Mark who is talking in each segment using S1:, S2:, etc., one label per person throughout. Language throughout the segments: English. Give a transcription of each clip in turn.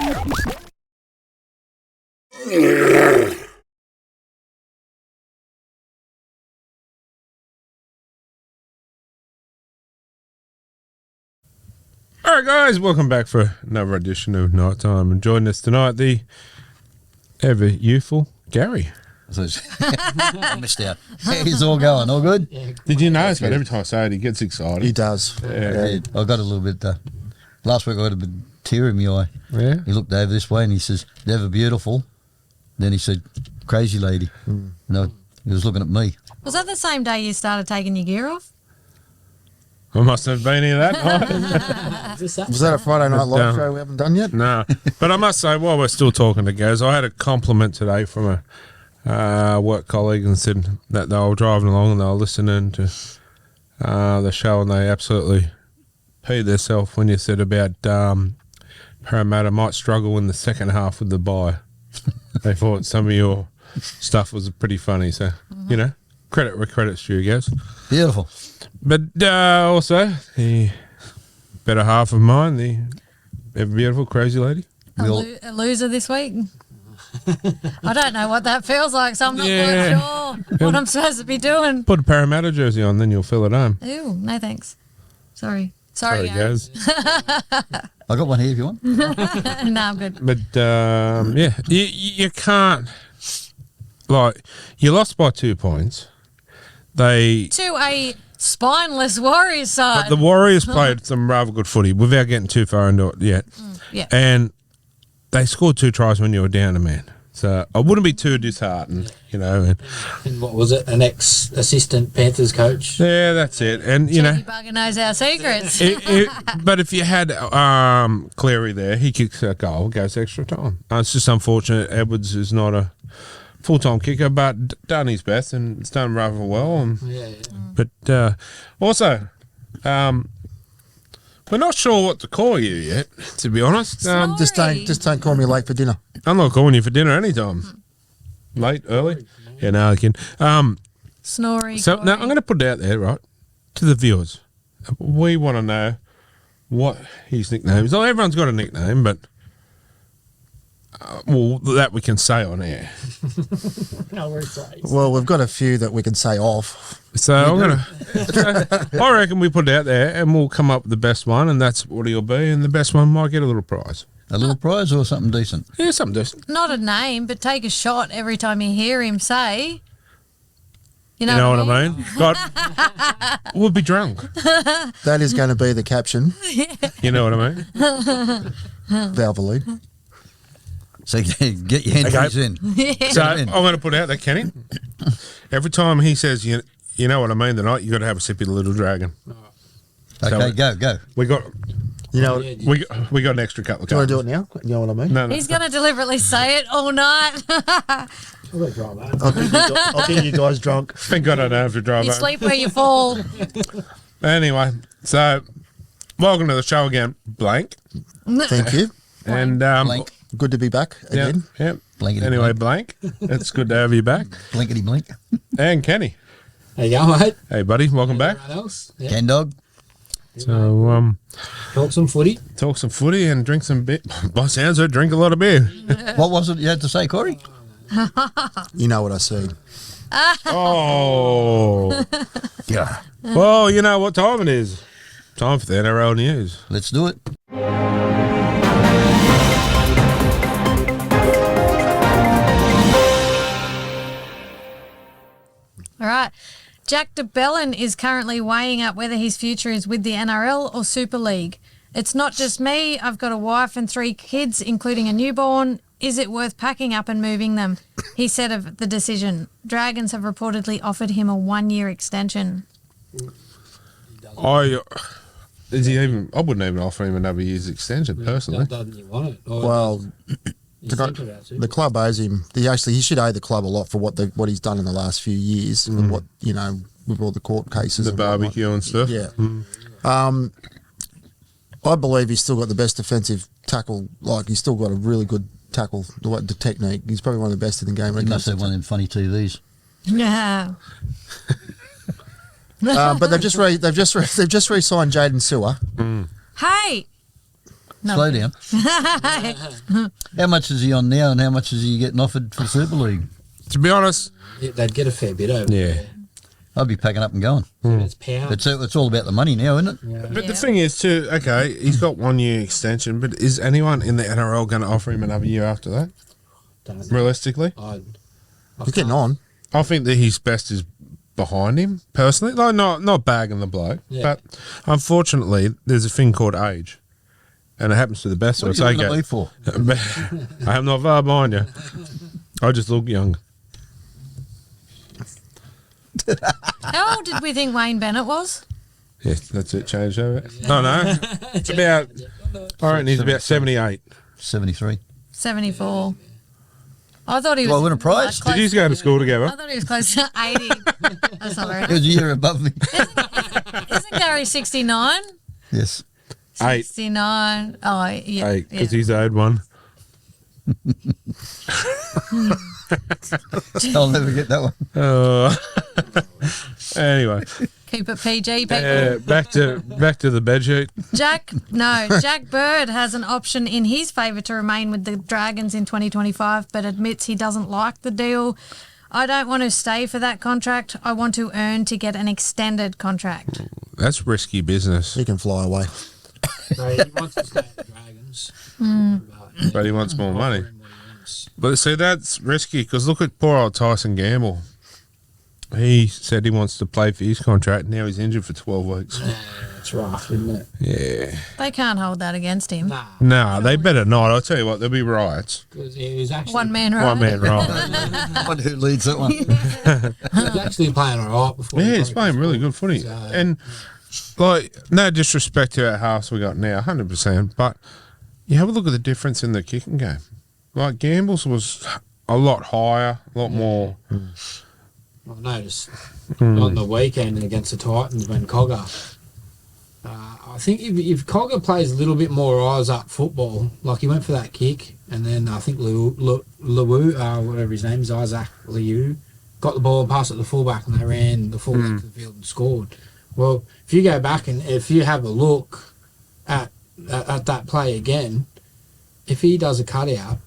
S1: All right, guys, welcome back for another edition of Nighttime. And joining us tonight, the ever youthful Gary.
S2: I missed out. He's all going, all good?
S1: Yeah, did you notice? But every time I say it, he gets excited.
S3: He does.
S2: Yeah. I got a little bit, last week I got a bit tear in my eye.
S1: Yeah.
S2: He looked over this way and he says, never beautiful. Then he said, crazy lady. No, he was looking at me.
S4: Was that the same day you started taking your gear off?
S1: I must have been here that night.
S3: Was that a Friday night live show we haven't done yet?
S1: No. But I must say, while we're still talking to guys, I had a compliment today from a work colleague and said that they were driving along and they were listening to the show and they absolutely peed themselves when you said about Parramatta might struggle in the second half with the bye. They thought some of your stuff was pretty funny. So, you know, credit where credit's due, guys.
S2: Beautiful.
S1: But also, the better half of mine, the ever beautiful crazy lady.
S4: A loser this week? I don't know what that feels like, so I'm not quite sure what I'm supposed to be doing.
S1: Put a Parramatta jersey on, then you'll feel at home.
S4: Ew, no thanks. Sorry,
S1: guys.
S2: I got one here if you want.
S4: No, I'm good.
S1: But, yeah, you can't, like, you lost by 2 points.
S4: To a spineless Warriors side.
S1: But the Warriors played some rather good footy without getting too far into it yet.
S4: Yeah.
S1: And they scored 2 tries when you were down a man. So I wouldn't be too disheartened, you know.
S5: And what was it? An ex-assistant Panthers coach?
S1: Yeah, that's it. And, you know.
S4: Bugger knows our secrets.
S1: But if you had Cleary there, he kicks a goal, goes extra time. It's just unfortunate Edwards is not a full-time kicker, but done his best and it's done rather well. And, but also, we're not sure what to call you yet, to be honest.
S3: Just don't call me late for dinner.
S1: I'm not calling you for dinner anytime. Late, early? Yeah, no, I can.
S4: Snorri.
S1: So now I'm going to put it out there, right, to the viewers. We want to know what his nickname is. Well, everyone's got a nickname, but well, that we can say on air.
S3: Well, we've got a few that we can say off.
S1: So I'm gonna. I reckon we put it out there, and we'll come up with the best one, and that's what he'll be. And the best one might get a little prize.
S2: A little prize or something decent?
S1: Yeah, something decent.
S4: Not a name, but take a shot every time you hear him say. You know
S1: what I mean? God, we'll be drunk.
S3: That is going to be the caption.
S1: You know what I mean?
S3: Valvoline.
S2: So get your entries in.
S1: So I'm going to put out there, Kenny. Every time he says, you know what I mean, tonight, you got to have a sip of the Little Dragon.
S2: Okay,
S1: so
S2: go.
S1: We got.
S3: You know,
S1: we got an extra couple of
S3: do you want to do it now? You know what I mean?
S1: No.
S4: He's going to deliberately say it all night.
S3: I'll get you guys drunk.
S1: Thank God I don't have to drive
S4: You
S1: home.
S4: sleep where you fall.
S1: Anyway, so welcome to the show again, Blank.
S3: Thank you.
S1: And
S2: Blank.
S3: Good to be back again.
S1: Yeah.
S2: Blankety
S1: Anyway, Blank. It's good to have you back.
S2: Blinkety blink.
S1: And Kenny.
S5: How you going, mate?
S1: Hey, buddy. Welcome back.
S5: Everyone else? Yeah.
S2: Ken dog.
S1: So,
S5: Talk some footy.
S1: talk some footy and drink some beer. By sounds of it, drink a lot of beer.
S2: What was it you had to say, Corey?
S3: You know what I see.
S1: Oh.
S2: Yeah.
S1: Well, you know what time it is. Time for the NRL news.
S2: Let's do it.
S4: All right. Jack de Belin is currently weighing up whether his future is with the NRL or Super League. It's not just me. I've got a wife and 3 kids, including a newborn. Is it worth packing up and moving them? He said of the decision. Dragons have reportedly offered him a 1-year extension.
S1: I wouldn't even offer him another year's extension, personally.
S5: Doesn't he want it? Or
S3: Well,
S5: he's thinking about it.
S3: the club owes him. He should owe the club a lot for what he's done in the last few years and what with all the court cases,
S1: The
S3: and whatnot.
S1: barbecue and stuff.
S3: Yeah. I believe he's still got the best defensive tackle. Like, he's still got a really good tackle, the technique. He's probably one of the best in the game.
S2: He must have one of them funny TVs.
S4: Yeah.
S3: But they've just re-signed Jaden Sewer.
S4: Hey,
S2: Slow down. How much is he on now, and how much is he getting offered for Super League?
S1: To be honest,
S5: Yeah, they'd get a fair bit over
S1: Yeah.
S5: there.
S2: I'd be packing up and going.
S5: It's pounds.
S2: It's all about the money now, isn't it?
S1: but
S4: Yeah.
S1: the thing is too. Okay, he's got 1 year extension, but is anyone in the NRL going to offer him another year after that?
S5: Don't know.
S1: Realistically,
S3: He's getting on.
S1: I think that his best is behind him personally. Like not bagging the bloke,
S5: Yeah.
S1: but unfortunately, there's a thing called age, and it happens to the best of
S2: What
S1: us.
S2: are you looking at me for?
S1: I am not far behind you. I just look young.
S4: How old did we think Wayne Bennett was?
S1: Yes, that's it. Changed over. Oh no, it's about. I reckon he's about 78.
S2: 73.
S4: 74. I thought he was.
S2: Do I win a prize?
S4: close-
S1: Did you go to school
S4: I
S1: together?
S4: thought he was close to 80. That's not very
S2: He was a year above me.
S4: Isn't Gary 69?
S2: Yes.
S1: 8.
S4: 69. Oh, yeah.
S1: 8, because
S4: yeah.
S1: he's owed one.
S2: I'll never get that one.
S1: Anyway,
S4: Keep it PG, people.
S1: back to the bed sheet.
S4: Jack Bird has an option in his favour to remain with the Dragons in 2025, but admits he doesn't like the deal. I don't want to stay for that contract. I want to earn to get an extended contract.
S1: That's risky business,
S3: He can fly away.
S5: So he wants to stay at the Dragons.
S1: but he wants more money.
S5: Offering what he wants.
S1: But see, that's risky because look at poor old Tyson Gamble. He said he wants to play for his contract. Now he's injured for 12 weeks.
S5: It's rough, isn't it?
S1: Yeah.
S4: They can't hold that against him.
S5: Nah.
S1: Nah, they better not. I'll tell you what, there'll be riots.
S5: Because he was actually,
S4: One man, right?
S1: One man riot.
S2: I wonder who leads that one.
S5: he was actually playing all right before.
S1: Yeah,
S5: he
S1: he's
S5: broke his
S1: playing really
S5: foot.
S1: good footy.
S5: So,
S1: And, like, no disrespect to our halves we got now, 100%, but you have a look at the difference in the kicking game. Like, Gamble's was a lot higher, a lot more.
S5: I noticed on the weekend against the Titans when Cogger. I think if Cogger plays a little bit more eyes up football, like he went for that kick, and then I think Liu, whatever his name is, Isaac Liu, got the ball and passed it to the fullback, and they ran the fullback to the field and scored. Well, if you go back and if you have a look at that play again, if he does a cutout,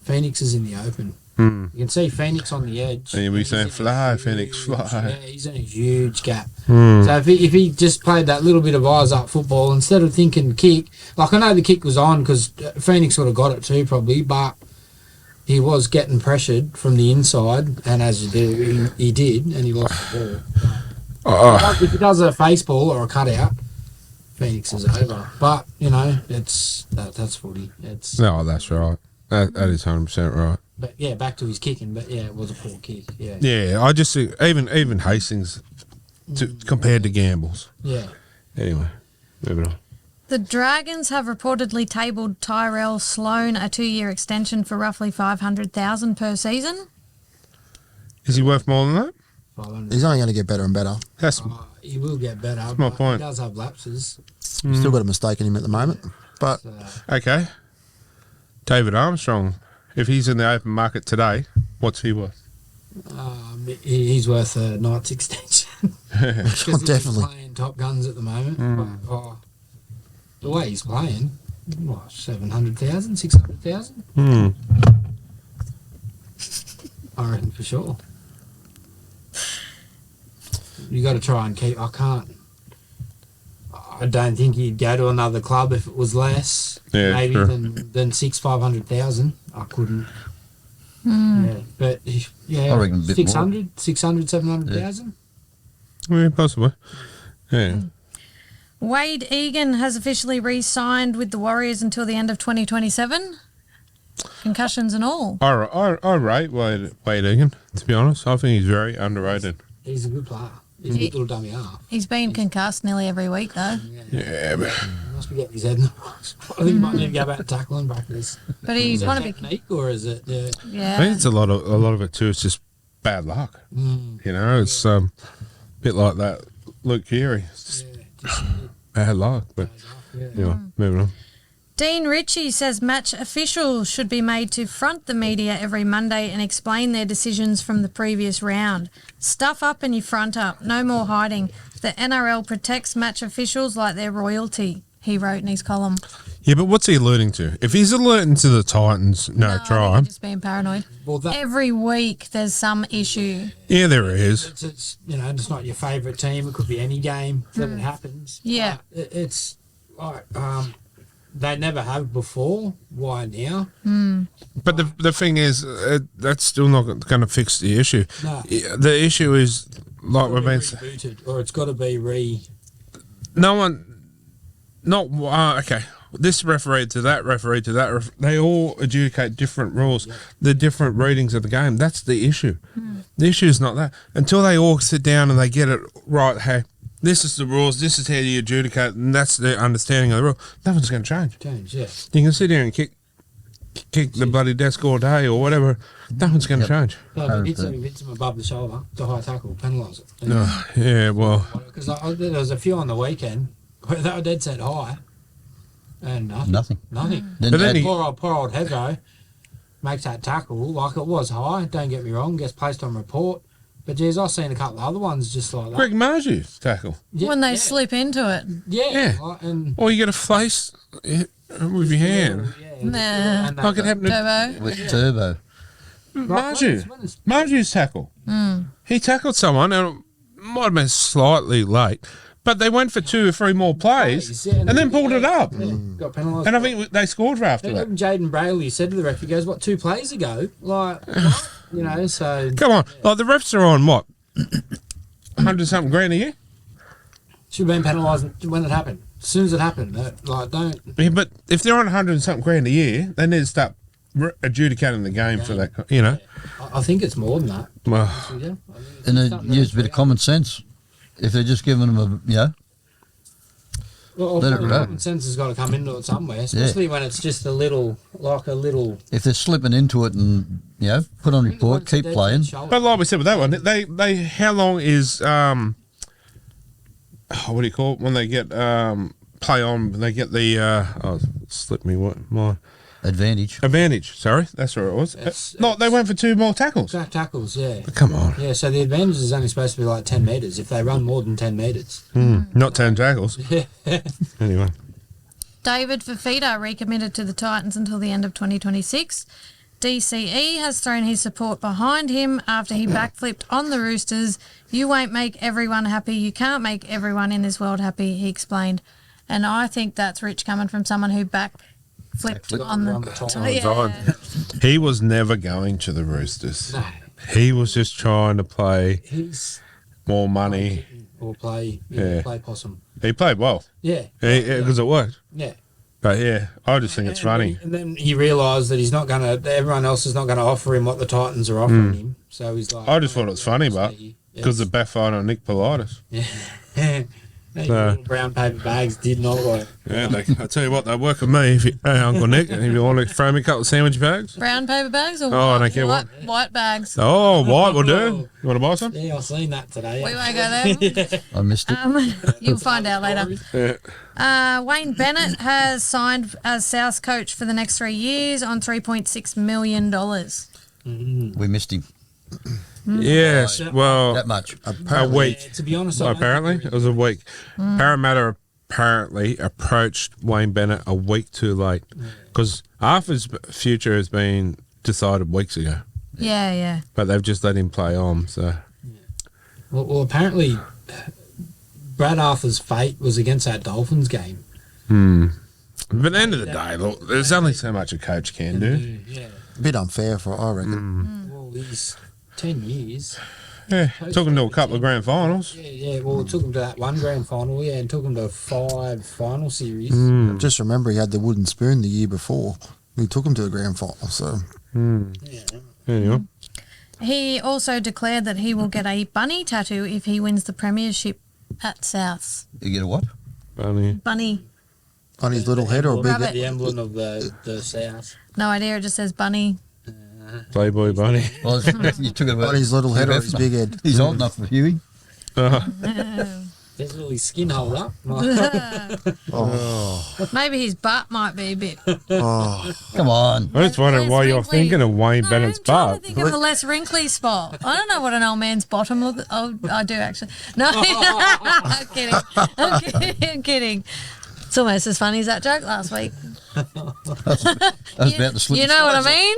S5: Phoenix is in the open. You can see Phoenix on the edge.
S1: And you'll be
S5: He's
S1: saying,
S5: in a
S1: "Fly,
S5: huge-
S1: Phoenix, fly."
S5: Yeah, he's in a huge gap.
S1: Hmm.
S5: So if he just played that little bit of eyes up football instead of thinking kick, like I know the kick was on because Phoenix would have got it too probably, but he was getting pressured from the inside, and as you do, he did, and he lost the ball. If he does a face ball or a cutout, Phoenix is over. But you know, that's footy. It's
S1: No, that's right. That is 100% right.
S5: but yeah, back to his kicking. But yeah, it was a poor kick. Yeah,
S1: Yeah, I just think even Hastings compared to Gamble's.
S5: yeah.
S1: Anyway, moving on.
S4: The Dragons have reportedly tabled Tyrell Sloan a 2-year extension for roughly $500,000 per season.
S1: Is he worth more than that?
S5: 500.
S3: He's only going to get better and better.
S1: That's
S5: He will get better.
S1: my
S5: but
S1: point.
S5: He does have lapses.
S3: Still got a mistake in him at the moment. But
S5: So,
S1: okay. David Armstrong, if he's in the open market today, what's he worth?
S5: he's worth a night's extension. Because he's
S3: definitely.
S5: playing top guns at the moment. But, the way he's playing, what, 700,000, 600,000?
S1: Hmm.
S5: I reckon for sure. You got to try and keep. I don't think he'd go to another club if it was less.
S1: Yeah,
S5: maybe
S1: sure.
S5: than 500,000. I couldn't. Yeah, but yeah,
S2: I reckon a bit
S5: 600, 700,000.
S1: Yeah, possibly. Yeah.
S4: Wade Egan has officially re-signed with the Warriors until the end of 2027. Concussions and all.
S1: I rate Wade Egan, to be honest. I think he's very underrated.
S5: He's a good player. He's a good little dummy half.
S4: He's been concussed nearly every week, though.
S1: Yeah, but
S5: He must be getting his head in the right spot. I think he might need to go back to tackling practice.
S4: But
S5: Is
S4: he's
S5: it
S4: one of the...
S5: technique or is it?
S1: I think
S4: Yeah.
S1: it's a lot of it too. It's just bad luck. You know, it's a bit like that Luke Keary. It's just
S5: Just
S1: bad luck. But anyway, moving on.
S4: Dean Ritchie says match officials should be made to front the media every Monday and explain their decisions from the previous round. Stuff up and you front up. No more hiding. The NRL protects match officials like they're royalty. he wrote in his column.
S1: Yeah, but what's he alluding to? If he's alluding to the Titans, no
S4: I think
S1: try.
S4: he's just being paranoid.
S5: Well, that
S4: Every week there's some issue.
S1: Yeah, there is.
S5: it's it's not your favourite team. It could be any game that it happens.
S4: Yeah.
S5: But it's like they never have before. Why now?
S1: But the thing is, that's still not going to fix the issue.
S5: No.
S1: The issue is, like we've been saying,
S5: Rebooted, or it's got to be
S1: no one, not okay. This referee to that referee to that. They all adjudicate different rules. The different readings of the game. That's the issue. The issue is not that. Until they all sit down and they get it right. Hey, this is the rules. This is how you adjudicate, and that's the understanding of the rule. Nothing's going to change.
S5: change. Yeah.
S1: You can sit here and kick the bloody desk all day or whatever. Nothing's going to change.
S5: So if it hits him above the shoulder, the high tackle, penalise it.
S1: Yeah, well,
S5: Because there was a few on the weekend where they were dead set high, and nothing.
S2: Then
S1: But then he-
S5: Poor old Hevo makes that tackle like it was high. Don't get me wrong, gets placed on report. But geez, I've seen a couple of other ones just like that.
S1: Greg Margie's tackle.
S5: Yeah,
S4: When they
S5: yeah,
S4: slip into it.
S5: yeah,
S1: Yeah.
S5: and
S1: Or you get a face with your hand.
S4: Nah.
S5: and
S1: Like it happened to
S4: Turbo.
S2: with Turbo.
S1: Margie. Margie's tackle. He tackled someone and it might have been slightly late, but they went for 2 or 3 more plays and then pulled it up.
S5: Got penalised.
S1: And I think they scored for after that.
S5: Even Jaden Brayley said to the ref, he goes, "What, 2 plays ago?" Like, so
S1: Come on. Like the refs are on what? 100-something grand a year?
S5: should have been penalised when it happened. As soon as it happened, don't.
S1: Yeah, but if they're on 100-something grand a year, they need to start adjudicating the game for that,
S5: I think it's more than that.
S1: Well,
S5: Yeah.
S2: And they use a bit of common sense. If they're just giving them
S5: Well,
S2: Let it run.
S5: common sense has got to come into it somewhere, especially when it's just a little.
S2: if they're slipping into it and, put on report, keep playing.
S1: but like we said with that one, they how long is what do you call it when they get play on? They get the slip me what my
S2: Advantage.
S1: advantage. Sorry, that's where it was. No, they went for 2 more tackles.
S5: Exact tackles, yeah.
S1: Come on,
S5: Yeah, so the advantage is only supposed to be like 10 metres if they run more than 10 metres.
S1: not 10 tackles.
S5: Yeah.
S1: Anyway,
S4: David Fafita recommitted to the Titans until the end of 2026. DCE has thrown his support behind him after he backflipped on the Roosters. You won't make everyone happy. You can't make everyone in this world happy, he explained. And I think that's rich coming from someone who backflipped on the
S5: top.
S1: He was never going to the Roosters.
S5: No,
S1: He was just trying to play
S5: he's
S1: more money.
S5: or play
S1: Yeah.
S5: play possum.
S1: He played well
S5: Yeah,
S1: because it worked.
S5: yeah.
S1: But yeah, I just think it's funny.
S5: And then he realised that he's not going to. Everyone else is not going to offer him what the Titans are offering him. So he's like,
S1: I just thought it was funny, but because of backfired on Nick Politis.
S5: Yeah. Those little brown paper bags did not work.
S1: Yeah, I tell you what, they work with me. Hey, Uncle Nick, if you want to throw me a couple of sandwich bags.
S4: brown paper bags or
S1: Oh, I don't care
S4: white bags.
S1: Oh, white will do. You want to buy some?
S5: Yeah, I've seen that today.
S4: We won't go there.
S2: I missed it.
S4: You'll find out later.
S1: Yeah.
S4: Wayne Bennett has signed as South coach for the next 3 years on $3.6 million.
S2: We missed him.
S1: Yes, well,
S2: That much.
S1: a week.
S5: Yeah, to be honest,
S1: Well,
S5: I don't
S1: apparently,
S5: think
S1: it was a week. Parramatta apparently approached Wayne Bennett a week too late because half his future has been decided weeks ago,
S4: Yeah.
S1: but they've just let him play on. So
S5: Well, apparently, Brad Arthur's fate was against that Dolphins game.
S1: But at the end of the day, look, there's only so much a coach can do.
S5: Yeah.
S3: A bit unfair for I reckon.
S5: Well, he's 10 years.
S1: Yeah, took him to a couple of grand finals.
S5: Yeah. Well, it took him to that 1 grand final, and took him to 5 final series.
S3: Just remember he had the wooden spoon the year before. He took him to the grand final. So
S5: Yeah.
S1: Anyway,
S4: He also declared that he will get a bunny tattoo if he wins the premiership at Souths.
S2: You get a what?
S1: funny.
S4: Bunny.
S3: on his little head or a big
S4: Rabbit.
S5: The emblem of the South.
S4: No idea. It just says bunny.
S1: Playboy bunny.
S2: Well, you took it
S3: on his little head or his big head.
S2: He's old enough for Huey.
S5: There's a little skin holder.
S4: Maybe his butt might be a bit.
S3: Oh,
S2: Come on.
S1: I just wondering
S4: Less
S1: why you're
S4: wrinkly.
S1: thinking of Wayne
S4: No,
S1: Bennett's
S4: I'm trying
S1: butt.
S4: to think of a less wrinkly spot. I don't know what an old man's bottom looks. Oh, I do actually. No, I'm kidding. I'm kidding. It's almost as funny as that joke last week.
S2: I was about to slip.
S4: You know what I mean?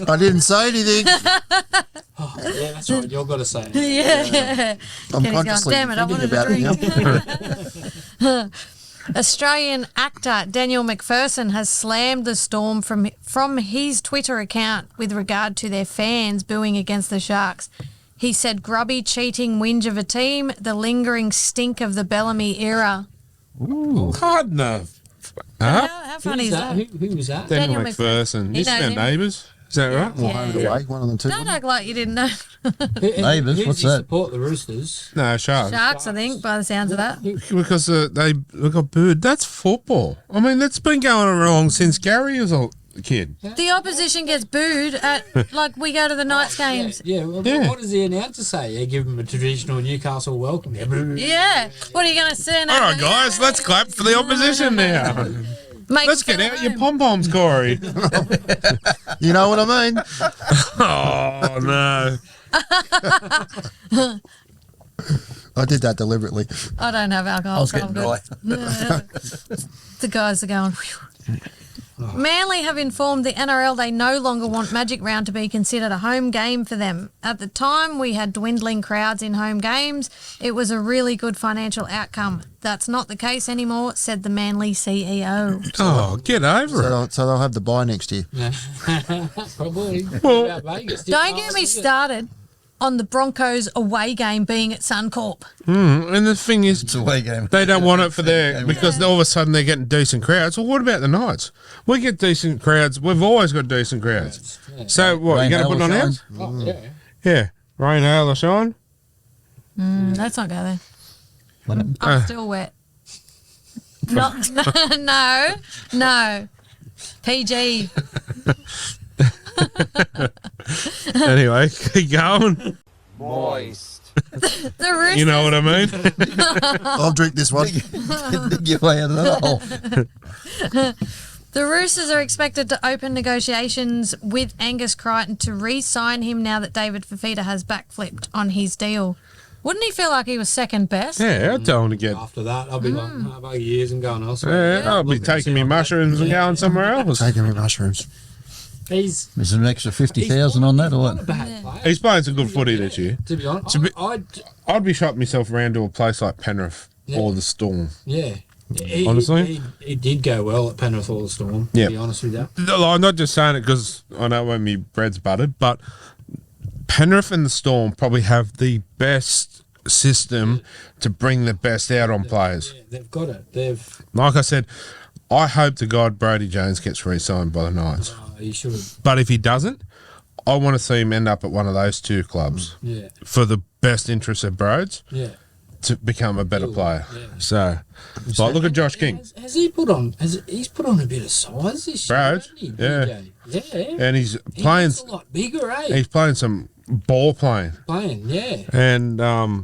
S3: I didn't say anything.
S5: Oh, yeah, that's right. You've got to say it.
S4: Yeah.
S3: I'm
S4: Kenny's going,
S3: consciously
S4: damn it, I
S3: thinking
S4: wanted a
S3: about
S4: drink.
S3: it now.
S4: Australian actor Daniel McPherson has slammed the Storm from his Twitter account with regard to their fans booing against the Sharks. He said, grubby, cheating whinge of a team, the lingering stink of the Bellamy era.
S1: Hard enough. Huh?
S4: How funny is that?
S5: Who was that?
S1: Daniel
S4: Daniel
S1: McPherson.
S4: He
S1: He's
S4: knows
S1: our
S4: him.
S1: neighbours. Is that right?
S3: Or home and away, one of them two.
S4: Don't act like you didn't know.
S2: Neighbours,
S5: Who
S2: what's
S5: does he
S2: that?
S5: support the Roosters.
S1: No, Sharks.
S4: Sharks, I think, by the sounds of that.
S1: Because they got booed. That's football. I mean, that's been going along since Gary was a kid.
S4: The opposition gets booed at, like, we go to the Knights games.
S5: Yeah, well,
S1: Yeah.
S5: what does the announcer say? Yeah, give him a traditional Newcastle welcome.
S4: Yeah. What are you going to say?
S1: All right, guys, let's clap for the opposition now. Let's get out your pom-poms, Corey.
S3: You know what I mean?
S1: Oh, no.
S3: I did that deliberately.
S4: I don't have alcohol.
S2: I was
S4: so
S2: getting
S4: I'm
S2: dry.
S4: good. The guys are going, whew. Manly have informed the NRL they no longer want Magic Round to be considered a home game for them. At the time, we had dwindling crowds in home games. It was a really good financial outcome. That's not the case anymore, said the Manly CEO.
S1: Oh, get over it.
S3: So they'll have the bye next year.
S5: Probably.
S1: Well,
S5: About Vegas.
S4: Don't get me started on the Broncos away game being at Suncorp.
S1: And the thing is,
S2: It's a away game.
S1: they don't want it for their, because all of a sudden they're getting decent crowds. Well, what about the Knights? We get decent crowds. We've always got decent crowds.
S5: Yeah.
S1: So what,
S2: Rain,
S1: you going to
S2: hail,
S1: put it on
S2: or
S1: ours?
S2: shine.
S5: Oh, yeah.
S1: Yeah. Rain, hail, or shine?
S4: Let's not go there. I'm still wet. Not, no. PG.
S1: Anyway, keep going.
S4: The Roosters.
S1: You know what I mean?
S3: I'll drink this one.
S2: Dig your way out of that hole.
S4: The Roosters are expected to open negotiations with Angus Crichton to re-sign him now that David Fafita has backflipped on his deal. Wouldn't he feel like he was second best?
S1: Yeah, I'd tell him to get.
S5: After that, I'll be like, about years and going elsewhere.
S1: Yeah, I'll be taking me mushrooms and going somewhere else.
S3: Taking me mushrooms.
S5: He's
S2: There's an extra 50,000 on that, or
S5: not a
S2: what?
S5: bad player.
S1: He's playing some good footy this year.
S5: To be honest,
S1: To be-
S5: I'd
S1: I'd be shopping myself around to a place like Penrith
S5: Yeah.
S1: or the Storm.
S5: yeah.
S1: Honestly?
S5: He did go well at Penrith all the Storm,
S1: Yeah.
S5: to be honest with you.
S1: No, I'm not just saying it because I know when my bread's buttered, but Penrith and the Storm probably have the best system to bring the best out on players.
S5: Yeah, they've got it. They've.
S1: Like I said, I hope to God Brody Jones gets re-signed by the Knights.
S5: He should have.
S1: But if he doesn't, I want to see him end up at one of those two clubs
S5: Yeah.
S1: for the best interest of Broads
S5: Yeah.
S1: to become a better player.
S5: Yeah.
S1: So, like, look at Josh King.
S5: Has he put on? He's put on a bit of size this year,
S1: Brad,
S5: hasn't he?
S1: yeah.
S5: BJ? Yeah.
S1: And he's
S5: He
S1: playing.
S5: looks a lot bigger, eh?
S1: He's playing some ball playing.
S5: Playing, yeah.
S1: And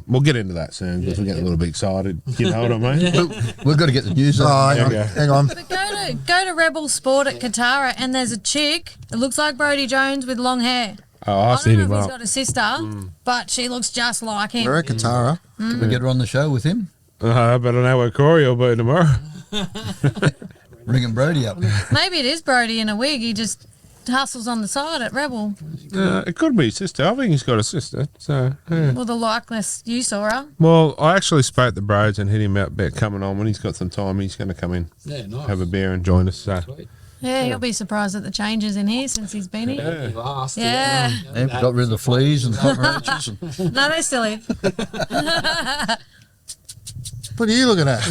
S1: we'll get into that soon because we're getting a little bit excited. You know what I mean?
S2: We've got to get the news
S3: Oh,
S2: on.
S3: hang on.
S1: Okay.
S3: Hang on.
S4: But go to Rebel Sport at Katara and there's a chick that looks like Brodie Jones with long hair.
S1: Oh,
S4: I
S1: I've
S4: don't
S1: seen
S4: know
S1: him
S4: if he's
S1: up.
S4: got a sister, but she looks just like him.
S3: We're at Katara.
S2: Can we get her on the show with him?
S1: But I know where Corey will be tomorrow.
S2: Ringing Brody up.
S4: Maybe it is Brodie in a wig. He just hustles on the side at Rebel.
S1: It could be his sister. I think he's got a sister. So, yeah.
S4: Well, the likeness you saw her.
S1: Well, I actually spoke to Broads and hit him out about coming on when he's got some time. He's going to come in,
S5: Yeah, nice.
S1: have a beer, and join us. So,
S5: Sweet.
S4: Yeah, you'll be surprised at the changes in here since he's been here.
S5: You've asked.
S4: Yeah.
S2: Yeah, got rid of the fleas and cockroaches. And
S4: No, they're still here.
S3: What are you looking at?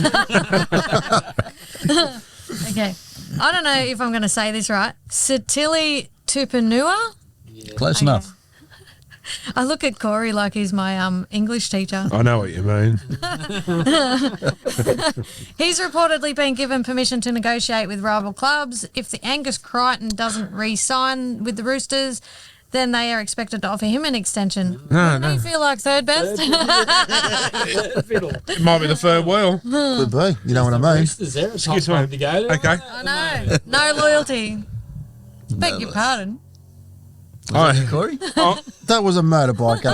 S4: Okay. I don't know if I'm going to say this right. Satili Tupanua?
S2: close
S4: Okay.
S2: enough.
S4: I look at Corey like he's my English teacher.
S1: I know what you mean.
S4: He's reportedly been given permission to negotiate with rival clubs. If the Angus Crichton doesn't re-sign with the Roosters, then they are expected to offer him an extension.
S1: No,
S4: Do you feel like third best?
S5: Fiddle.
S1: It might be the third wheel.
S3: Could be. You know what I mean?
S5: Roosters there, a top
S1: Excuse me.
S5: club to go to.
S1: Okay.
S4: I know. No loyalty. Beg your pardon.
S1: I,
S2: Corey?
S3: That was a motorbike.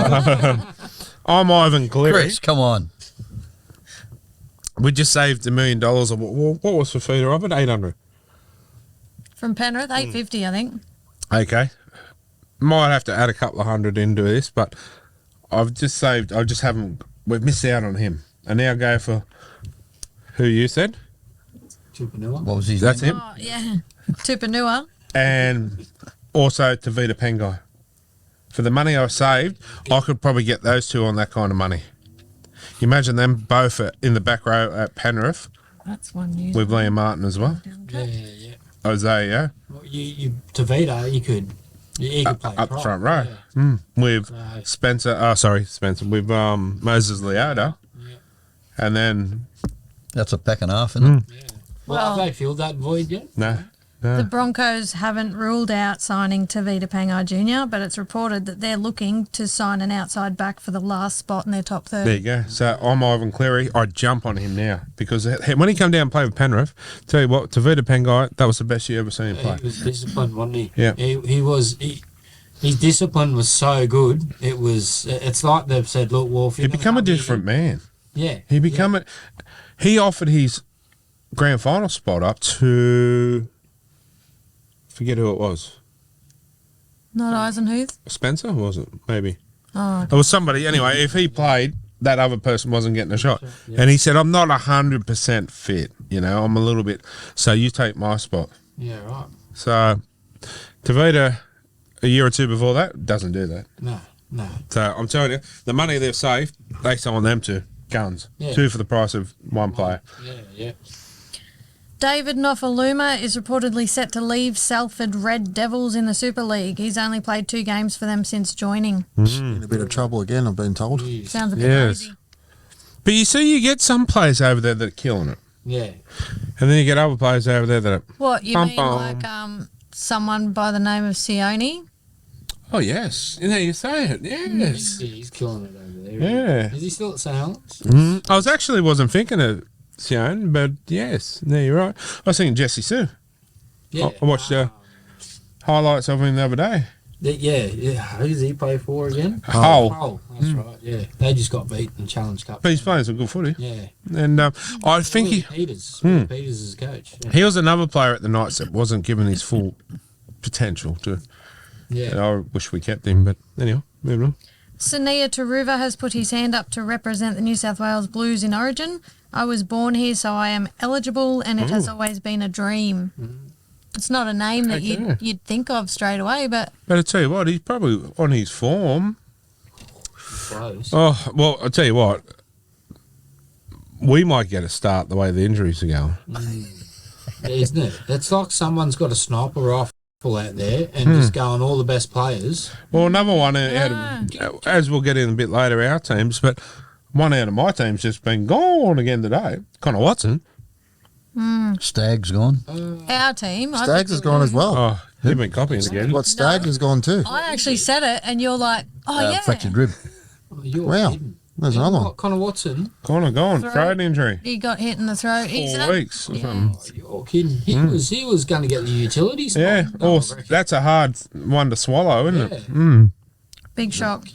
S1: I'm Ivan Cleary.
S2: Chris, come on.
S1: We just saved $1 million. Or what was Fafita of it? 800.
S4: From Penrith, 850, I think.
S1: Okay. Might have to add a couple of hundred into this, but I've just saved. I just haven't. We've missed out on him, and now go for who you said.
S5: Tupanua.
S2: What was his
S1: That's
S2: name?
S1: him,
S4: Oh, yeah. Tupanua.
S1: and also Tavita Pengai. For the money I've saved, I could probably get those two on that kind of money. You imagine them both in the back row at Penrith
S4: That's one news.
S1: with Liam Martin as well.
S5: Yeah.
S1: Isaiah
S5: Well, you Tavita, he could play
S1: up the
S5: prop.
S1: front row.
S5: Yeah.
S1: With
S5: So-
S1: Spencer. Oh, sorry, Spencer. With Moses Leota,
S5: Yeah.
S1: and then
S2: That's a pack and a half, isn't it?
S5: Yeah. Well, have they filled that void yet?
S1: no.
S4: The Broncos haven't ruled out signing Tavita Pangai Jr., but it's reported that they're looking to sign an outside back for the last spot in their top
S1: There
S4: 30.
S1: you go. So I'm Ivan Cleary. I'd jump on him now because when he come down and play with Penrith, tell you what, Tavita Pengai, that was the best you ever seen him play.
S5: He was disciplined, wasn't he?
S1: Yeah.
S5: He was. His discipline was so good. It was. It's like they've said, look, well, if
S1: He
S5: you're gonna
S1: become a
S5: come here-
S1: different man.
S5: Yeah.
S1: He become it. He offered his grand final spot up to forget who it was.
S4: Not Eisenhuth?
S1: Spencer was it? Maybe
S4: Oh,
S1: it was somebody. Anyway, if he played, that other person wasn't getting a shot.
S5: Yeah.
S1: And he said, "I'm not 100% fit. You know, I'm a little bit. So you take my spot."
S5: Yeah. Right.
S1: So Tavita, a year or two before that, doesn't do that.
S5: No.
S1: So I'm telling you, the money they've saved, they sell them to guns.
S5: Yeah.
S1: Two for the price of one player.
S5: Yeah.
S4: David Nofaluma is reportedly set to leave Salford Red Devils in the Super League. He's only played 2 games for them since joining.
S3: In a bit of trouble again, I've been told.
S5: Jeez.
S4: Sounds a bit
S1: Yes.
S4: crazy.
S1: But you see, you get some players over there that are killing it.
S5: Yeah.
S1: And then you get other players over there that are,
S4: What, you
S1: Bum,
S4: mean
S1: bum.
S4: like someone by the name of Sione?
S1: oh, yes. You know, you say it. Yes.
S5: He's killing it over there.
S1: Yeah.
S5: Is he still at St Helens?
S1: I wasn't thinking of Sion, but yes. No, you're right. I was thinking Jesse Sue.
S5: Yeah.
S1: I watched highlights of him the other day.
S5: Yeah. Who does he play for again?
S1: Hull.
S5: Hull. That's right. Yeah. They just got beat in the Challenge Cup.
S1: But he's playing some good footy.
S5: Yeah.
S1: And I think
S5: Willie
S1: he
S5: Peters. Willie Peters is coach. Yeah.
S1: he was another player at the Knights that wasn't given his full potential to.
S5: Yeah.
S1: And I wish we kept him, but anyway, moving on.
S4: Sania Taruva has put his hand up to represent the New South Wales Blues in Origin. I was born here, so I am eligible, and it has always been a dream. It's not a name that
S1: Okay.
S4: you'd think of straight away, but
S1: But I tell you what, he's probably on his form.
S5: Close.
S1: Oh well, I tell you what, we might get a start the way the injuries are going.
S5: Isn't it? It's like someone's got a sniper rifle out there and just going all the best players.
S1: Well, another one as we'll get in a bit later, our teams, but one out of my team's just been gone again today. Connor Watson.
S2: Stag's gone.
S4: our team... I
S3: Stags
S4: think
S3: has gone as well.
S1: Oh, you've been copying again.
S3: What Stags has gone too?
S4: I actually said it, and you're like, oh, yeah.
S2: Fractured rib.
S5: Oh, you're
S3: Wow.
S5: kidding.
S3: There's
S5: You know
S3: another one.
S5: what, Connor Watson.
S1: Connor gone,
S4: Throat.
S1: throat injury.
S4: He got hit in the throat.
S1: 4 weeks or something.
S5: Oh, you're kidding. He was going to get the utilities.
S1: Yeah,
S5: Oh,
S1: or that's a hard one to swallow, isn't it?
S5: Yeah.
S4: Big shock.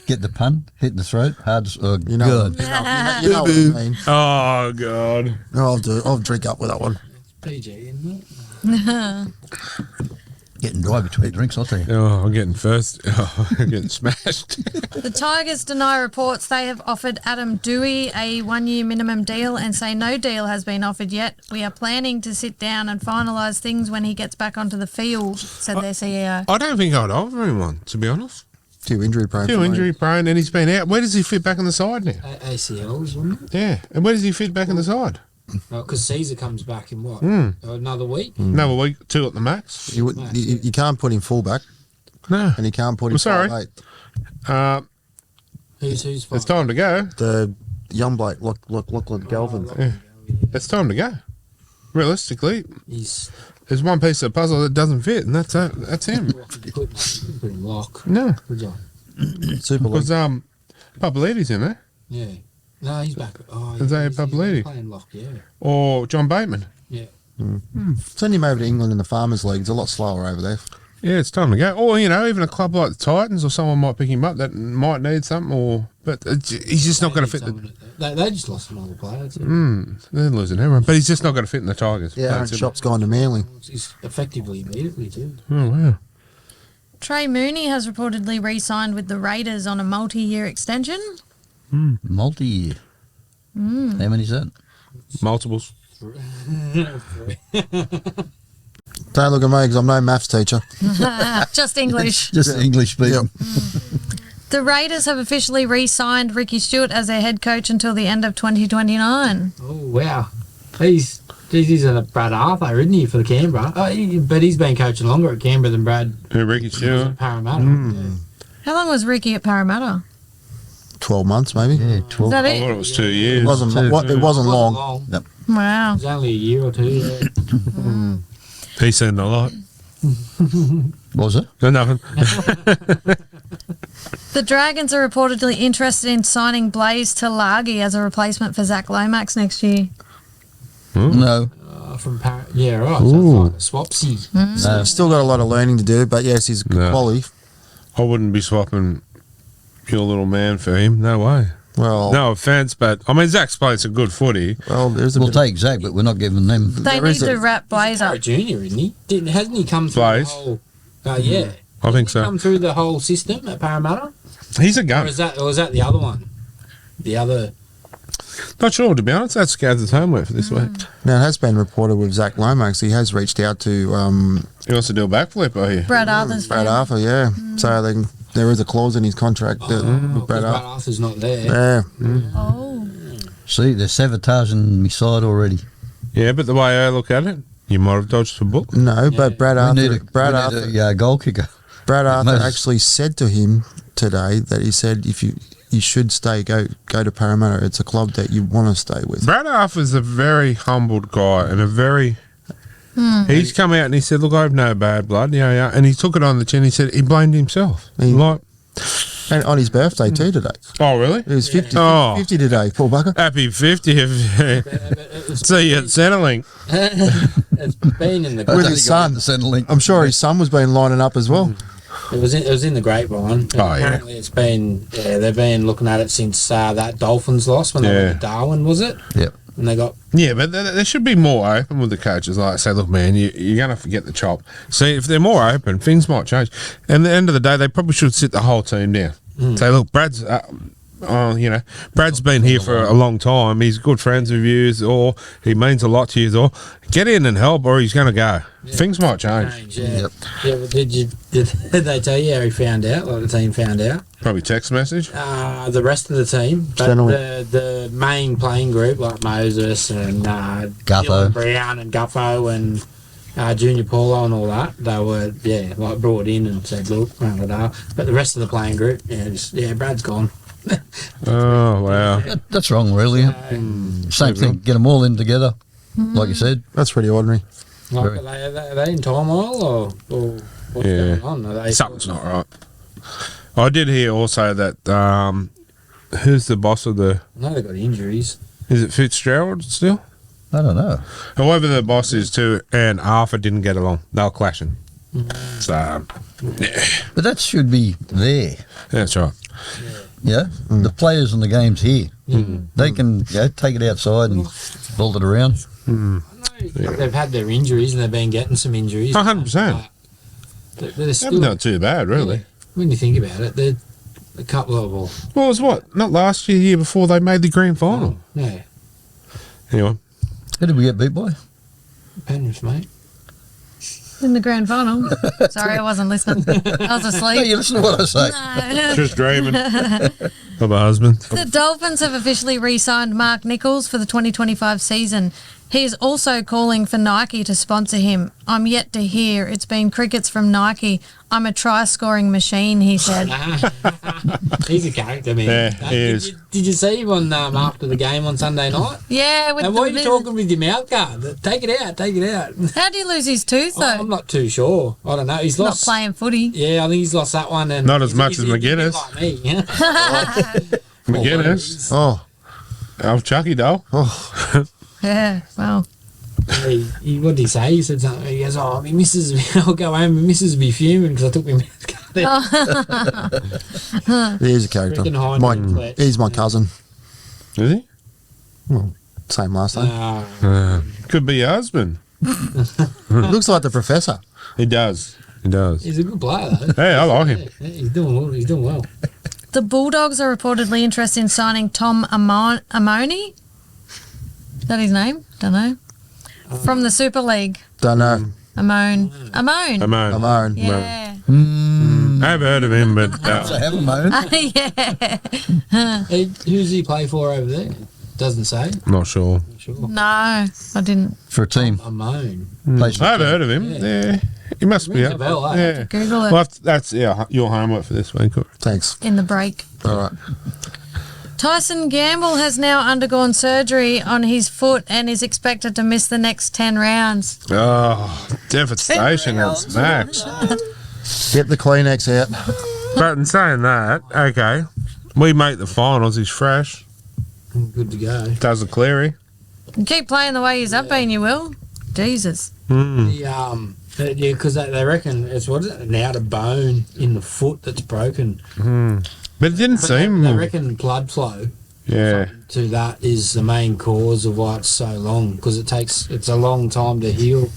S2: Get the pun, hit in the throat, hard.
S3: You know,
S2: good.
S3: you know what I mean.
S1: Oh God.
S3: I'll drink up with that one.
S5: PG, isn't it?
S2: Getting dry between drinks, I'll tell you.
S1: Oh, I'm getting first. Oh, I'm getting smashed.
S4: The Tigers deny reports they have offered Adam Dewey a 1-year minimum deal and say no deal has been offered yet. We are planning to sit down and finalise things when he gets back onto the field, said their CEO.
S1: I don't think I'd offer him one, to be honest.
S3: Too injury prone.
S1: Too
S3: for me.
S1: injury prone, and he's been out. Where does he fit back on the side now?
S5: ACLs, wasn't it?
S1: Yeah, and where does he fit back on the side?
S5: Because Caesar comes back in what? Another week?
S1: Another week, 2 at the max.
S3: You can't put him fullback,
S1: No,
S3: and you can't put him.
S1: I'm sorry.
S3: 5'8".
S5: Who's fine?
S1: it's time to go.
S3: The young bloke, look, Galvin.
S1: Yeah. It's time to go. Realistically,
S5: He's
S1: there's one piece of the puzzle that doesn't fit, and that's him.
S5: put him lock.
S1: No,
S5: Good job.
S3: Super League.
S1: because Papalides in there,
S5: Yeah. No, he's back. Oh,
S1: Isaiah
S5: he's
S1: Papalides.
S5: playing lock, yeah.
S1: or John Bateman.
S5: Yeah.
S3: Send him over to England in the Farmers League. It's a lot slower over there.
S1: Yeah, it's time to go. Or, even a club like the Titans or someone might pick him up that might need something, but he's just not going to fit
S5: They just lost another player.
S1: They're losing everyone, but he's just not going to fit in the Tigers.
S3: Yeah, Aaron Shop's gone to Manly.
S5: He's effectively immediately too.
S1: Oh, wow.
S4: Trey Mooney has reportedly re-signed with the Raiders on a multi-year extension.
S2: Multi-year. How many is that?
S1: Multiples.
S3: Don't look at me because I'm no maths teacher.
S4: Just English.
S2: Just English speaking.
S4: The Raiders have officially re-signed Ricky Stewart as their head coach until the end of 2029.
S5: Oh wow, he's a Brad Arthur, isn't he, for the Canberra? But he's been coaching longer at Canberra than Brad.
S1: Ricky
S5: was
S1: Stewart.
S5: at Parramatta. Yeah.
S4: How long was Ricky at Parramatta?
S3: 12 months, maybe.
S2: Yeah,
S4: Is
S2: 12.
S4: that
S1: I
S4: it?
S1: thought it was 2 years.
S3: It wasn't long.
S2: Yep.
S4: Wow.
S5: It was only a year or two. Yeah.
S1: He's seen a lot.
S2: Was it?
S1: No, nothing.
S4: The Dragons are reportedly interested in signing Blaze Talagi as a replacement for Zach Lomax next year.
S2: No.
S5: Yeah, right. So it's like a swapsy.
S2: No.
S3: Still got a lot of learning to do, but yes, he's
S1: No.
S3: quality.
S1: I wouldn't be swapping your little man for him. No way.
S3: Well,
S1: No offence, but I mean, Zach's played some good footy.
S3: there's a
S2: We'll
S3: bit.
S2: take Zach, but we're not giving them.
S4: They
S3: There
S4: need
S3: is
S4: to
S3: a-
S4: wrap Blaze up.
S5: Junior, isn't he? Hasn't he come through
S1: Blaze?
S5: the whole? Yeah.
S1: I think
S5: He
S1: so.
S5: come through the whole system at Parramatta,
S1: He's a
S5: or
S1: gun.
S5: was that the other one? The other.
S1: Not sure, to be honest. That's Gaz's homework for this week.
S3: Now, it has been reported with Zach Lomax. He has reached out to
S1: He wants to do a backflip, I hear.
S4: Brad Arthur's
S3: Brad
S4: fan.
S3: Arthur, yeah. So there is a clause in his contract that, with Brad
S5: Brad
S3: Arthur.
S5: Arthur's not there.
S3: Yeah.
S4: Oh.
S2: See, they're sabotaging my side already.
S1: Yeah, but the way I look at it, you might have dodged a bullet.
S3: No, but Brad
S2: We
S3: Arthur,
S2: need a goal kicker.
S3: Brad Arthur
S2: Moses.
S3: actually said to him today that he said if you should stay, go to Parramatta. It's a club that you want to stay with.
S1: Brad Arthur's a very humbled guy and a very... He's come out and he said, look, I have no bad blood. Yeah. And he took it on the chin. He said he blamed himself.
S3: He-
S1: Like,
S3: And on his birthday too today.
S1: oh, really?
S3: It was 50,
S1: Oh.
S3: 50 today, Paul Bucker.
S1: Happy 50th. See you at Centrelink.
S5: It's been in the.
S3: With his son.
S2: The centre link.
S3: I'm sure his son was being lining up as well.
S5: It was in the grapevine.
S1: Oh, yeah.
S5: Apparently, it's been they've been looking at it since that Dolphins loss when they
S1: Yeah.
S5: went to Darwin, was it?
S2: Yep.
S5: And they got
S1: Yeah, but there should be more open with the coaches. Like, say, look, man, you're going to forget the chop. See, if they're more open, things might change. And at the end of the day, they probably should sit the whole team down. Say, look, Brad's been here for a long time. He's good friends with you, or he means a lot to you, or get in and help, or he's going to go. Things might change.
S5: change. Yeah.
S2: Yep.
S5: Yeah. But did they tell you how he found out? Like the team found out?
S1: Probably text message.
S5: The rest of the team, but
S3: Generally.
S5: the main playing group like Moses and
S2: Gutho.
S5: Dylan Brown and Guffo and Junior Paulo and all that, they were brought in and said, look, blah, blah, blah. But the rest of the playing group, Brad's gone.
S1: Oh, wow.
S2: That's wrong, really. Same thing. Get them all in together, like you said.
S3: That's pretty ordinary.
S5: Like,
S2: Very.
S5: are they in turmoil or what's
S1: Yeah.
S5: going on? Are they
S1: Something's not right. I did hear also that who's the boss of the...
S5: I know they got injuries.
S1: Is it Fitzgerald still?
S2: I don't know.
S1: Whoever the boss is too, and Arthur didn't get along. They were clashing. So,
S2: But that should be there.
S1: that's right.
S2: Yeah, the players and the games here, they can take it outside and build it around.
S5: They've had their injuries and they've been getting some injuries.
S1: 100%.
S5: They're
S1: They
S5: still,
S1: haven't done too bad, really.
S5: when you think about it, they're a couple of
S1: Well, it was what? Not last year, the year before they made the grand final.
S5: yeah,
S1: Anyway,
S2: Who did we get beat by?
S5: Penrith, mate.
S4: In the grand final. Sorry, I wasn't listening. I was
S2: Hey,
S4: asleep.
S2: you listen to what I say.
S4: No.
S1: just dreaming of a husband.
S4: The Dolphins have officially re-signed Mark Nichols for the 2025 season. He is also calling for Nike to sponsor him. I'm yet to hear. It's been crickets from Nike. I'm a try-scoring machine, he said.
S5: He's a character, man.
S1: Yeah, he is.
S5: Did you see him on after the game on Sunday night?
S4: Yeah, with
S5: And
S4: the
S5: why are you talking with your mouth guard? Take it out, take it out.
S4: How do you lose his tooth, though?
S5: I'm not too sure. I don't know. He's
S4: Not
S5: lost.
S4: playing footy.
S5: Yeah, I think he's lost that one. And
S1: Not as
S5: he's-
S1: much as
S5: he's a bit
S1: McGuinness.
S5: Like me, yeah.
S1: McGuinness.
S3: Oh,
S1: Oh, Chucky, though.
S3: oh.
S4: Yeah, well.
S5: What did he say? He said something. He goes, "Oh, my missus, I'll go home. My missus will be fuming because I took my mouth guard."
S3: He is a character.
S5: Freaking hide
S3: My,
S5: and fletch.
S3: he's my cousin.
S1: Is he?
S3: Well, same last name.
S1: Could be your husband.
S3: Looks like the professor.
S1: He does. He does.
S5: He's a good player though.
S1: Hey, I like him.
S5: Yeah, he's doing well. He's doing well.
S4: The Bulldogs are reportedly interested in signing Tom Amoni. Is that his name? Don't know. From the Super League.
S3: Don't know.
S4: Amon.
S1: I'm
S3: I'm Aaron.
S4: Yeah.
S1: I've heard of him, but
S2: I have a moan.
S4: Yeah.
S5: Who's he play for over there? Doesn't say.
S1: not sure.
S5: Sure.
S4: No, I didn't
S2: For a team.
S5: A moan.
S2: Plays for a
S1: I've
S2: team.
S1: heard of him. Yeah, he must be
S5: Rings
S1: up.
S5: a bell, eh?
S1: Yeah.
S4: Google it
S1: Well, that's your homework for this week.
S3: Thanks.
S4: in the break.
S3: All right.
S4: Tyson Gamble has now undergone surgery on his foot and is expected to miss the next 10 rounds.
S1: Oh, devastation at max.
S3: Get the Kleenex out.
S1: But in saying that, okay, we make the finals. He's fresh.
S5: Good to go.
S1: Does a Cleary.
S4: You keep playing the way he's up been, you will. Jesus.
S1: Mm.
S5: Yeah, because they reckon it's what is it, an outer bone in the foot that's broken.
S1: But it didn't
S5: But
S1: seem.
S5: they reckon blood flow
S1: Yeah.
S5: to that is the main cause of why it's so long because it's a long time to heal.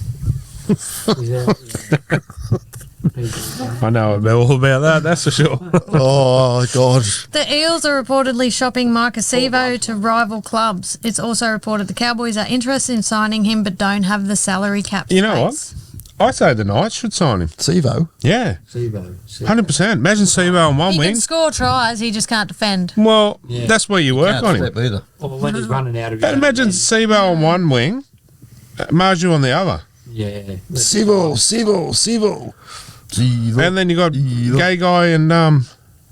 S1: I know all about that. That's for sure.
S3: Oh, God.
S4: The Eels are reportedly shopping Mike Acevo to rival clubs. It's also reported the Cowboys are interested in signing him but don't have the salary cap
S1: You know
S4: space.
S1: I say the Knights should sign him.
S3: Sevo.
S1: Yeah,
S5: SIBO.
S1: 100%. Imagine Sevo on one
S4: He
S1: wing.
S4: can score tries, he just can't defend.
S1: Well,
S5: Yeah.
S1: that's where you work
S2: Can't
S1: on him.
S2: step either.
S5: Or when he's running out of
S1: But imagine Sevo on one wing, Marju on the other.
S5: Yeah.
S3: Sevo.
S1: And then you got
S2: Sevo.
S1: Gay Guy and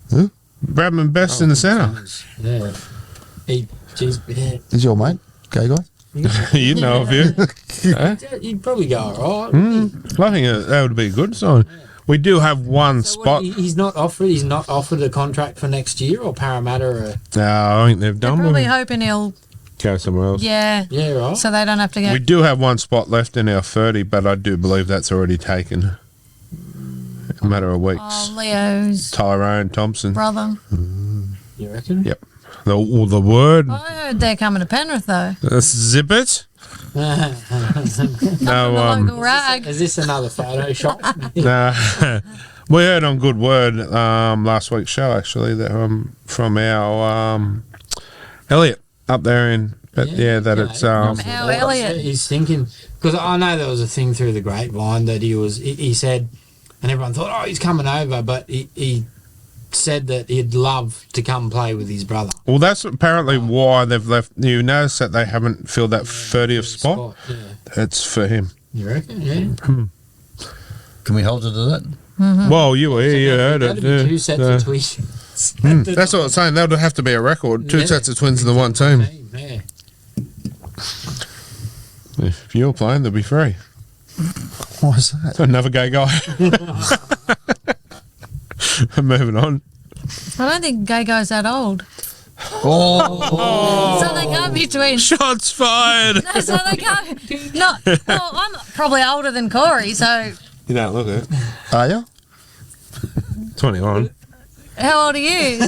S3: Who?
S1: Bradman Best in the centre.
S5: Yeah. Yeah.
S3: Is your mate? Gay guy?
S1: You know a few. Huh?
S5: He'd probably go all right.
S1: I think that would be a good sign. We do have one
S5: So
S1: spot.
S5: he's not offered a contract for next year or Parramatta or
S1: No, I think they've
S4: They're
S1: done
S4: probably
S1: with
S4: hoping he'll,
S1: go somewhere else.
S4: yeah,
S5: yeah, right.
S4: so they don't have to go.
S1: We do have one spot left in our 30, but I do believe that's already taken. A matter of weeks.
S4: Oh, Leo's
S1: Tyrone Thompson.
S4: brother.
S5: You reckon?
S1: Yep. The word.
S4: I heard they're coming to Penrith, though.
S1: Zip it.
S4: The
S1: No,
S4: local rag.
S5: Is this another Photoshop?
S1: we heard on Good Word last week's show actually that from our Elliot up there in, but yeah, that
S5: yeah,
S1: it's
S4: Our Elliot.
S5: He's thinking because I know there was a thing through the grapevine that he said, and everyone thought, oh, he's coming over, but he said that he'd love to come play with his brother.
S1: well, that's apparently why they've left. You notice that they haven't filled that 30th spot.
S5: Yeah.
S1: It's for him.
S5: You reckon? Yeah.
S2: Can we hold it to that?
S1: Well, you were here, you heard it.
S5: That'd be two sets of twins.
S1: That's what I'm saying. That would have to be a record. Two
S5: Yeah.
S1: sets of twins in the one team.
S5: Yeah.
S1: If you're playing, they'll be free.
S3: Why's that?
S1: Another gay guy. Moving on.
S4: I don't think gay guy's that old.
S2: Oh,
S4: So they can't be twins.
S1: Shots fired.
S4: No, so they can't. Not. Well, I'm probably older than Corey, so
S1: You don't look it.
S3: Are you?
S1: 21.
S4: how old are you?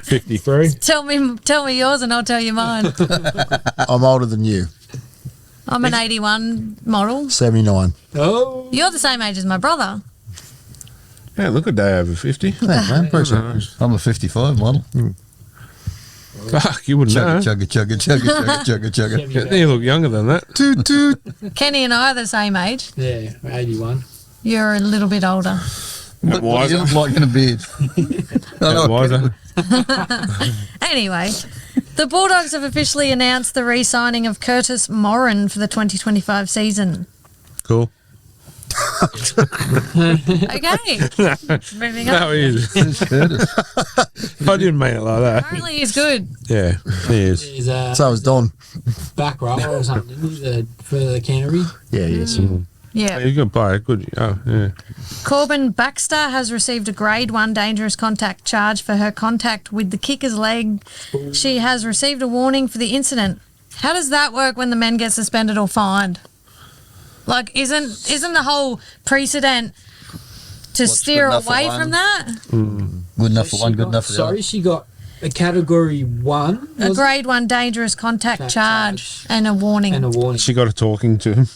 S1: 53.
S4: Tell me yours and I'll tell you mine.
S3: I'm older than you.
S4: I'm an 81 model.
S3: 79.
S5: Oh.
S4: You're the same age as my brother.
S1: Yeah, look a day over 50.
S3: Thanks, man. Appreciate it.
S2: I'm a 55 model.
S1: Fuck, you wouldn't know.
S2: Chugga, chugga, chugga, chugga, chugga, chugga.
S1: You look younger than that.
S3: Toot, toot.
S4: Kenny and I are the same age.
S5: Yeah, 81.
S4: You're a little bit older.
S2: What
S1: wiser.
S2: you look like in a beard. I know.
S1: Wiser.
S4: Anyway, the Bulldogs have officially announced the re-signing of Curtis Morin for the 2025 season.
S1: Cool.
S4: Okay. Moving on.
S1: No, he is. I didn't mean it like that.
S4: Apparently he's good.
S1: Yeah, he is.
S5: He's
S3: So is Don.
S5: back row or something for the Canterbury.
S3: Yeah, yes.
S4: Yeah.
S1: He's a good player. Good. Oh, yeah.
S4: Corbin Baxter has received a Grade 1 dangerous contact charge for her contact with the kicker's leg. She has received a warning for the incident. How does that work when the men get suspended or fined? Like, isn't the whole precedent to
S2: What's
S4: steer
S2: good enough for
S4: away
S2: one?
S4: from that?
S2: Good enough for one, good enough for the other.
S5: Sorry, she got a category 1.
S4: A
S5: was it?
S4: grade 1 dangerous contact
S5: That
S4: charge and a warning.
S5: And a warning.
S1: She got a talking to.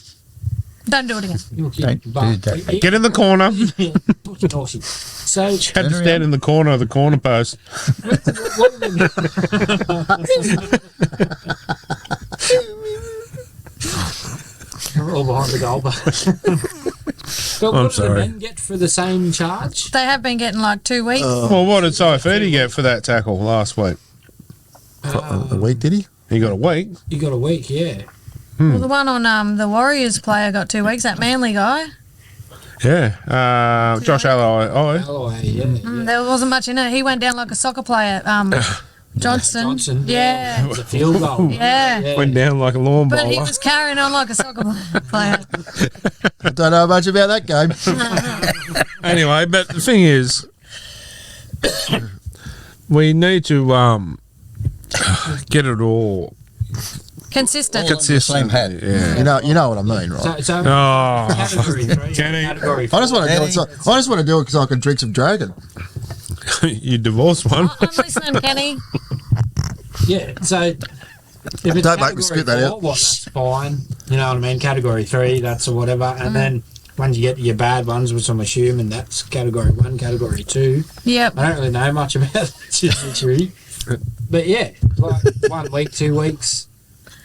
S4: Don't do it again.
S5: You're
S2: Don't
S5: kidding,
S2: do that.
S1: Get in the corner.
S5: Fucking naughty. So,
S1: She had to stand in the corner of the corner post.
S5: what are the... We're all behind the goal post. But what do
S1: sorry.
S5: the men get for the same charge?
S4: They have been getting like 2 weeks.
S1: Well, what did Saifidi get for that tackle last week?
S3: A week, did he?
S1: He got a week.
S5: You got a week, yeah.
S4: Well, the one on the Warriors player got 2 weeks. That Manly guy.
S1: Yeah. Josh Alloway. Oh,
S5: Alloway, yeah.
S4: There wasn't much in it. He went down like a soccer player. Johnson. Yeah.
S5: It was a field goal.
S4: Yeah.
S1: went down like a lawn
S4: But he
S1: bowler.
S4: was carrying on like a soccer player.
S3: I don't know much about that game.
S1: Anyway, but the thing is, we need to get it all
S4: Consistent.
S1: consistent.
S2: Same hat.
S1: Yeah.
S3: You know what I mean, right?
S5: So
S1: Oh,
S5: category 3,
S1: Kenny.
S5: category
S3: I
S5: 4.
S3: just want to do it. So, I just want to do it because I can drink some dragon.
S1: you divorced one.
S4: I'm listening, Kenny.
S5: Yeah, so if it's
S3: Don't make me spit that
S5: category 4,
S3: out.
S5: well, that's fine. You know what I mean? Category 3, that's or whatever. And then once you get to your bad ones, which I'm assuming that's category 1, category 2.
S4: Yep.
S5: I don't really know much about judiciary. But yeah, like 1 week, 2 weeks.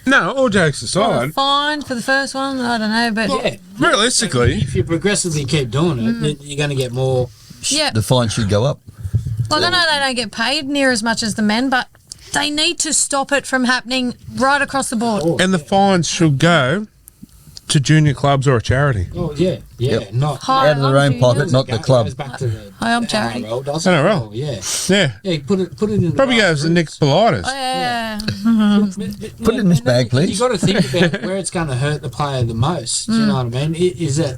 S1: No, all jokes aside,
S4: Fine for the first one. I don't know, but
S5: Yeah.
S1: realistically,
S5: If you progressively keep doing it, then you're going to get more.
S4: yeah.
S2: The fine should go up.
S4: Like, I know they don't get paid near as much as the men, but they need to stop it from happening right across the board.
S1: and the fines should go to junior clubs or a charity.
S5: Oh, yeah. Yeah.
S2: Yep.
S5: Not.
S4: High
S2: Out of their
S4: up
S2: own
S4: juniors.
S2: pocket, not the club.
S5: Goes back to the
S4: High up charity.
S5: NRL, doesn't it?
S1: NRL.
S5: Oh, yeah.
S1: Yeah.
S5: Yeah, put it in the
S1: Probably goes to Nick Politis.
S4: Oh, yeah.
S2: Put it in this bag, please.
S5: You got to think about where it's going to hurt the player the most. Do you know what I mean? Is it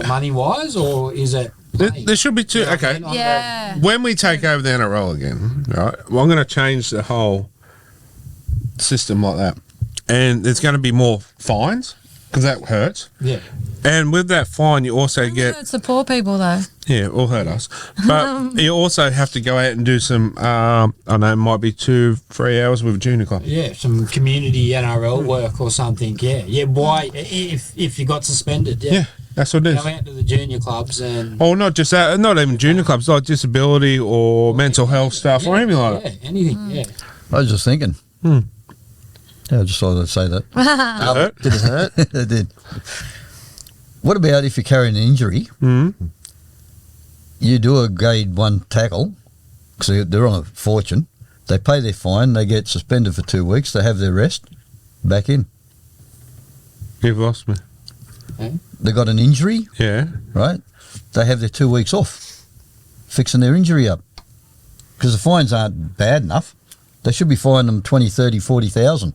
S5: money wise or is it?
S1: There should be two.
S5: You know what I
S1: Okay.
S5: mean? On
S4: Yeah.
S1: When we take over the NRL again, right, well, I'm going to change the whole system like that. And there's going to be more fines because that hurts.
S5: Yeah.
S1: And with that fine, you also get,
S4: It's the poor people, though.
S1: yeah, it will hurt us. But you also have to go out and do some, I don't know, it might be 2-3 hours with a junior club.
S5: Yeah, some community NRL work or something. Yeah, yeah. Why if you got suspended?
S1: Yeah, that's what it
S5: Go
S1: is.
S5: out to the junior clubs and
S1: Or not just that, not even junior clubs, like disability or mental health stuff or anything like that.
S5: yeah, anything. Yeah.
S2: I was just thinking. Yeah, I just thought I'd say that.
S1: Hurt?
S3: Did it hurt?
S2: It did. What about if you carry an injury? You do a grade 1 tackle, because they're on a fortune. They pay their fine, they get suspended for 2 weeks, they have their rest, back in.
S1: You've lost me.
S2: They got an injury,
S1: Yeah.
S2: right? They have their 2 weeks off, fixing their injury up. Because the fines aren't bad enough. They should be fining them 20, 30, 40,000.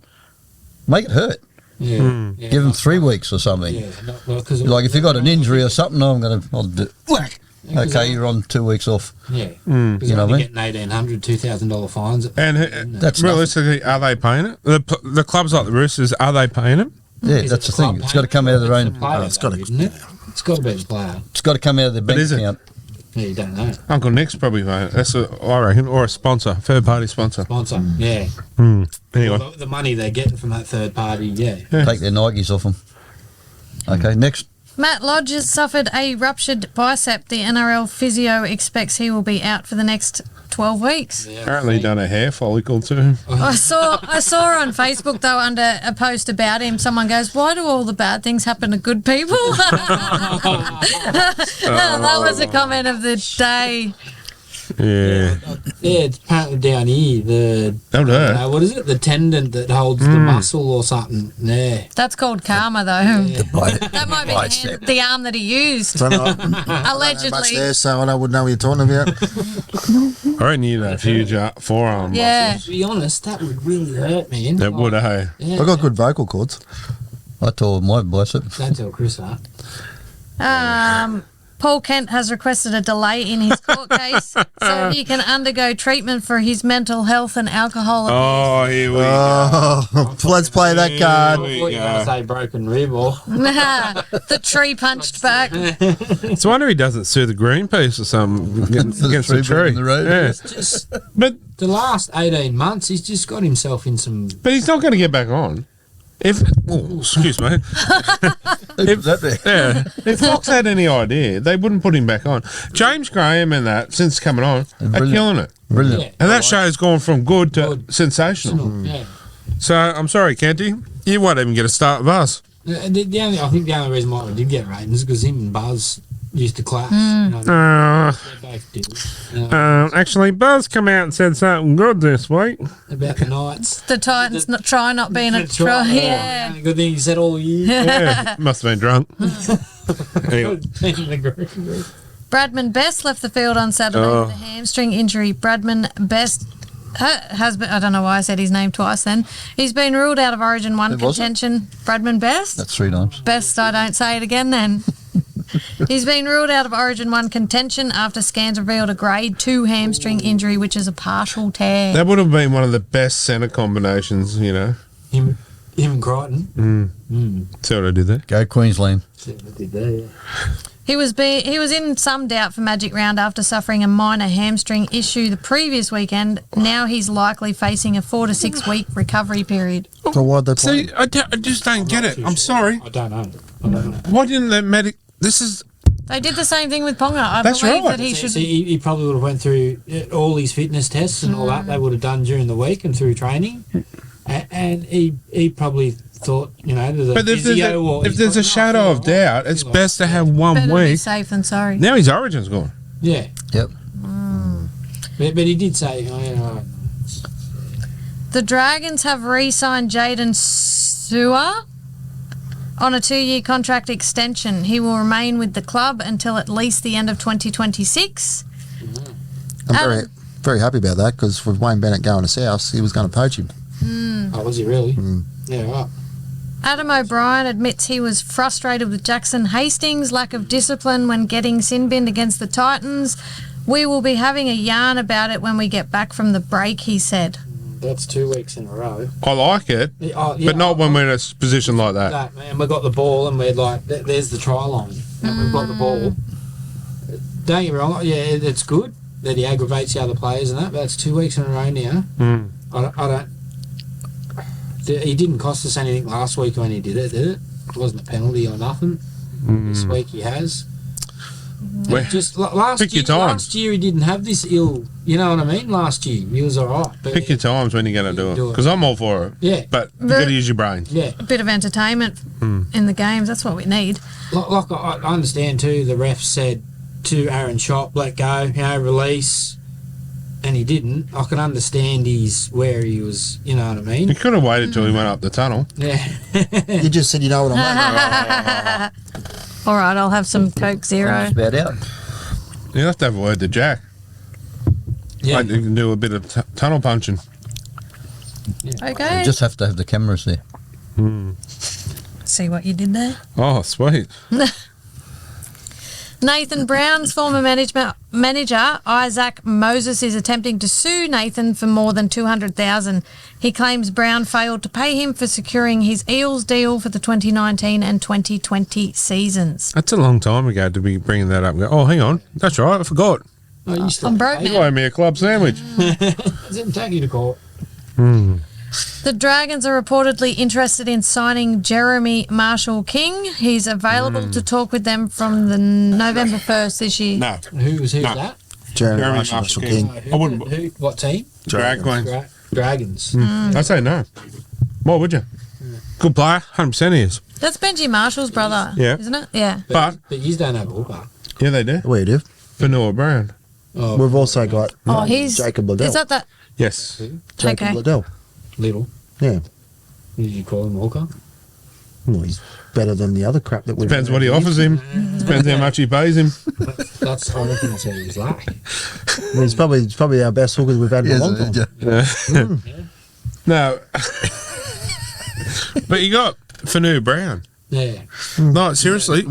S2: Make it hurt.
S5: Yeah. yeah.
S2: Give them 3 weeks or something.
S5: Yeah. Cause
S2: Like if you got an injury or something, I'll do whack.
S5: Yeah, 'cause
S2: Okay, you're on 2 weeks off.
S5: Yeah.
S1: Mm.
S5: Because
S2: You know
S5: you're
S2: what I
S5: only getting $1,800, $2,000 fines.
S1: And
S2: That's
S1: realistically, are they paying it? The clubs like the Roosters, are they paying it?
S2: Yeah,
S5: Is
S2: that's
S5: it
S2: the thing.
S5: club
S2: It's got to come out of their
S5: paying?
S2: own.
S5: It's the player,
S3: it's gotta-
S5: though, isn't it? It's got to be the player.
S2: It's got to come out of their bank
S1: is it?
S2: account.
S5: Yeah, you don't know.
S1: Uncle Nick's probably paying it. That's what I reckon. Or a sponsor, third party sponsor.
S5: Sponsor. Yeah.
S1: Anyway,
S5: Well, the money they're getting from that third party. Yeah.
S2: Take their Nikes off them. Okay, next.
S4: Matt Lodge has suffered a ruptured bicep. The NRL physio expects he will be out for the next 12 weeks.
S1: apparently done a hair follicle too.
S4: I saw on Facebook, though, under a post about him, someone goes, "Why do all the bad things happen to good people?" That was a comment of the day.
S1: Yeah.
S5: Yeah, it's apparently down here.
S1: That would hurt.
S5: What is it? The tendon that holds the muscle or something. Yeah.
S4: That's called karma, though. That might be the arm that he used,
S3: So, much
S4: allegedly.
S3: there, so I wouldn't know what you're talking about.
S1: I reckon you'd have huge forearm
S4: Yeah.
S1: muscles.
S5: To be honest, that would really hurt, man.
S1: That would, hey.
S5: Yeah.
S3: I got good vocal cords.
S2: I tore my bicep.
S5: Don't tell Chris that.
S4: Paul Kent has requested a delay in his court case so he can undergo treatment for his mental health and alcohol abuse.
S1: Oh, here we go.
S3: Oh, let's play that
S5: I
S3: card.
S5: thought you were going to say broken rib or
S4: The tree punched back.
S1: It's a wonder he doesn't sue the Greenpeace or something against the tree.
S2: In the road.
S1: Yeah.
S5: just
S1: But
S5: the last 18 months. He's just got himself in some.
S1: he's not going to get back on. Excuse me. If Fox had any idea, they wouldn't put him back on. James Graham and that, since coming on, are
S2: Brilliant.
S1: killing it.
S2: Brilliant.
S5: Yeah.
S1: And that show's gone from good to sensational.
S5: Yeah.
S1: So I'm sorry, Kenty, you won't even get a start with us.
S5: I think the only reason why we did get ratings is because him and Buzz used to clash. They both did.
S1: Actually, Buzz come out and said something good this week.
S5: About the Knights.
S4: The Titans not being a try. Yeah.
S5: Good thing he said all year.
S1: Yeah, must have been drunk. Anyway.
S4: Bradman Best left the field on Saturday
S1: Oh.
S4: with a hamstring injury. Bradman Best has been, I don't know why I said his name twice then. He's been ruled out of Origin 1
S2: Who was it?
S4: contention. Bradman Best?
S2: That's 3 times.
S4: Best, I don't say it again then. He's been ruled out of Origin 1 contention after scans revealed a grade 2 hamstring injury, which is a partial tear.
S1: That would have been one of the best centre combinations, you know.
S5: Him and Crichton.
S1: See what I did there?
S2: Go Queensland.
S5: See what they did there, yeah.
S4: He was in some doubt for Magic Round after suffering a minor hamstring issue the previous weekend. Now he's likely facing a 4 to 6 week recovery period.
S3: So why'd they play?
S1: See, I just don't get it. I'm sorry.
S5: I don't know.
S1: Why didn't the medic... This is...
S4: They did the same thing with Ponga. I
S1: That's
S4: believe
S1: right.
S4: that he should.
S5: He probably would have went through all his fitness tests and all that they would have done during the week and through training. And he probably thought, there's a
S1: But
S5: physio or...
S1: if there's a shadow of doubt, it's best to have 1
S4: Better be
S1: week.
S4: safe than sorry.
S1: Now his Origin's gone.
S5: Yeah.
S2: Yep.
S5: But he did say,
S4: The Dragons have re-signed Jaden Sewer on a 2-year contract extension. He will remain with the club until at least the end of 2026.
S3: I'm very, very happy about that because with Wayne Bennett going to South, he was going to poach him.
S5: oh, was he really? Yeah, right.
S4: Adam O'Brien admits he was frustrated with Jackson Hastings' lack of discipline when getting sin binned against the Titans. We will be having a yarn about it when we get back from the break, he said.
S5: That's 2 weeks in a row.
S1: I like it, but not when we're in a position like that.
S5: And we got the ball and we're like, there's the try line. And we've got the ball. Don't get me wrong, yeah, it's good that he aggravates the other players and that, but that's 2 weeks in a row now. I don't. He didn't cost us anything last week when he did it, did it? It wasn't a penalty or nothing. This week he has.
S1: Well,
S5: Just
S1: pick your time.
S5: last year he didn't have this ill. You know what I mean? Last year he was all right. But
S1: Pick your times when you're going to do it. Because I'm all for it.
S5: Yeah.
S1: But you got to use your brain.
S5: Yeah.
S4: A bit of entertainment in the games, that's what we need.
S5: Like I understand too, the ref said to Aaron Schopp, let go, release, and he didn't. I can understand where he was, you know what I mean?
S1: You could have waited till he went up the tunnel.
S5: Yeah.
S3: You just said, you know what I'm like.
S4: All right, I'll have some Coke Zero.
S2: That's about out.
S1: You have to have a word to Jack.
S5: Yeah.
S1: Like you can do a bit of tunnel punching.
S4: Okay.
S2: You just have to have the cameras there.
S4: See what you did there?
S1: Oh, sweet.
S4: Nathan Brown's former manager, Isaac Moses, is attempting to sue Nathan for more than $200,000. He claims Brown failed to pay him for securing his Eels deal for the 2019 and 2020 seasons.
S1: That's a long time ago to be bringing that up. And go, oh, hang on. That's right. I forgot.
S5: Oh, you still
S4: I'm broke
S1: You
S4: now.
S1: owe me a club sandwich.
S5: didn't take you to court.
S4: The Dragons are reportedly interested in signing Jeremy Marshall King. He's available to talk with them from the November 1st this year.
S1: No.
S5: Who's
S1: No.
S5: that?
S3: Jeremy
S1: Jeremy
S3: Marshall
S1: Marshall
S3: King.
S1: I wouldn't-
S5: Who? What team?
S1: Drag Queens.
S5: Dragons.
S1: I say no. Why would you? Good player. 100% he is.
S4: That's Benji Marshall's brother,
S1: Yeah.
S4: isn't it? Yeah.
S1: But,
S5: you don't have a hooker.
S1: yeah, they do.
S3: We do.
S1: Vanilla Brown.
S5: Oh,
S3: We've also got
S4: Oh, he's...
S3: Jacob Liddell.
S4: Is that?
S1: Yes.
S3: Jacob
S4: Okay.
S3: Liddell.
S5: Little.
S3: Yeah.
S5: Did you call him hooker?
S3: Well, he's better than the other crap that we've
S1: Depends what he offers him. Depends how much he pays him.
S5: That's I reckon that's what he was like.
S3: Well, he's probably our best hookers we've had in a long time.
S1: No. But you got Fanu Brown.
S5: Yeah.
S1: No, seriously.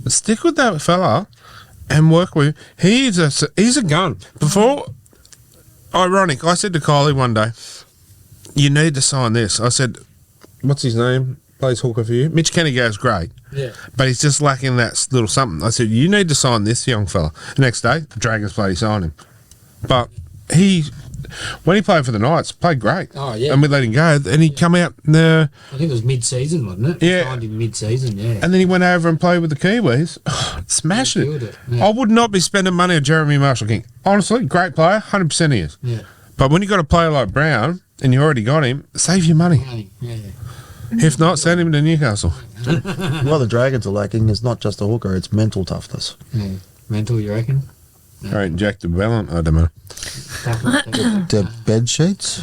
S1: Stick with that fella. and work with him. He's a gun. Before, ironic, I said to Kylie one day, you need to sign this. I said, what's his name? Plays hooker for you. Mitch Kennegar's great.
S5: Yeah.
S1: But he's just lacking that little something. I said, you need to sign this young fella. The next day, the Dragons bloody signed him. But when he played for the Knights, played great.
S5: Oh, yeah.
S1: And we let him go. And he come out
S5: I think it was mid-season, wasn't it?
S1: Yeah.
S5: Signed him mid-season, yeah.
S1: and then he went over and played with the Kiwis. Smashing
S5: Killed
S1: it.
S5: it, yeah.
S1: I would not be spending money on Jeremy Marshall King. Honestly, great player, 100% he is.
S5: Yeah.
S1: But when you got a player like Brown and you already got him, save your money.
S5: Yeah.
S1: If not, send him to Newcastle.
S3: What the Dragons are lacking is not just a hooker; it's mental toughness.
S5: Yeah. Mental, you reckon?
S1: All right, Jack de Bellin, I don't know.
S3: The bed sheets.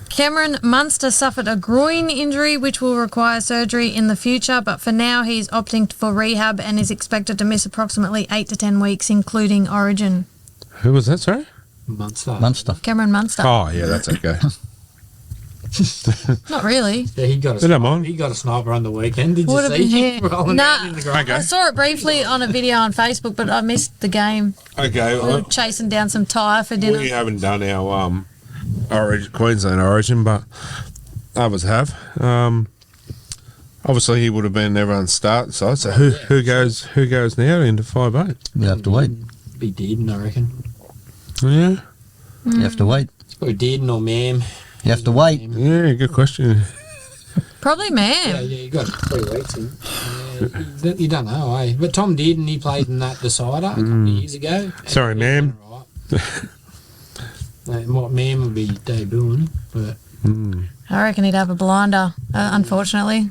S4: Cameron Munster suffered a groin injury which will require surgery in the future, but for now he's opting for rehab and is expected to miss approximately 8 to 10 weeks, including Origin.
S1: Who was that, sorry?
S2: Munster.
S4: Cameron Munster.
S1: Oh, yeah, that's okay.
S4: Not really.
S5: Yeah, he got
S1: They don't mind.
S5: he got a sniper on the weekend. Did
S4: Would
S5: you
S4: have
S5: see
S4: been
S5: him rolling
S4: Nah.
S5: out in the ground?
S1: Okay.
S4: I saw it briefly on a video on Facebook, but I missed the game.
S1: Okay,
S4: We were chasing down some tyre for dinner.
S1: we haven't done our Queensland Origin, but others have. Obviously, he would have been everyone's start side. So who goes now into 5-8?
S2: You have to wait.
S5: Be Dearden, I reckon.
S1: Yeah,
S2: You have to wait.
S5: It's probably Dearden or Mam.
S2: You have to wait.
S1: yeah, good question.
S4: Probably man.
S5: Yeah, you got 3 weeks in. You don't know, eh? But Tom Dearden, he played in that decider a couple of years ago.
S1: Sorry,
S5: And
S1: ma'am.
S5: Right. What Mam would be debuting, but
S4: I reckon he'd have a blinder, unfortunately.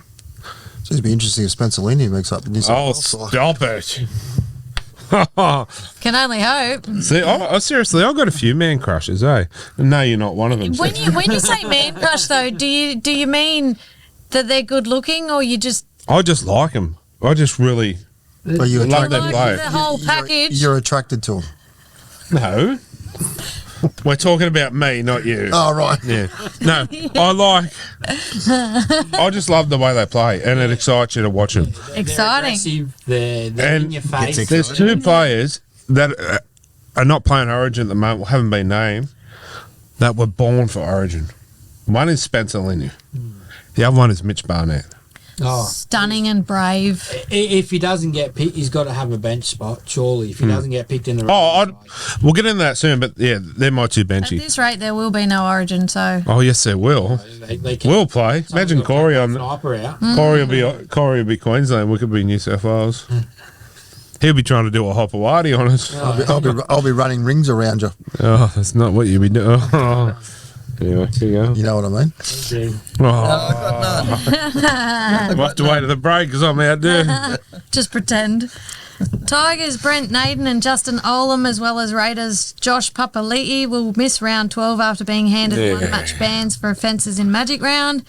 S3: So it'd be interesting if Spencer Lindy makes up New South
S1: Oh,
S3: Wales side.
S1: stop it.
S4: Can only hope.
S1: See, seriously, I've got a few man crushes, eh? No, you're not one of them.
S4: When you say man crush though, do you mean that they're good looking, or you just
S1: I just like them. I just really
S3: But you're
S1: Love
S3: attracted,
S1: that
S4: like
S1: bloke.
S4: the whole package?
S3: you're attracted to him.
S1: no. We're talking about me, not you.
S3: Oh, right.
S1: Yeah. No, I just love the way they play, and it excites you to watch them.
S4: Exciting.
S5: aggressive, they're
S1: And
S5: in your face.
S1: There's two players that are not playing Origin at the moment, haven't been named, that were born for Origin. One is Spencer Lindy. The other one is Mitch Barnett.
S5: Oh.
S4: Stunning and brave.
S5: If he doesn't get picked, he's got to have a bench spot, surely. If he doesn't get picked in the
S1: We'll get into that soon, but yeah, they're my two
S4: At
S1: benchy.
S4: this rate, there will be no Origin, so
S1: Oh yes, there will.
S5: they can,
S1: We'll play. Imagine Corey on
S5: sniper out.
S1: Corey will be Queensland. We could be New South Wales. He'll be trying to do a Hopawati on us.
S3: I'll be running rings around you.
S1: Oh, that's not what you'll be doing. Oh. Anyway, here you go.
S3: You know what I mean?
S1: Oh. We'll have to wait to the break because I'm out there.
S4: just pretend. Tigers, Brent Naden and Justin Olam, as well as Raiders, Josh Papali'i, will miss round 12 after being handed
S1: Yeah.
S4: one-match bans for offences in Magic Round.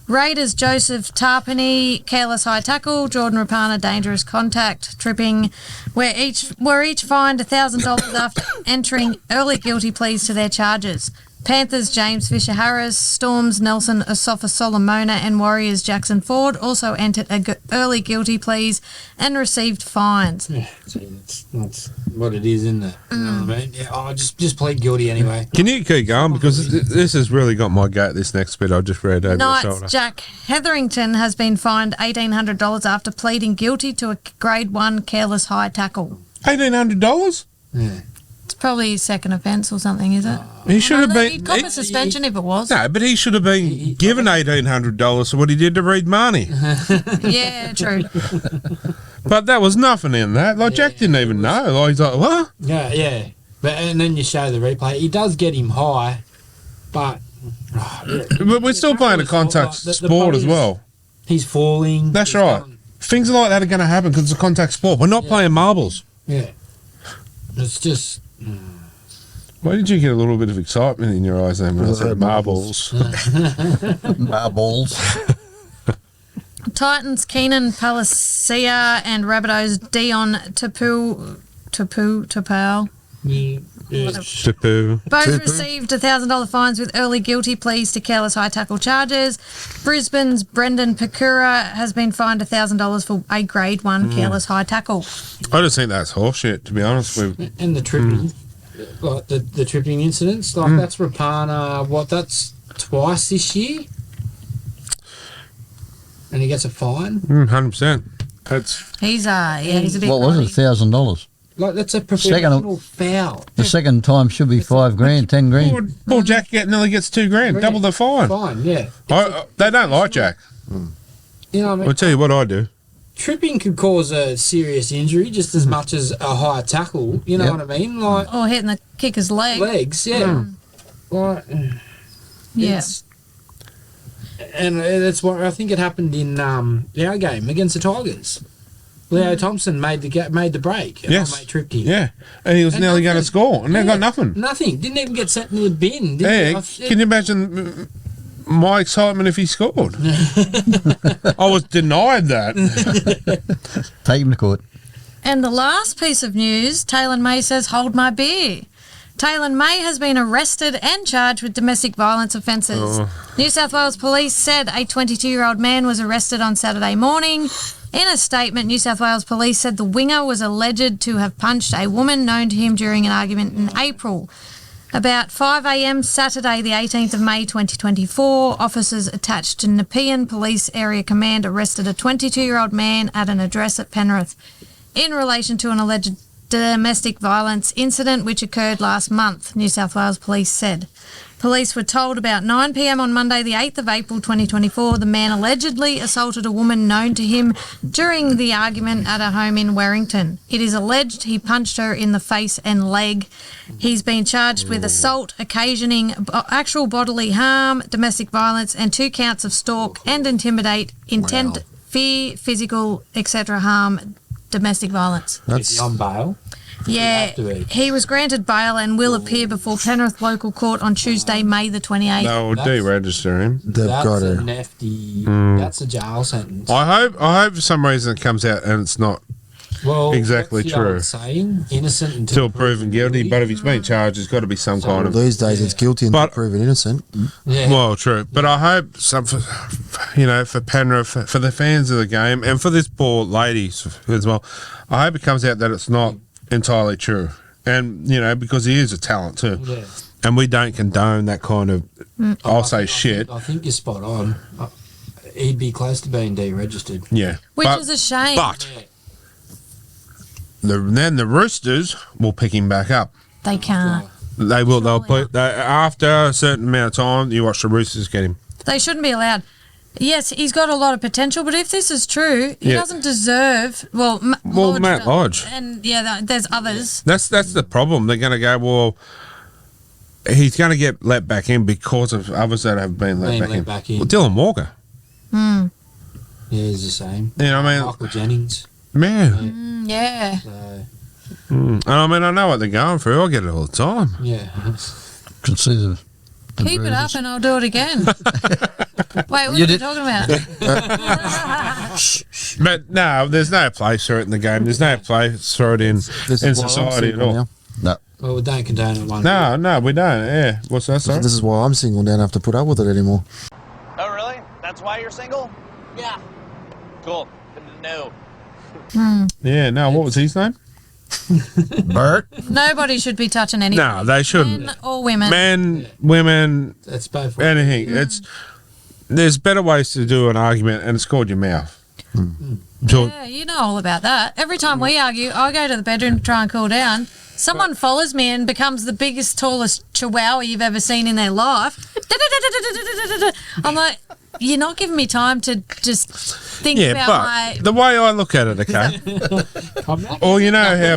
S4: Raiders, Joseph Tarpany, careless high tackle, Jordan Rapana, dangerous contact, tripping, were each fined $1,000 after entering early guilty pleas to their charges. Panthers, James Fisher-Harris, Storms, Nelson Asafa Solomona and Warriors, Jackson Ford also entered early guilty pleas and received fines.
S5: Yeah, see, that's what it is, isn't it? You know what I mean? Yeah, just plead guilty anyway.
S1: Can you keep going? Because this has really got my goat, this next bit I just read over the
S4: Knights,
S1: shoulder.
S4: Jack Hetherington has been fined $1,800 after pleading guilty to a Grade 1 careless high tackle.
S1: $1,800?
S5: Yeah.
S4: It's probably his second offence or something, is it?
S1: He should have
S4: He'd
S1: been...
S4: cop a suspension if it was.
S1: No, but he should have been given $1,800 for what he did to Reed Marnie.
S4: Yeah, true.
S1: But that was nothing in that. Like, Jack didn't even know. Like, he's like, what?
S5: Yeah. And then you show the replay. He does get him high, but
S1: But we're still playing a contact
S5: The
S1: sport as well.
S5: he's falling.
S1: That's
S5: He's
S1: right.
S5: going-
S1: Things like that are going to happen because it's a contact sport. We're not playing marbles.
S5: Yeah. It's just.
S1: Why did you get a little bit of excitement in your eyes then when I said marbles?
S2: Marbles.
S4: Titans, Keenan Palacia and Rabbitohs, Dion Tapau.
S5: Yeah.
S1: Tupu.
S4: Both
S3: Tupu.
S4: received $1,000 fines with early guilty pleas to careless high tackle charges. Brisbane's Brendan Pecura has been fined $1,000 for a Grade 1 careless high tackle.
S1: I just think that's horseshit, to be honest with.
S5: And the tripping, like the tripping incidents, like that's Rapana. That's twice this year, and he gets a fine.
S1: 100%. That's
S4: He's a bit
S2: What was it? $1,000.
S5: Like that's a professional foul.
S2: The second time should be $5,000, $10,000.
S1: poor Jack nearly gets $2,000, double the fine.
S5: Fine, yeah.
S1: They don't like Jack.
S5: You know what I mean?
S1: I'll tell you what I do.
S5: Tripping could cause a serious injury just as much as a high tackle. You know
S2: Yep.
S5: what I mean? Like
S4: Or hitting the kicker's leg.
S5: legs, yeah. Like,
S4: Yeah.
S5: it's- and that's what I think it happened in our game against the Tigers. Leo Thompson made the break. And
S1: Yes.
S5: our mate tripped him.
S1: Yeah. And he was
S5: And
S1: nearly going to
S5: nothing.
S1: score, and they got nothing.
S5: Nothing. Didn't even get sent in the bin.
S1: Yeah, can you imagine my excitement if he scored? I was denied that.
S2: Take him to court.
S4: And the last piece of news, Taylor May says, hold my beer. Taylor May has been arrested and charged with domestic violence offences. New South Wales Police said a 22-year-old man was arrested on Saturday morning. In a statement, New South Wales Police said the winger was alleged to have punched a woman known to him during an argument in April. About 5 a.m. Saturday, the 18th of May 2024, officers attached to Nepean Police Area Command arrested a 22-year-old man at an address at Penrith in relation to an alleged domestic violence incident which occurred last month, New South Wales Police said. Police were told about 9 p.m. on Monday the 8th of April 2024 the man allegedly assaulted a woman known to him during the argument at a home in Warrington. It is alleged he punched her in the face and leg. He's been charged with assault occasioning actual bodily harm, domestic violence and 2 counts of stalk and intimidate, intent, fear, physical, etc. harm, domestic violence.
S5: Is he on bail?
S4: Yeah,
S5: have to be.
S4: he was granted bail and will appear before Penrith Local Court on Tuesday, May the 28th.
S1: They'll deregister him.
S3: They've
S5: That's
S3: got
S5: a
S3: to.
S5: nefty. That's a jail sentence.
S1: I hope for some reason it comes out and it's not
S5: Well,
S1: exactly
S5: what's the
S1: true.
S5: old saying? Innocent
S1: still proven guilty. But if he's been charged, there's got to be some kind of.
S3: These days, it's guilty until
S1: But-
S3: proven innocent.
S5: Yeah.
S1: Well, true, but I hope for Penrith, for the fans of the game, and for this poor lady as well. I hope it comes out that it's not entirely true, and because he is a talent too,
S5: Yeah.
S1: and we don't condone that kind of. I'll say shit.
S5: I think you're spot on. He'd be close to being deregistered.
S1: Yeah,
S4: Which
S1: but,
S4: is a shame.
S1: But
S5: Yeah.
S1: then the Roosters will pick him back up.
S4: They can't.
S1: They will. They'll
S4: Surely
S1: put after a certain amount of time. You watch the Roosters get him.
S4: They shouldn't be allowed. Yes, he's got a lot of potential, but if this is true, he
S1: Yeah.
S4: doesn't deserve. Well,
S1: Matt Lodge.
S4: and there's others.
S1: That's the problem. They're going to go, well, he's going to get let back in because of others that have been let back in. Well, Dylan Walker.
S5: Yeah, he's the same.
S1: You know what I mean?
S5: Michael Jennings.
S1: Man.
S4: Yeah.
S5: So,
S1: And I mean, I know what they're going through. I get it all the time.
S5: yeah.
S2: Consider. the
S4: Keep it up
S2: Bruisers.
S4: and I'll do it again. Wait, what
S2: You
S4: are you
S2: did-
S4: talking about?
S1: But no, there's no place for it in the game. There's no place for it in
S3: This is why I'm
S1: society at
S3: single
S1: all.
S3: now.
S2: No.
S5: Well, we don't condone it one
S1: No, we don't. Yeah. What's that, sorry?
S3: This is why I'm single. Don't have to put up with it anymore.
S6: Oh, really? That's why you're single? Yeah. Cool. No.
S1: Yeah, no, what was his name?
S2: Bert.
S4: Nobody should be touching anything.
S1: No, they shouldn't.
S4: Men or women.
S1: Men, women,
S5: That's both.
S1: anything. There's better ways to do an argument, and it's called your mouth. So,
S4: Yeah, you know all about that. Every time we argue, I go to the bedroom to try and cool down. Someone follows me and becomes the biggest, tallest chihuahua you've ever seen in their life. I'm like, you're not giving me time to just think
S1: yeah,
S4: about
S1: but
S4: my...
S1: the way I look at it, okay.
S5: I'm not.
S1: Well, you know how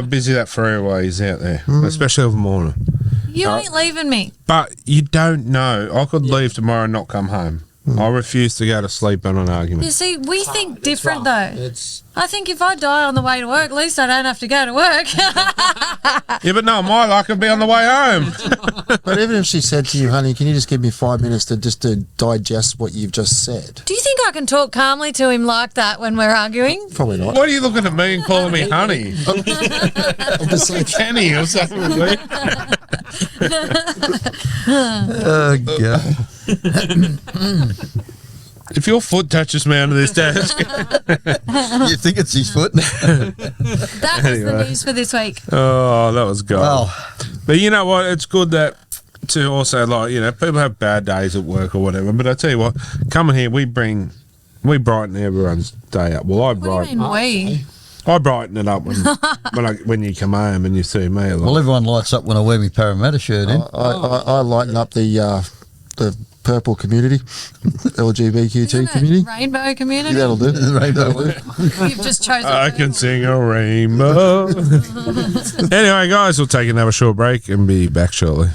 S1: busy that freeway is out there, especially over the morning.
S4: You ain't leaving me.
S1: But you don't know. I could leave tomorrow and not come home. I refuse to go to sleep on an argument.
S4: You see, we think
S5: It's
S4: different
S5: rough.
S4: though.
S5: It's
S4: I think if I die on the way to work, at least I don't have to go to work.
S1: Yeah, but no, my luck could be on the way home.
S3: But even if she said to you, honey, can you just give me 5 minutes to digest what you've just said?
S4: Do you think I can talk calmly to him like that when we're arguing?
S3: Probably not.
S1: What are you looking at me and calling me honey?
S3: I'm just saying,
S1: Kenny or something. Lee?
S2: Oh, God.
S1: If your foot touches me under this desk.
S2: You think it's his foot?
S4: That was
S1: Anyway.
S4: the news for this week.
S1: Oh, that was gold.
S2: Well,
S1: But you know what? It's good that to also, like, you know, people have bad days at work or whatever. But I tell you what, coming here, we brighten everyone's day up. Well,
S4: What do you mean we?
S1: I brighten it up when you come home and you see me. Like,
S2: well, everyone lights up when I wear my Parramatta shirt in.
S3: I lighten up the purple community, LGBTQ community.
S4: Rainbow community?
S3: That'll do.
S2: Rainbow.
S4: You've just chosen.
S1: I can sing a rainbow. Anyway, guys, we'll take another short break and be back shortly.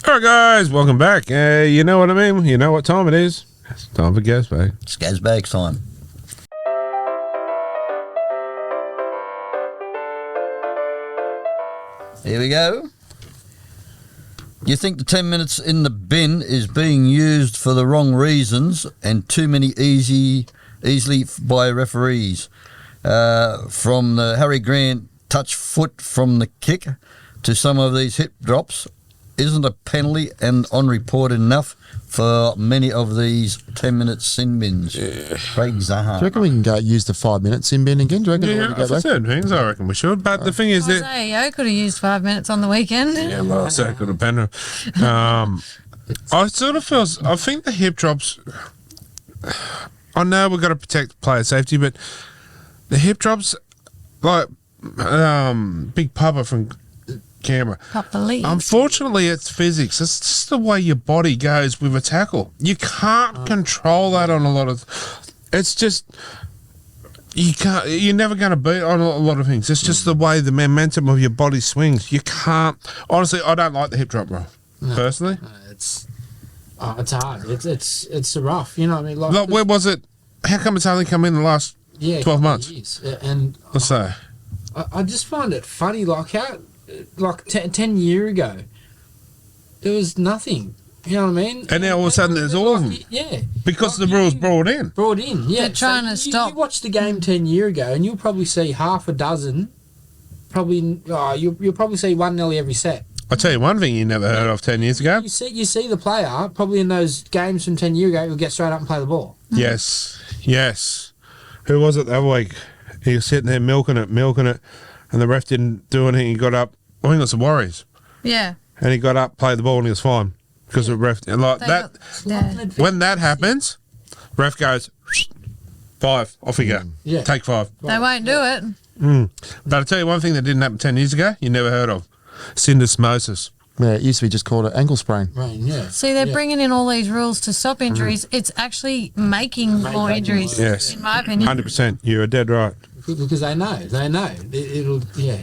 S1: All right, guys, welcome back. You know what I mean? You know what time it is? It's time for gas bag.
S2: Scaz bags time. Here we go. You think the 10 minutes in the bin is being used for the wrong reasons and too many easily by referees. From the Harry Grant touch foot from the kick to some of these hip drops, isn't a penalty and on report enough for many of these 10-minute sin bins? Craig
S3: Do you
S2: Zaha.
S3: reckon we can go use the 5 minutes in bin again? Do you reckon we
S1: Yeah,
S3: want to go
S1: for
S3: back?
S1: certain things, I reckon we should. But the thing is that...
S4: Isaiah Yo could have used 5 minutes on the weekend.
S1: Yeah, well, so could have been. I sort of feel. I think the hip drops. I know we've got to protect player safety, but the hip drops, like Big Papa from Canberra. Unfortunately, it's physics. It's just the way your body goes with a tackle. You can't control that on a lot of. It's just. You can't. You're never going to beat on a lot of things. It's just the way the momentum of your body swings. You can't. Honestly, I don't like the hip drop, bro. Personally,
S5: it's hard. It's rough. You know what I mean?
S1: like, where was it? How come it's only come in the last 12 months?
S5: Years. And
S1: Let's say.
S5: I just find it funny, like how, like 10 years ago, there was nothing. You know what I mean?
S1: And now all of a sudden there's all of them.
S5: Yeah.
S1: Because
S5: Like
S1: the rules
S5: you-
S1: brought in.
S5: Brought in, yeah.
S4: They're trying to
S5: you,
S4: stop.
S5: You watched the game 10 years ago, and you'll probably see half a dozen. Probably, you'll probably see one nearly every set.
S1: I'll tell you one thing you never heard of 10 years ago.
S5: You see the player probably in those games from 10 years ago. He'll get straight up and play the ball.
S1: Yes. Who was it the other week? He was sitting there milking it, and the ref didn't do anything. He got up. I think it was the Warriors.
S4: Yeah.
S1: And he got up, played the ball, and he was fine. Because the ref, and like
S4: They
S1: that,
S4: got-
S1: when that happens, ref goes, 5, off you go.
S5: Yeah.
S1: Take 5.
S4: They won't do it.
S1: But I'll tell you one thing that didn't happen 10 years ago, you never heard of. Syndesmosis.
S3: Yeah, it used to be just called an ankle sprain.
S5: Rain, yeah.
S4: See, they're
S5: Yeah.
S4: bringing in all these rules to stop injuries. It's actually making more injuries,
S1: Yes.
S4: in my opinion.
S1: 100%. You're dead right.
S5: Because they know. It'll, yeah.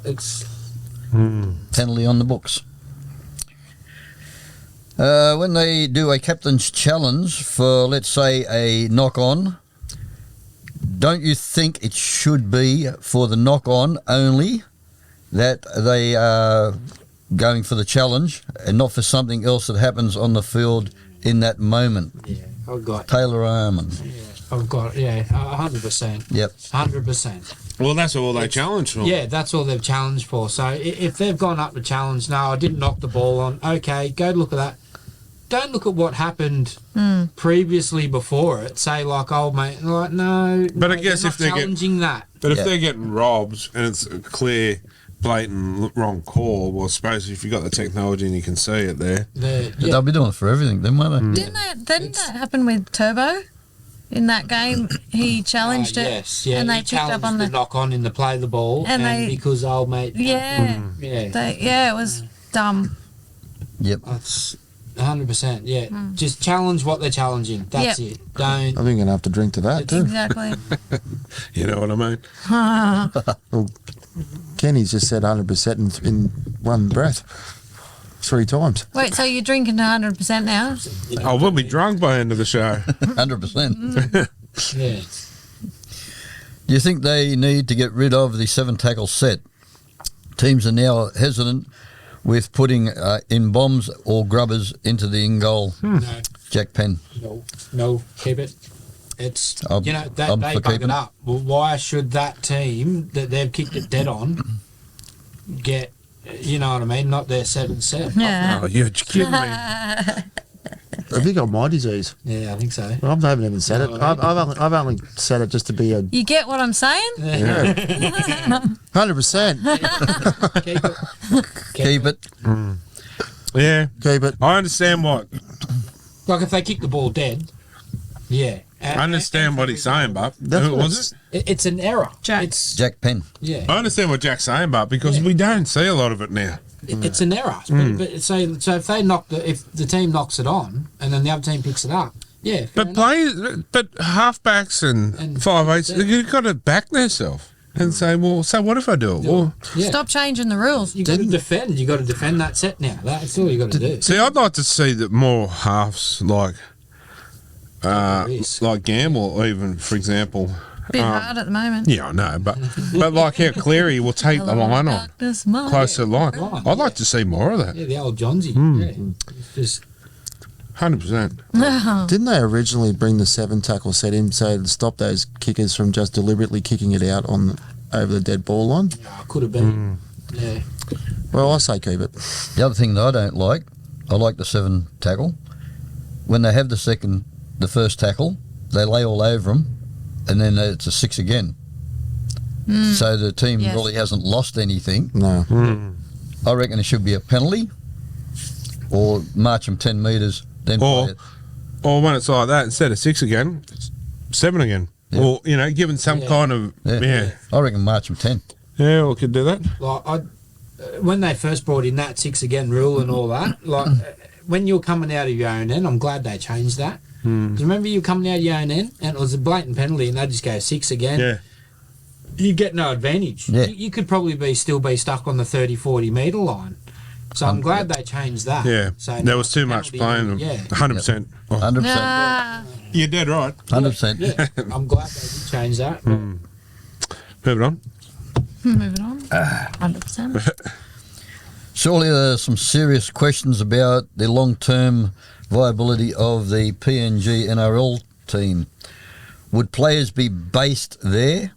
S5: It's.
S2: Penalty on the books. When they do a captain's challenge for, let's say, a knock-on, don't you think it should be for the knock-on only that they are going for the challenge and not for something else that happens on the field in that moment?
S5: Yeah, I've got.
S2: Taylor Armand.
S5: I've got. Yeah, 100%.
S2: Yep.
S5: 100%.
S1: Well, that's all they challenged for.
S5: Yeah, that's all they've challenged for. So if they've gone up to challenge, no, I didn't knock the ball on. Okay, go look at that. Don't look at what happened previously before it. Say like, oh mate, like no.
S1: But I
S5: no,
S1: guess
S5: they're
S1: if
S5: not
S1: they get-
S5: challenging that,
S1: But if
S2: Yeah.
S1: they're getting robbed and it's a clear, blatant wrong call, well, I suppose if you've got the technology and you can see it there.
S2: They'll be doing it for everything, then, won't they?
S4: Didn't that happen with Turbo? In that game, he challenged it,
S5: yes, yeah,
S4: and they
S5: he
S4: picked up
S5: challenged
S4: on
S5: the
S4: the
S5: knock on in the play the ball,
S4: And
S5: and
S4: they-
S5: because old mate,
S4: yeah,
S5: yeah,
S4: it was dumb.
S2: Yep.
S5: that's 100%. Yeah, just challenge what they're challenging. That's
S4: Yep.
S5: it. Don't.
S3: I think you're going to have to drink to that, too.
S4: Exactly.
S1: You know what I mean?
S3: Kenny's just said 100% in one breath, 3 times.
S4: Wait, so you're drinking 100% now?
S1: I will be drunk by the end of the show.
S2: 100%.
S5: Yeah.
S2: Do you think they need to get rid of the 7 tackle set? Teams are now hesitant with putting in bombs or grubbers into the in goal.
S5: No,
S2: Jack Penn.
S5: no, keep it. It's
S2: I'm
S5: they
S2: for
S5: bug
S2: keeping
S5: it
S2: it.
S5: up. Well, why should that team that they've kicked it dead on get? You know what I mean? Not their 7 set.
S4: Yeah.
S1: Oh, you're kidding me.
S3: Have you got my disease?
S5: Yeah, I think so.
S3: I haven't even said it. I've only said it just to be a
S4: You get what I'm saying?
S3: 100%.
S5: Keep it.
S2: Keep it.
S1: Yeah,
S3: Keep it.
S1: I understand what
S5: Like if they kick the ball dead, yeah.
S1: I understand what he's saying, but
S3: That's
S1: who
S3: what
S1: was it?
S5: It's an error.
S4: Jack.
S5: It's
S2: Jack Penn.
S5: yeah.
S1: I understand what Jack's saying, but because we don't see a lot of it now.
S5: It's an error. But so if they if the team knocks it on and then the other team picks it up, yeah. fair
S1: But
S5: enough.
S1: but halfbacks and
S5: And
S1: 5'8",
S5: yeah.
S1: you've got to back themselves and say, well, so what if I do it? Well,
S5: Yeah.
S4: Stop changing the rules.
S5: You got to defend. You got to defend that set now. That's all you got to do.
S1: see, I'd like to see that more halves like
S5: risk.
S1: like Gamble, or even for example.
S4: Bit hard at the moment.
S1: Yeah, I know, but like how Cleary will take the line on
S4: Darkness, Mike.
S1: close to the line.
S5: Line,
S1: I'd like to see more of that.
S5: Yeah, the old Johnsy. Yeah. It's just
S1: 100%.
S3: Didn't they originally bring the 7 tackle set in so to stop those kickers from just deliberately kicking it out on over the dead ball line?
S5: could have been. Yeah.
S3: Well, I say keep it.
S2: The other thing that I don't like, I like the 7 tackle. When they have the first tackle, they lay all over them, and then it's a 6 again. So the team
S4: Yes.
S2: really hasn't lost anything.
S3: No.
S2: I reckon it should be a penalty, or march them 10 metres, then
S1: Or-
S2: play it.
S1: Or when it's like that, instead of 6 again, it's 7 again.
S2: Yeah.
S1: Or, given some kind of, yeah.
S2: I reckon march them 10.
S1: Yeah, we could do that.
S5: Like when they first brought in that 6 again rule and all that, like when you're coming out of your own end, I'm glad they changed that. Do you remember you coming out of your own end and it was a blatant penalty and they just go 6 again?
S1: Yeah.
S5: You get no advantage.
S2: Yeah.
S5: You could probably still be stuck on the 30, 40 metre line. So I'm glad they changed that.
S1: Yeah.
S5: So
S1: There was too much
S5: penalty,
S1: playing them.
S5: Yeah.
S1: 100%. Oh,
S2: 100%.
S4: Ah,
S1: you're dead right.
S2: 100%.
S5: Yeah. I'm glad they did change that.
S1: Moving on.
S4: moving on. 100%.
S2: Surely there's some serious questions about the long-term viability of the PNG NRL team. Would players be based there?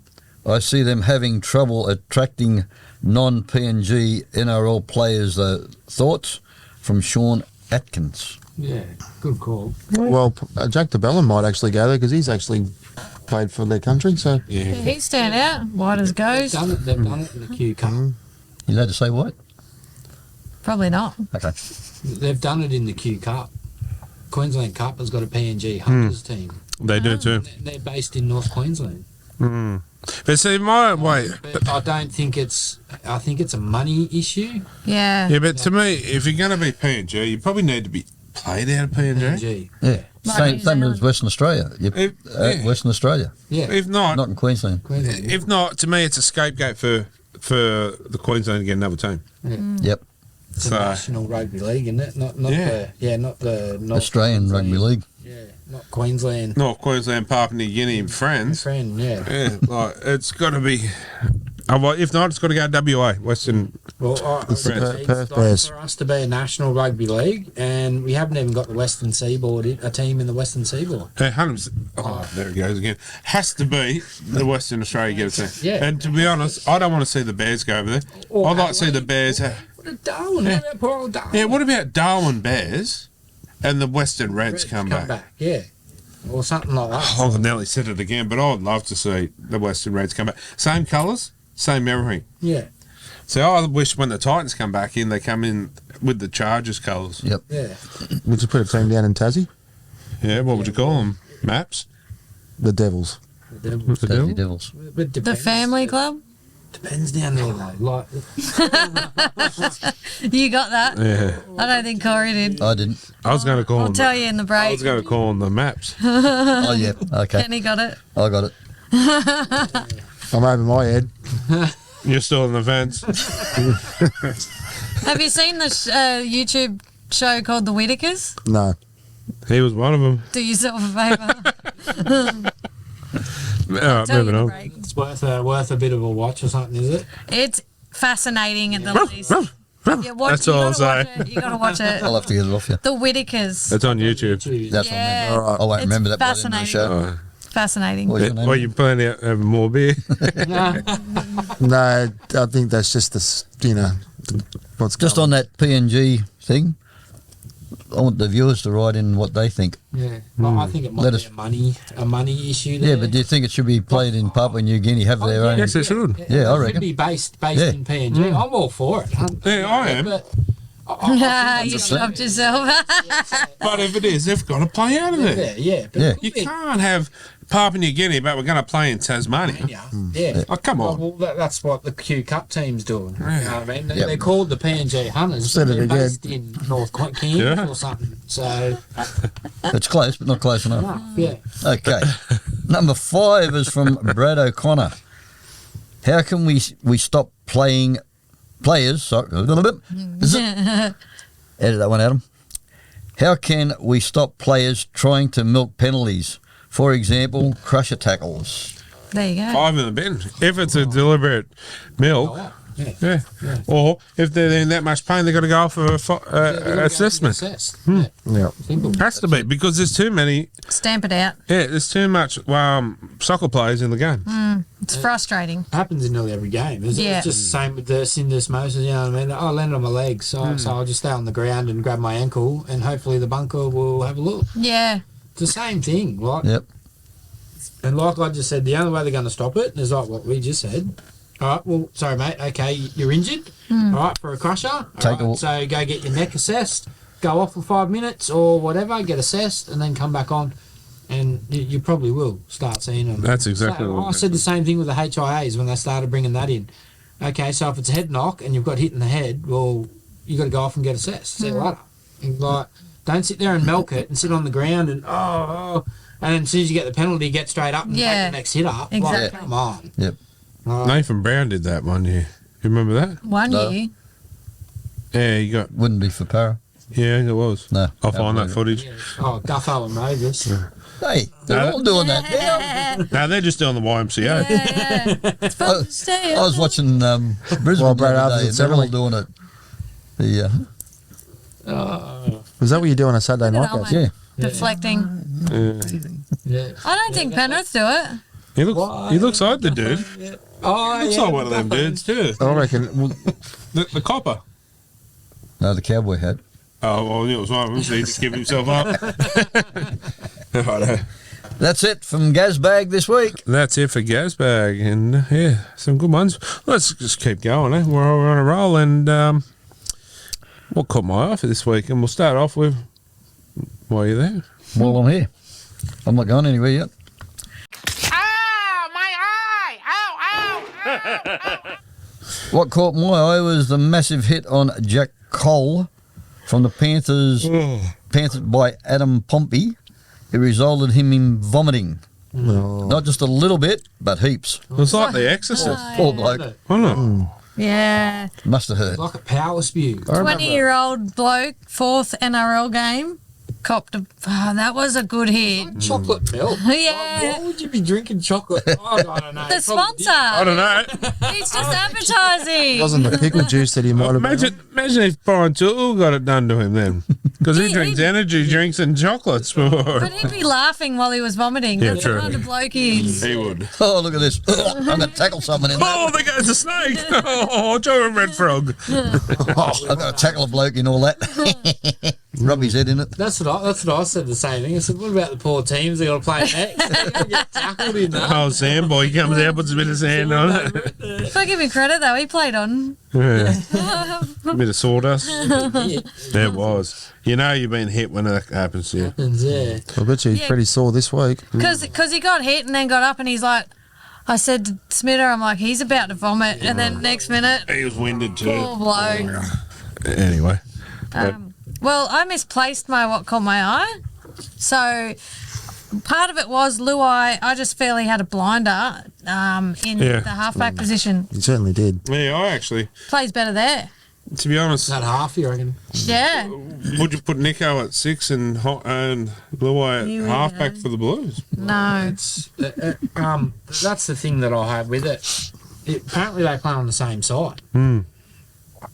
S2: I see them having trouble attracting non-PNG NRL players. Thoughts from Sean Atkins.
S5: Yeah. Good call.
S3: Well, Jack DeBellin might actually go there because he's actually played for their country. So
S1: Yeah.
S4: He stand out. White as goes.
S5: They've done it in the Q Cup.
S2: You allowed to say what?
S4: Probably not.
S2: Okay.
S5: They've done it in the Q Cup. Queensland Cup has got a PNG Hunters team.
S1: They do too.
S5: They're based in North Queensland.
S1: But see,
S5: But I don't think I think it's a money issue.
S4: Yeah.
S1: yeah, but to me, if you're going to be PNG, you probably need to be played out of PNG.
S5: PNG.
S2: Yeah.
S4: Like
S2: Same
S4: New
S2: as
S4: Zealand.
S2: Western Australia.
S1: If- yeah.
S2: Western Australia,
S5: Yeah.
S1: If not,
S2: not in Queensland.
S5: Queensland.
S1: if not, to me, it's a scapegoat for the Queensland to get another team.
S2: Yep.
S5: It's
S1: So-
S5: a national rugby league, isn't it? Not not the North
S2: Australian Rugby
S5: Queensland.
S2: League.
S5: Yeah, not Queensland.
S1: North Queensland, Papua New Guinea, and friends.
S5: Friend, yeah.
S1: Yeah, like it's got to be. Well, if not, it's got to go WA, Western.
S5: Well,
S3: It's the
S5: it's
S3: Perth
S5: like
S3: Bears.
S5: for us to be a national rugby league, and we haven't even got the Western Seaboard, a team in the Western Seaboard.
S1: 100%. Oh, there it goes again. Has to be the Western Australia get a team.
S5: Yeah.
S1: And to be honest, I don't want to see the Bears go over there.
S5: Or
S1: I'd like to see the
S5: Adelaide.
S1: Bears.
S5: What a Darwin,
S1: Yeah.
S5: that poor old Darwin.
S1: Yeah, what about Darwin Bears and the Western Reds come back?
S5: Yeah, or something like that.
S1: Oh, I nearly said it again, but I would love to see the Western Reds come back. Same colours, same everything.
S5: Yeah,
S1: So I wish when the Titans come back in, they come in with the Chargers colours.
S2: Yep.
S5: yeah.
S3: would you put a team down in Tassie?
S1: Yeah, what would you call them? Maps?
S3: The Devils.
S5: The
S2: Tassie Devils.
S5: But
S4: The
S5: depends.
S4: family club.
S5: Depends down there though. Like,
S4: You got that?
S1: Yeah.
S4: I don't think Corey did.
S2: I didn't.
S1: I was going to call
S4: I'll
S1: them.
S4: tell you in the
S1: I
S4: break.
S1: was going to call them the Maps.
S2: Oh, yeah. Okay.
S4: Kenny got it.
S2: I got it.
S3: I'm over my head.
S1: You're still in the fence.
S4: Have you seen the YouTube show called The Whittakers?
S3: No.
S1: He was one of them.
S4: Do yourself a favour.
S1: All right,
S4: Tell you
S1: moving
S4: to
S1: on.
S4: break.
S5: It's worth a bit of a watch or something, is it?
S4: It's fascinating at the least. Yeah,
S1: That's all I'll say.
S4: You got to watch it.
S2: I'll have to get it off you.
S4: The Whittakers.
S1: It's on YouTube.
S2: That's
S4: Yeah.
S2: on there.
S3: All right.
S2: I won't
S4: It's
S2: remember that by the end of the
S4: fascinating.
S2: show.
S4: Fascinating.
S2: What was your name?
S1: Well, you planning out having more beer?
S3: No, I think that's just what's
S2: Just
S3: going
S2: on that PNG thing, I want the viewers to write in what they think.
S5: Yeah. Well, I think it might
S2: Let
S5: be
S2: us-
S5: a money issue there.
S2: Yeah, but do you think it should be played in Papua New Guinea, have their own?
S1: Yes, it should.
S2: Yeah, I
S5: It
S2: reckon.
S5: should be based
S2: Yeah.
S5: in PNG. I'm all for it.
S1: Yeah, I am.
S5: But
S4: You stopped yourself.
S1: But if it is, they've got to play out of there.
S5: Yeah. But
S2: Yeah.
S1: You can't have Papua New Guinea, but we're going to play in Tasmania.
S5: Yeah.
S1: Oh, come on.
S5: Well, that's what the Q Cup team's doing. You know what I mean?
S2: Yep.
S5: They're called the PNG Hunters.
S3: Said it
S5: They're
S3: again.
S5: based in North Cairns
S1: Yeah.
S5: or something. So,
S2: It's close, but not close enough.
S5: yeah.
S2: Okay. Number 5 is from Brad O'Connor. How can we stop playing players? Sorry. Is it? Edit that one, Adam. How can we stop players trying to milk penalties? For example, crusher tackles.
S4: There you go.
S1: 5 in the bin. If it's a deliberate milk,
S5: Yeah.
S1: yeah. Or if they're in that much pain, they've got to go off for assessment.
S5: Assessed.
S3: Yeah.
S5: Simple.
S1: Has to be, because there's too many.
S4: Stamp it out.
S1: Yeah, there's too much soccer players in the game.
S4: It's frustrating.
S5: Happens in nearly every game. It's
S4: Yeah.
S5: just the same with the syndesmosis, you know what I mean? I landed on my legs, so I'll just stay on the ground and grab my ankle, and hopefully the bunker will have a look.
S4: Yeah.
S5: It's the same thing, like,
S2: Yep.
S5: and like I just said, the only way they're going to stop it is like what we just said. All right, well, sorry, mate. Okay, you're injured. All right, for a crusher. All
S2: Take
S5: right,
S2: a-
S5: so go get your neck assessed, go off for 5 minutes or whatever, get assessed, and then come back on. And you probably will start seeing them.
S1: That's exactly
S5: So
S1: what
S5: I said the same thing with the HIAs when they started bringing that in. Okay, so if it's a head knock and you've got hit in the head, well, you got to go off and get assessed. See you later. And like, don't sit there and milk it and sit on the ground and and then as soon as you get the penalty, get straight up and
S4: Yeah.
S5: take the next hit up.
S4: Exactly.
S5: Like, come on.
S2: Yep.
S1: Nathan Brown did that one year. You remember that?
S4: One
S2: No.
S4: year.
S1: Yeah, you got.
S2: Wouldn't be for para.
S1: Yeah, it was.
S2: No.
S1: I'll find that
S2: No.
S1: footage.
S5: Yeah. Oh, Gutho and Moses.
S2: Hey, they're all doing that now.
S4: Yeah.
S1: No, they're just doing the YMCA.
S4: Yeah. It's fun to stay
S2: I was watching Brisbane
S3: Well, Brad,
S2: the other
S3: after
S2: day, and they're all
S3: it's
S2: doing it. Yeah.
S3: Was that what you do on a Saturday night,
S4: Oh,
S3: guys?
S4: mate.
S2: Yeah.
S4: Deflecting.
S5: Yeah.
S4: I don't think Penrith do it.
S1: He looks like the dude.
S5: Oh,
S1: Looks
S5: yeah.
S1: like one of them dudes too.
S3: I reckon. Well,
S1: The copper.
S2: No, the cowboy hat.
S1: Oh, well, it was one of them, so he just gave himself up. Righto.
S2: That's it from Gazbag this week.
S1: That's it for Gazbag, and yeah, some good ones. Let's just keep going, eh? We're on a roll, and what caught my eye for this week? And we'll start off with, while you're there.
S2: While I'm here. I'm not going anywhere yet. What caught my eye was the massive hit on Jack Cole from the Panthers by Adam Pompey. It resulted him in vomiting. Not just a little bit, but heaps.
S1: It was like The Exorcist.
S2: Poor bloke.
S1: Wasn't it?
S4: Yeah.
S2: Must have hurt.
S5: Like a power spew.
S4: 20-year-old bloke, 4th NRL game, copped a. Oh, that was a good hit.
S5: Chocolate milk.
S4: Yeah.
S5: Why would you be drinking chocolate? Oh, I don't know.
S4: The
S5: Probably did.
S1: I
S4: sponsor.
S1: don't know.
S4: He's just advertising.
S3: wasn't the pickle juice that he might have been.
S1: Imagine if Brian Tootle got it done to him then. Because he drinks energy drinks and chocolates before.
S4: But he'd be laughing while he was vomiting.
S1: Yeah,
S4: That's the
S1: true.
S4: kind of bloke he is.
S1: He would.
S2: Oh, look at this. I'm going to tackle someone in that.
S1: Oh, there goes the snake. Oh, giant red frog.
S2: I've got to tackle a bloke in all that. Rub his head in it.
S5: That's what I said the same thing. I said, what about the poor teams that got to play next? They're going to get tackled in that.
S1: Oh, Sam boy comes out, puts a bit of sand on it.
S4: I'll give him credit though. He played on.
S1: Yeah. A bit of sawdust. There it was. You know you've been hit when that happens to you.
S5: Happens, yeah.
S3: I bet you he's
S4: Yeah.
S3: pretty sore this week.
S4: Because he got hit and then got up and he's like, I said to Smita, I'm like, he's about to vomit. And then next minute,
S1: He was winded too.
S4: poor bloke.
S1: Anyway.
S4: Well, I misplaced my what caught my eye. So part of it was Luai. I just feel he had a blinder in the halfback position.
S3: He certainly did.
S1: Yeah, I actually,
S4: Plays better there.
S1: to be honest,
S5: Is that half, you reckon?
S4: Yeah.
S1: would you put Nico at 6 and Luai
S4: Here
S1: at
S4: we
S1: halfback
S4: go.
S1: for the Blues?
S4: No.
S5: It's that's the thing that I have with it. Apparently they play on the same side.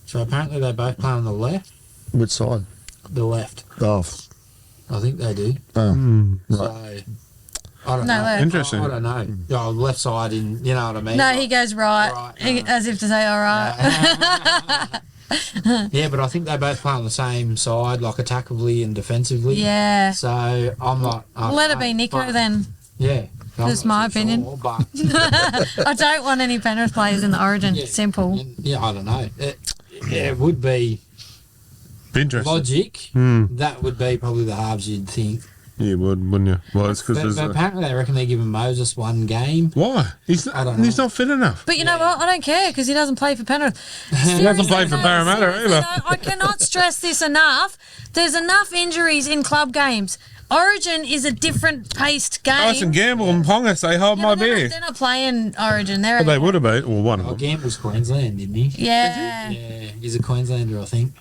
S5: So apparently they both play on the left.
S3: Which side?
S5: The left.
S3: Oh,
S5: I think they do.
S3: right.
S5: So I don't
S4: No,
S5: know.
S4: left.
S1: Interesting.
S5: I don't know. Oh, left side in, you know what I mean?
S4: No, he goes right,
S5: Right,
S4: as if to say, all right.
S5: Yeah, but I think they both play on the same side, like attackably and defensively.
S4: Yeah.
S5: So I'm not. I don't
S4: Let it
S5: know,
S4: be Nico
S5: but-
S4: then.
S5: Yeah. I'm
S4: That's
S5: not
S4: my
S5: too
S4: opinion.
S5: sure, but
S4: I don't want any Penrith players in the Origin.
S5: Yeah.
S4: Simple.
S5: yeah, I don't know. It would be
S1: Interesting.
S5: logic. That would be probably the halves you'd think.
S1: You would, wouldn't you? Well, it's because
S5: But,
S1: there's
S5: but apparently they reckon they're giving Moses one game.
S1: why he's
S5: I don't
S1: he's
S5: know.
S1: not fit enough.
S4: But you know what? I don't care because he doesn't play for Penrith.
S1: He doesn't play for
S4: Seriously,
S1: Parramatta
S4: seriously,
S1: either.
S4: though, I cannot stress this enough. There's enough injuries in club games. Origin is a different paced game.
S1: Tyson Gamble and Ponga say hold
S4: Yeah,
S1: my
S4: but they're,
S1: beer.
S4: not, they're not playing Origin. They're
S1: Well, they would have been. Well, one of
S5: Oh,
S1: them.
S5: Gamble's Queensland, didn't he?
S4: Yeah.
S5: Yeah, he's a Queenslander, I think.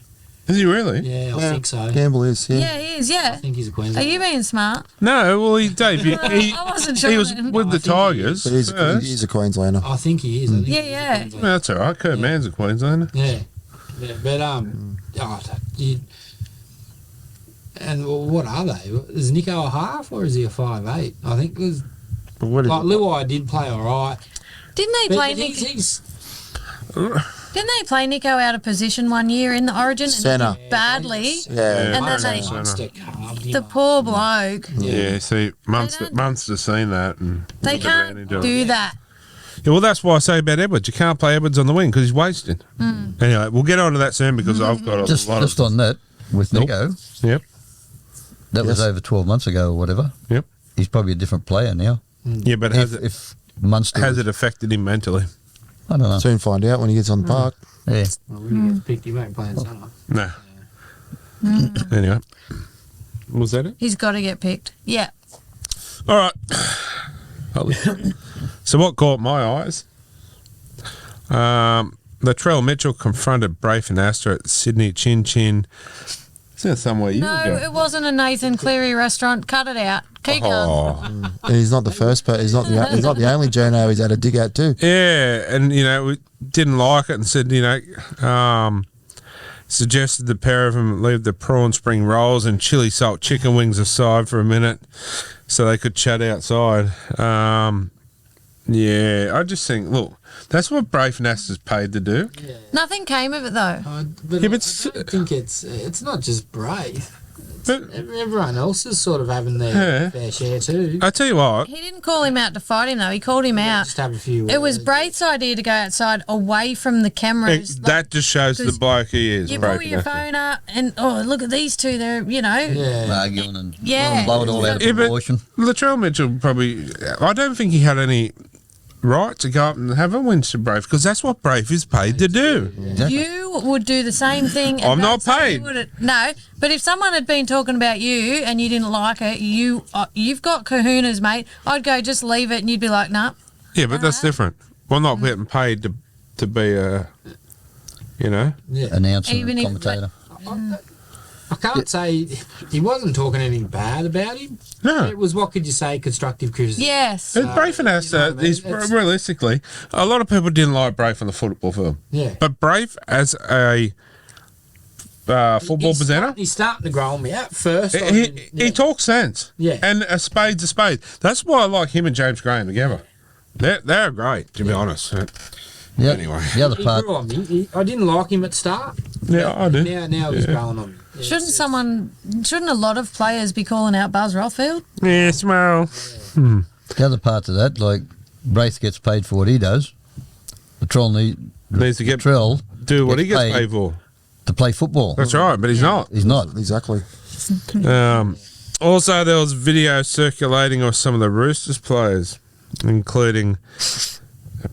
S1: Is he really?
S5: Yeah, I think so.
S3: Gamble is, yeah.
S4: Yeah, he is.
S5: I
S4: Yeah.
S5: think he's a
S4: Are
S5: Queenslander.
S4: you being smart?
S1: No, well, Dave, he
S4: I wasn't sure.
S1: he was
S4: then.
S1: with the
S5: I think he
S1: Tigers.
S3: But he's,
S1: first.
S3: he's a Queenslander.
S5: I think he is. I think
S4: Yeah,
S5: he's a
S4: yeah.
S5: Queenslander.
S1: Well, that's all right. Kurt Mann's a Queenslander.
S5: Yeah, but and what are they? Is Nico a half or is he a 5'8"? I think there's
S3: But what is
S5: like Luai did play all right.
S4: Didn't they
S5: But
S4: play
S5: he's,
S4: Nico?
S5: he's
S4: Didn't they play Nico out of position one year in the Origin? And
S3: Centre.
S4: badly.
S3: Yeah.
S4: And then
S1: Centre.
S4: they,
S5: Munster carved him
S4: the
S5: up.
S4: poor bloke.
S1: Yeah, see, Munster's seen that. And
S4: They
S1: took
S4: can't
S1: advantage of it.
S4: do that.
S1: Yeah, well, that's why I say about Edwards. You can't play Edwards on the wing because he's wasted. Anyway, we'll get on to that soon because I've got a
S2: Just
S1: lot
S2: just
S1: of.
S2: on that with
S1: Nope.
S2: Nico,
S1: Yep.
S2: that was
S3: Yes.
S2: over 12 months ago or whatever.
S1: Yep.
S2: He's probably a different player now.
S1: Yeah, but
S2: If Munster,
S1: has it affected him mentally?
S2: I don't know.
S3: Soon find out when he gets on the park.
S2: Yeah.
S5: Well, when he gets picked, he won't play in centre.
S1: No. Anyway, was that it?
S4: He's got to get picked. Yeah.
S1: All right. So what caught my eyes? Latrell Mitchell confronted Braith and Astor at Sydney Chin Chin. Is that somewhere you
S4: No,
S1: would go?
S4: it wasn't a Nathan Cleary restaurant. Cut it out. Keep going.
S1: Oh.
S3: And he's not the first, but he's not the only journo he's had a dig at too.
S1: Yeah, and we didn't like it and said, suggested the pair of them leave the prawn spring rolls and chili salt chicken wings aside for a minute so they could chat outside. Yeah, I just think, look, that's what Braith and Astor's paid to do.
S4: Nothing came of it though.
S5: But
S1: Yeah,
S5: I
S1: but
S5: don't think it's not just Braith.
S1: But
S5: Everyone else is sort of having their
S1: Yeah.
S5: fair share too.
S1: I tell you what,
S4: He didn't call him out to fight him though. He called him out.
S5: Just have a few.
S4: It was
S5: words.
S4: Braith's idea to go outside away from the cameras.
S1: that just shows the
S4: because
S1: bloke he is.
S4: you
S1: Braith
S4: pull your
S1: and Astor.
S4: phone up and look at these two. They're
S5: Yeah.
S2: Arguing and
S4: Yeah.
S2: blow it all out of
S1: Yeah, but
S2: proportion.
S1: Latrell Mitchell probably, I don't think he had any right to go up and have a whinge to Braith because that's what Braith is paid to do.
S2: Exactly.
S4: You would do the same thing. and
S1: I'm not
S4: that's how
S1: paid.
S4: you would- No, but if someone had been talking about you and you didn't like it, you've got kahunas, mate. I'd go just leave it, and you'd be like, nah.
S1: Yeah, but that's different. Well, not getting paid to be a,
S2: Announcer
S4: Even
S2: and
S4: if-
S2: commentator.
S5: I can't say he wasn't talking anything bad about him.
S1: No.
S5: It was, what could you say, constructive criticism.
S4: Yes.
S1: Braith and Astor
S5: you know what I mean?
S1: is realistically, a lot of people didn't like Braith on the football field.
S5: Yeah.
S1: But Braith as a football presenter,
S5: He's starting to grow on me. At first, I
S1: he
S5: didn't- yeah.
S1: talks sense.
S5: Yeah.
S1: And a spade's a spade. That's why I like him and James Graham together. They're great, to be honest.
S2: Yeah.
S1: Anyway.
S2: The other
S5: He
S2: part,
S5: grew on me. I didn't like him at start.
S1: Yeah, I do.
S5: Now he's growing on me. Yeah,
S4: Shouldn't a lot of players be calling out Buzz Rothfield?
S1: Yes, well,
S2: the other part of that, like Braith gets paid for what he does. Latrell
S1: needs to get
S2: Latrell
S1: do what he gets paid for.
S2: to play football.
S1: That's right, but he's not.
S2: He's not.
S3: Exactly.
S1: Also, there was video circulating of some of the Roosters players, including,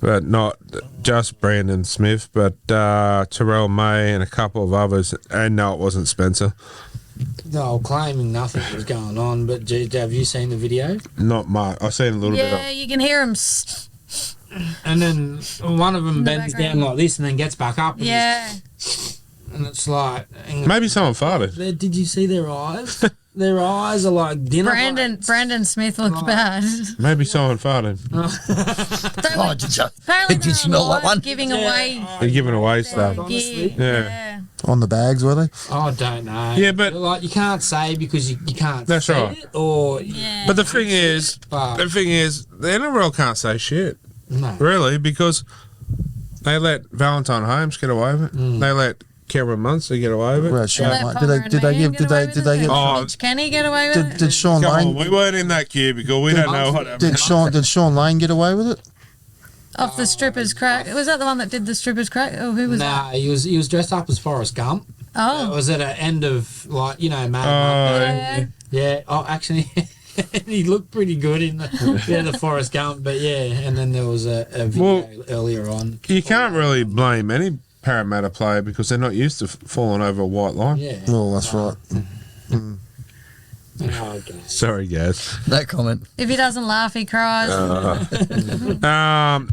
S1: but not just Brandon Smith, but Terrell May and a couple of others. And no, it wasn't Spencer.
S5: No, claiming nothing was going on, but have you seen the video?
S1: Not much. I've seen a little bit
S4: Yeah,
S1: of.
S4: you can hear him.
S5: And then one of them
S4: the
S5: bends
S4: background.
S5: down like this and then gets back up. And
S4: Yeah.
S5: and it's like...
S1: Maybe someone farted.
S5: Did you see their eyes? Their eyes are like dinner plates.
S4: Brandon Smith looked bad.
S1: Maybe someone farted.
S2: Oh, did you?
S4: Apparently
S2: Did you
S4: they're
S2: smell that
S4: alive
S2: one?
S4: giving
S5: Yeah.
S4: away
S1: They're giving away stuff.
S5: honestly.
S4: gear.
S1: Yeah.
S3: On the bags, were they?
S5: I don't know.
S1: Yeah, but-
S5: like you can't say because you can't.
S1: That's
S5: see
S1: right.
S5: It, or
S4: Yeah.
S1: But the thing is,
S5: But-
S1: the NRL can't say shit,
S5: no.
S1: really, because they let Valentine Holmes get away with it. They let Cameron Munster get away with it.
S3: Well, Sean
S4: Let
S3: Lane.
S4: Palmer and Mann get away with it?
S1: Oh,
S4: Mitch Kenny get away with it?
S3: Did Sean
S1: Come on,
S3: Lane?
S1: we weren't in that cubicle. We don't know what happened.
S3: Did Sean Lane get away with it?
S4: Off the strippers crack. Was that the one that did the strippers crack? Oh, who was that?
S5: Nah, he was dressed up as Forrest Gump. It
S4: Oh.
S5: was at an end of like Mad
S4: Yeah.
S5: Yeah. Oh, actually, he looked pretty good in the Forrest Gump. But yeah, and then there was a video earlier on.
S1: You can't really blame any Parramatta player because they're not used to falling over a white line.
S5: Yeah.
S3: Oh, that's right.
S5: Oh, okay.
S1: Sorry, guys.
S2: That comment.
S4: If he doesn't laugh, he cries.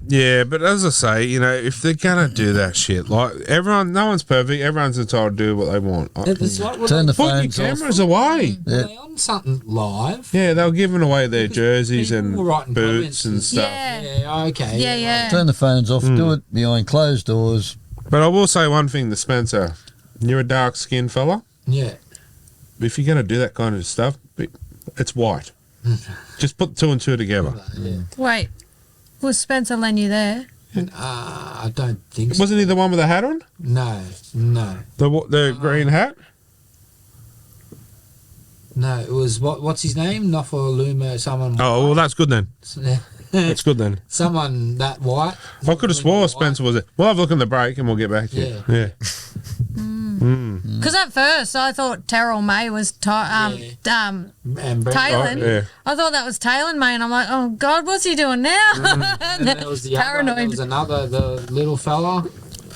S1: Yeah, but as I say, if they're gonna do that shit, like no one's perfect. Everyone's entitled to do what they want.
S5: It's like,
S2: Turn the
S1: Put your
S2: phones off.
S1: cameras away.
S5: were they on something live?
S1: Yeah, they were giving away their jerseys
S5: People
S1: and
S5: were writing
S1: boots
S5: comments
S1: and
S5: and-
S1: stuff.
S4: Yeah.
S5: Yeah. Okay.
S4: Yeah, yeah.
S2: Turn the phones off. Do it behind closed doors.
S1: But I will say one thing to Spencer. You're a dark-skinned fella.
S5: Yeah.
S1: If you're going to do that kind of stuff, it's white. Just put two and two together.
S4: Wait. Was Spencer Lenny there?
S5: I don't think so.
S1: Wasn't he the one with the hat on?
S5: No.
S1: The green hat?
S5: No, it was what's his name? Nofaluma, someone.
S1: Oh, well, that's good then. That's good then.
S5: Someone that white.
S1: I could have swore Spencer was it. We'll have a look in the break and we'll get back to you. Yeah.
S4: Because at first I thought Terrell May was
S5: And Brent,
S4: Taylor.
S1: Yeah.
S4: I thought that was Taylor May, and I'm like, oh God, what's he doing now?
S5: and then there was the other, there was another, the little fella.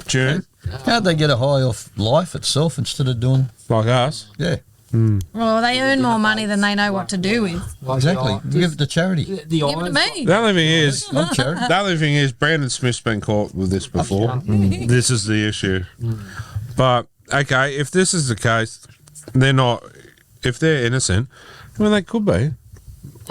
S1: June,
S2: How'd they get a high off life itself instead of doing?
S1: like us.
S2: Yeah,
S4: Well, they earn more money than they know what to do with.
S5: Like
S2: exactly.
S5: The,
S2: Give it to charity.
S5: the
S4: Give it to
S5: eyes-
S4: me.
S1: The only thing is,
S2: I'm charity.
S1: the only thing is, Brandon Smith's been caught with this before. This is the issue. But okay, if this is the case, they're not. If they're innocent, I mean, they could be.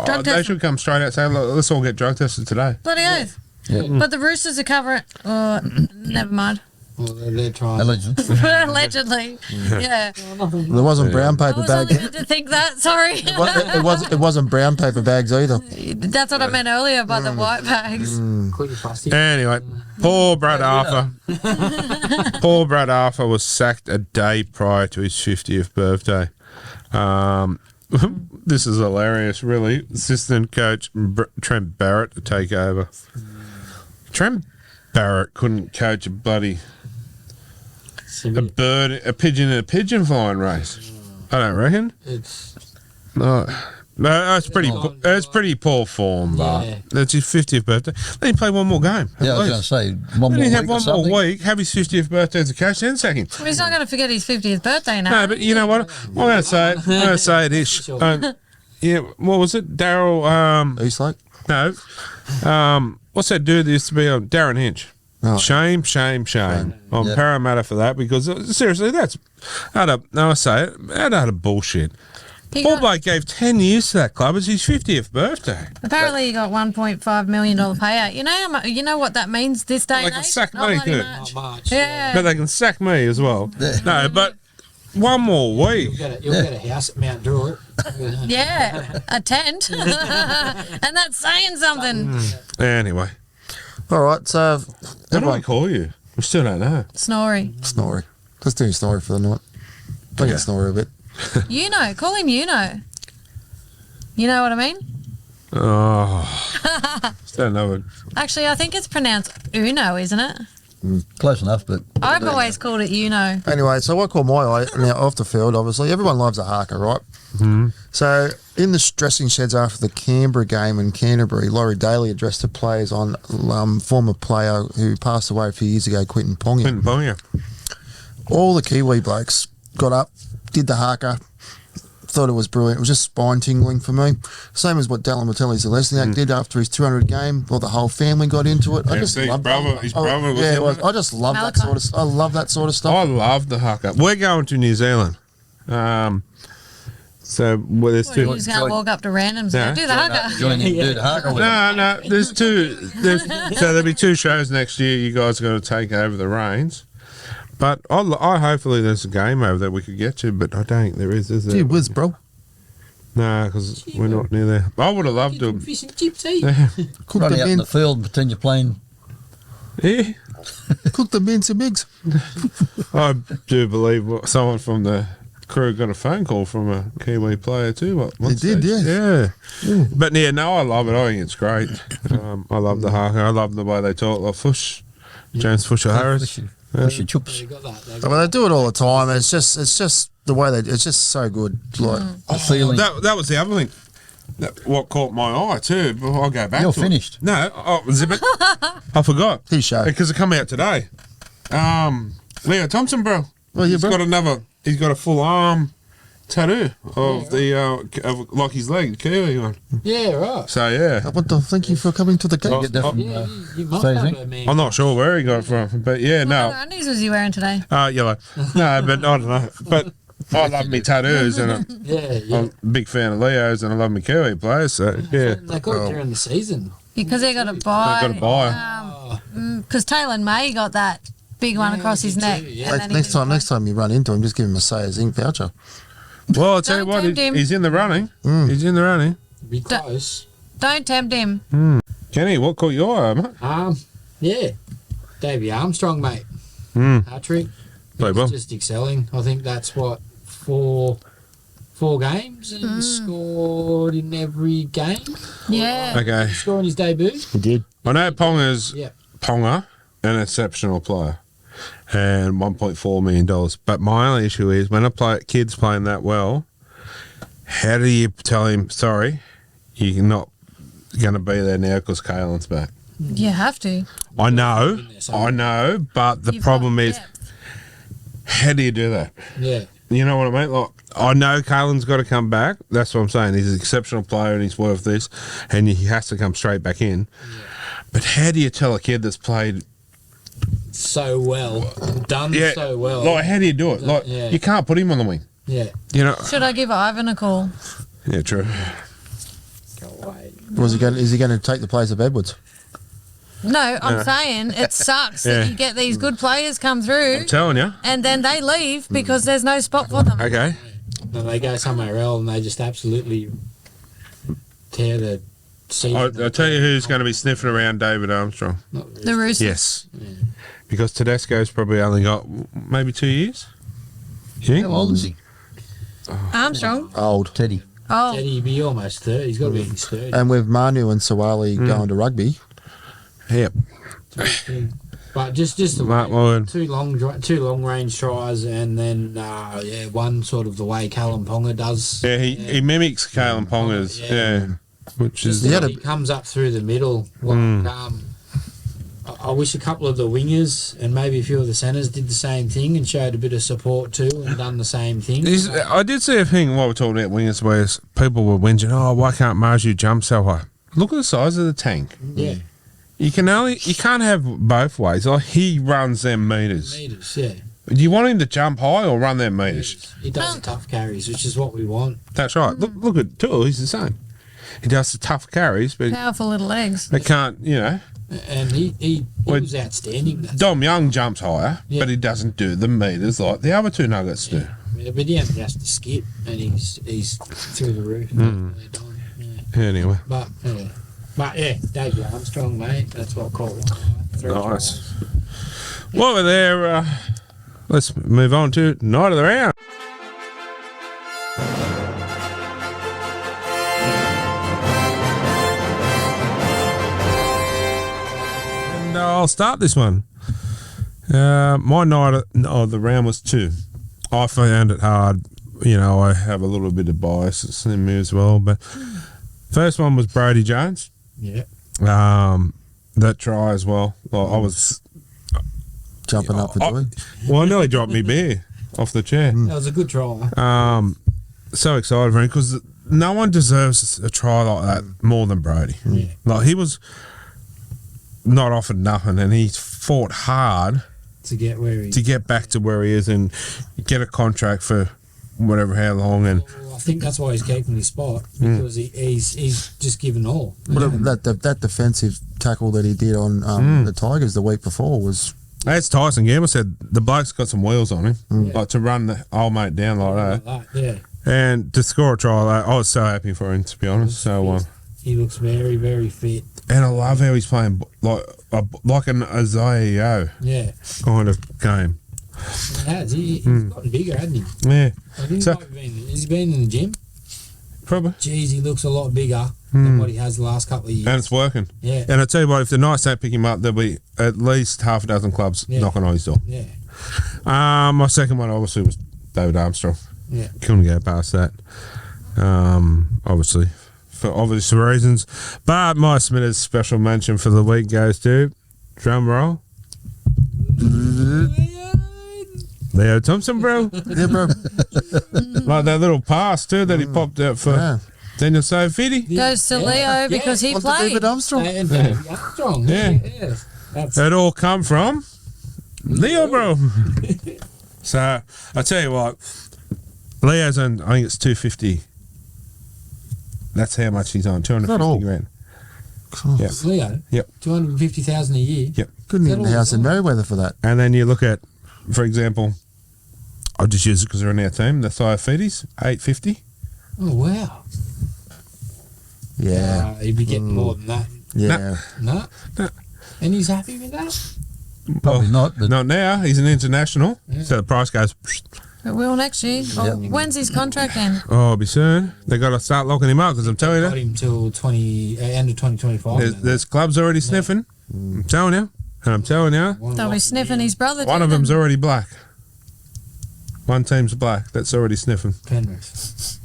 S4: Drug
S1: They
S4: test.
S1: should come straight out and say, "Look, let's all get drug tested today."
S4: Bloody oath.
S2: Yeah.
S4: But the Roosters are covering. Never mind.
S5: Well, they're trying.
S2: Allegedly.
S4: Allegedly. Yeah.
S3: There wasn't brown
S4: I
S3: paper
S4: was only
S3: bags.
S4: meant to think that. Sorry.
S3: It wasn't brown paper bags either.
S4: That's what I meant earlier by the white bags.
S5: Quit your fussy.
S1: Anyway, poor Brad Arthur. Poor Brad Arthur was sacked a day prior to his 50th birthday. This is hilarious, really. Assistant coach Trent Barrett to take over. Trent Barrett couldn't coach a pigeon in a pigeon flying race. I don't reckon.
S5: It's
S1: No, that's pretty poor form, but
S5: Yeah.
S1: that's his 50th birthday. Then he play one more game. at
S2: Yeah, I was going to
S1: least.
S2: say one
S1: Then
S2: more
S1: he'd have
S2: week or
S1: one
S2: something.
S1: more week, have his 50th birthday as a coach, then sack him.
S4: Well, he's not going to forget his 50th birthday now.
S1: No, but you know what? I'm going to say it. I'm going to say it is. Yeah, what was it? Daryl,
S3: Eastlake.
S1: no. What's that dude that used to be on? Darren Hinch.
S3: Oh.
S1: Shame on
S2: Yeah.
S1: Parramatta for that because seriously, that's utter bullshit.
S4: He
S1: Paul
S4: got-
S1: Blake gave 10 years to that club. It's his 50th birthday.
S4: Apparently, he got $1.5 million payout. You know what that means this day
S1: They
S4: and
S1: can
S4: age?
S1: sack
S4: Not
S1: me
S4: bloody
S1: too.
S4: much.
S5: not much.
S4: Yeah.
S1: But they can sack me as well. No, but one more week.
S5: You'll get a house at Mount Druitt.
S4: Yeah, a tent. And that's saying something.
S1: Anyway,
S3: All right, so
S1: what do I
S3: everyone
S1: call you? We still don't know.
S4: Snorri.
S3: Snorri. Let's do Snorri for the night. I get Snorri a bit.
S4: You know. Call him you know. You know what I mean?
S1: Oh, still don't know it.
S4: Actually, I think it's pronounced Uno, isn't it?
S2: Close enough, but
S4: I've always called it Uno.
S3: Anyway, so I call my eye now off the field. Obviously, everyone loves a harker, right? Mm-hmm. So in the dressing sheds after the Canberra game in Canterbury, Laurie Daly addressed the players on former player who passed away a few years ago, Quinton Ponga.
S1: Quinton Ponga.
S3: All the Kiwi blokes got up did the haka. Thought it was brilliant. It was just spine tingling for me. Same as what Dallin Mattelli-Zelezniak did after his 200 game. Well, the whole family got into it. I just
S1: his
S3: love
S1: brother was
S3: yeah,
S1: in
S3: it was.
S1: it.
S3: I just love that
S4: Malachi.
S3: sort of. I love that sort of stuff.
S1: I love the haka. We're going to New Zealand. So well, there's
S4: Well,
S1: two.
S4: you're just going to walk up to randoms
S1: Yeah.
S4: and do the hugger.
S2: Join in, do the haka with them.
S1: No, there's two. So there'll be 2 shows next year. You guys are going to take over the reins. But I hopefully there's a game over there we could get to, but I don't think there is there?
S3: Gee whiz, bro.
S1: No, because we're not near there. I would have loved to.
S5: Fish and chips, eh?
S3: Cook
S2: Running
S3: the
S2: out in the
S3: bin,
S2: field, pretend you're playing.
S1: Yeah,
S3: cook the mince and migs.
S1: I do believe someone from the crew got a phone call from a Kiwi player too. What
S3: They did,
S1: yeah. But yeah, no, I love it. I think it's great. I love the haka. I love the way they talk like Fush, James Fusher Harris.
S2: Push your chips.
S5: They got that. They
S3: I
S5: got
S3: mean, they do it all the time. It's just the way they. It's just so good. Like
S2: The feeling.
S1: That was the other thing. What caught my eye too. But I'll go back.
S2: You're
S1: to it.
S2: finished.
S1: No, zip it. I forgot.
S3: His show.
S1: Because it come out today. Leo Thompson, bro.
S3: Oh, yeah,
S1: He's
S3: bro.
S1: got another. He's got a full arm tattoo of the of like his leg, the Kiwi one.
S5: Yeah, right.
S1: So yeah,
S3: I want to thank you for coming to the game.
S2: Get that from,
S5: Yeah, you must
S2: Stacey?
S5: have it, man.
S1: I'm not sure where he got it from, but yeah,
S4: What
S1: no,
S4: undies was he wearing today?
S1: yellow. No, but I don't know. But I love me tattoos, and
S5: Yeah.
S1: I'm a big fan of Leo's, and I love me Kiwi players. So yeah,
S5: They got it during the season.
S4: Because they got to buy.
S1: They gotta buy.
S4: Because Taylor May got that big one across his
S5: me
S4: neck.
S5: too, yeah.
S4: and then he
S3: Next
S4: didn't
S3: time,
S4: play.
S3: you run into him, just give him a Sayers Inc. voucher.
S1: well, I'll tell you
S4: Don't
S1: what,
S4: tempt him.
S1: he's in the running. He's in the running.
S5: Be close.
S4: Don't tempt him.
S1: Kenny, what caught your eye, mate?
S5: Yeah. Davey Armstrong, mate.
S1: Mm.
S5: Hat trick.
S1: Played well.
S5: Just excelling. I think that's what four games and scored in every game.
S4: Yeah.
S1: Okay,
S5: Scoring his debut.
S3: He did.
S1: I know Ponga's
S5: Yeah.
S1: Ponga, an exceptional player, and $1.4 million. But my only issue is when kids playing that well, how do you tell him, sorry, you're not going to be there now because Kalen's back?
S4: You have to.
S1: I know, but the
S4: You've
S1: problem
S4: got
S1: is,
S4: depth.
S1: how do you do that?
S5: Yeah.
S1: You know what I mean? Like, I know Kalen's got to come back. That's what I'm saying. He's an exceptional player and he's worth this, and he has to come straight back in. But how do you tell a kid that's played
S5: So well. Done so well.
S1: like, how do you do it? Like,
S5: Yeah.
S1: you can't put him on the wing.
S5: Yeah.
S1: You know?
S4: Should I give Ivan a call?
S1: Yeah, true.
S5: Go away.
S3: Is he going to take the place of Edwards?
S4: No, I'm saying it sucks
S1: Yeah.
S4: that you get these good players come through
S1: I'm telling you.
S4: and then they leave because there's no spot for them.
S1: Okay.
S5: Then they go somewhere else and they just absolutely tear the season.
S1: I'll tell you who's going to be sniffing around David Armstrong.
S5: Not really.
S4: The Roosters.
S1: Yes. Because Tedesco's probably only got maybe 2 years. You think?
S2: How old is he?
S4: Armstrong.
S3: Old.
S2: Teddy.
S4: Oh,
S5: Teddy be almost 30. He's got to be in his 30s.
S3: And with Manu and Sawali going to rugby,
S1: Yep.
S5: But just the
S1: Mark
S5: way,
S1: Warren.
S5: two long range tries and then one sort of the way Callum Ponga does.
S1: Yeah, he mimics Kalen Ponga's.
S5: Yeah.
S1: Which
S5: Just
S1: is.
S3: Yeah,
S5: he comes up through the middle. Like, I wish a couple of the wingers and maybe a few of the centres did the same thing and showed a bit of support too and done the same thing.
S1: I did see a thing while we're talking about wingers where people were whinging, oh, why can't Marju jump so high? Look at the size of the tank.
S5: Yeah,
S1: You can't have both ways. Like, he runs them meters.
S5: meters. Yeah,
S1: Do you want him to jump high or run them meters?
S5: he does the tough carries, which is what we want.
S1: That's right. Look at Tool. He's the same. He does the tough carries, but
S4: powerful little legs.
S1: they can't.
S5: And he was outstanding.
S1: Dom Young jumps higher,
S5: Yeah.
S1: but he doesn't do the meters like the other two Nuggets do.
S5: Yeah, but he only has to skip and he's through the roof. Yeah.
S1: Anyway,
S5: But yeah, Davey Armstrong, mate. That's what caught one eye. 3
S1: nice.
S5: tries.
S1: While we're there, let's move on to Night of the Round. And I'll start this one. My night of the round was 2. I found it hard. I have a little bit of bias in me as well. But first one was Brodie Jones.
S5: Yeah.
S1: That try as well. I was
S3: jumping up for joy.
S1: Well, I nearly dropped me beer. off the chair.
S5: That was a good try.
S1: So excited for him because no one deserves a try like that more than Brody.
S5: Yeah.
S1: Like, he was not offered nothing, and he fought hard
S5: To get where he...
S1: to get back to where he is and get a contract for whatever how long. And
S5: Well, I think that's why he's keeping his spot, because he's just given all.
S3: That defensive tackle that he did on the Tigers the week before was...
S1: as Tyson Gamble said, the bloke's got some wheels on him,
S5: Yeah.
S1: like to run the old mate down like that.
S5: Like that, yeah.
S1: And to score a try like that, I was so happy for him, to be honest. So,
S5: He looks very, very fit.
S1: and I love how he's playing like an Isaiah
S5: Yeah.
S1: kind of game.
S5: He has. He's gotten bigger, hasn't he?
S1: Yeah,
S5: I think
S1: So-
S5: has he been in the gym?
S1: probably.
S5: Jeez, he looks a lot bigger than what he has the last couple of years.
S1: And it's working.
S5: Yeah.
S1: And I tell you what, if the Knights don't pick him up, there'll be at least half a dozen clubs
S5: Yeah.
S1: knocking on his door.
S5: Yeah.
S1: My second one obviously was David Armstrong.
S5: Yeah.
S1: Couldn't go past that. Obviously, for obvious reasons. But my Smith's special mention for the week goes to, drum roll, Leo Thompson, bro.
S3: Yeah, bro.
S1: Like that little pass too that he popped out for
S3: Yeah.
S1: Daniel Sofidi.
S4: Goes to Leo because he
S3: On to
S4: played.
S3: David Armstrong.
S5: And David Armstrong.
S1: Yeah.
S5: Yes. That's
S1: It all come from Leo, bro. So I tell you what, Leo's on. I think it's 250. That's how much he's on.
S3: Not all.
S1: 250 grand. Yeah.
S5: Leo.
S1: Yep.
S5: 250,000 a year.
S1: Yep.
S3: Couldn't
S5: Is
S3: even
S5: that all
S3: house
S5: he's
S3: in
S5: on?
S3: Merriweather for that.
S1: And then you look at, for example, I'll just use it because they're in our team. The Thiophides, 850.
S5: Oh wow.
S3: Yeah.
S5: He'd be getting more than that.
S3: Yeah.
S5: No.
S1: No.
S5: And he's happy with that.
S2: Probably not, but
S1: Not now. He's an international,
S5: Yeah.
S1: so the price goes.
S4: It will next year. Oh, when's his contract end?
S1: Oh, it'll be soon. They got to start locking him up because I'm telling
S5: Got
S1: you,
S5: him till end of 2025.
S1: there's clubs already sniffing. I'm telling you, and I'm telling you,
S4: They'll be sniffing his brother.
S1: one
S4: too
S1: of them's
S4: then.
S1: already black. One team's black. That's already sniffing.
S5: Penrith.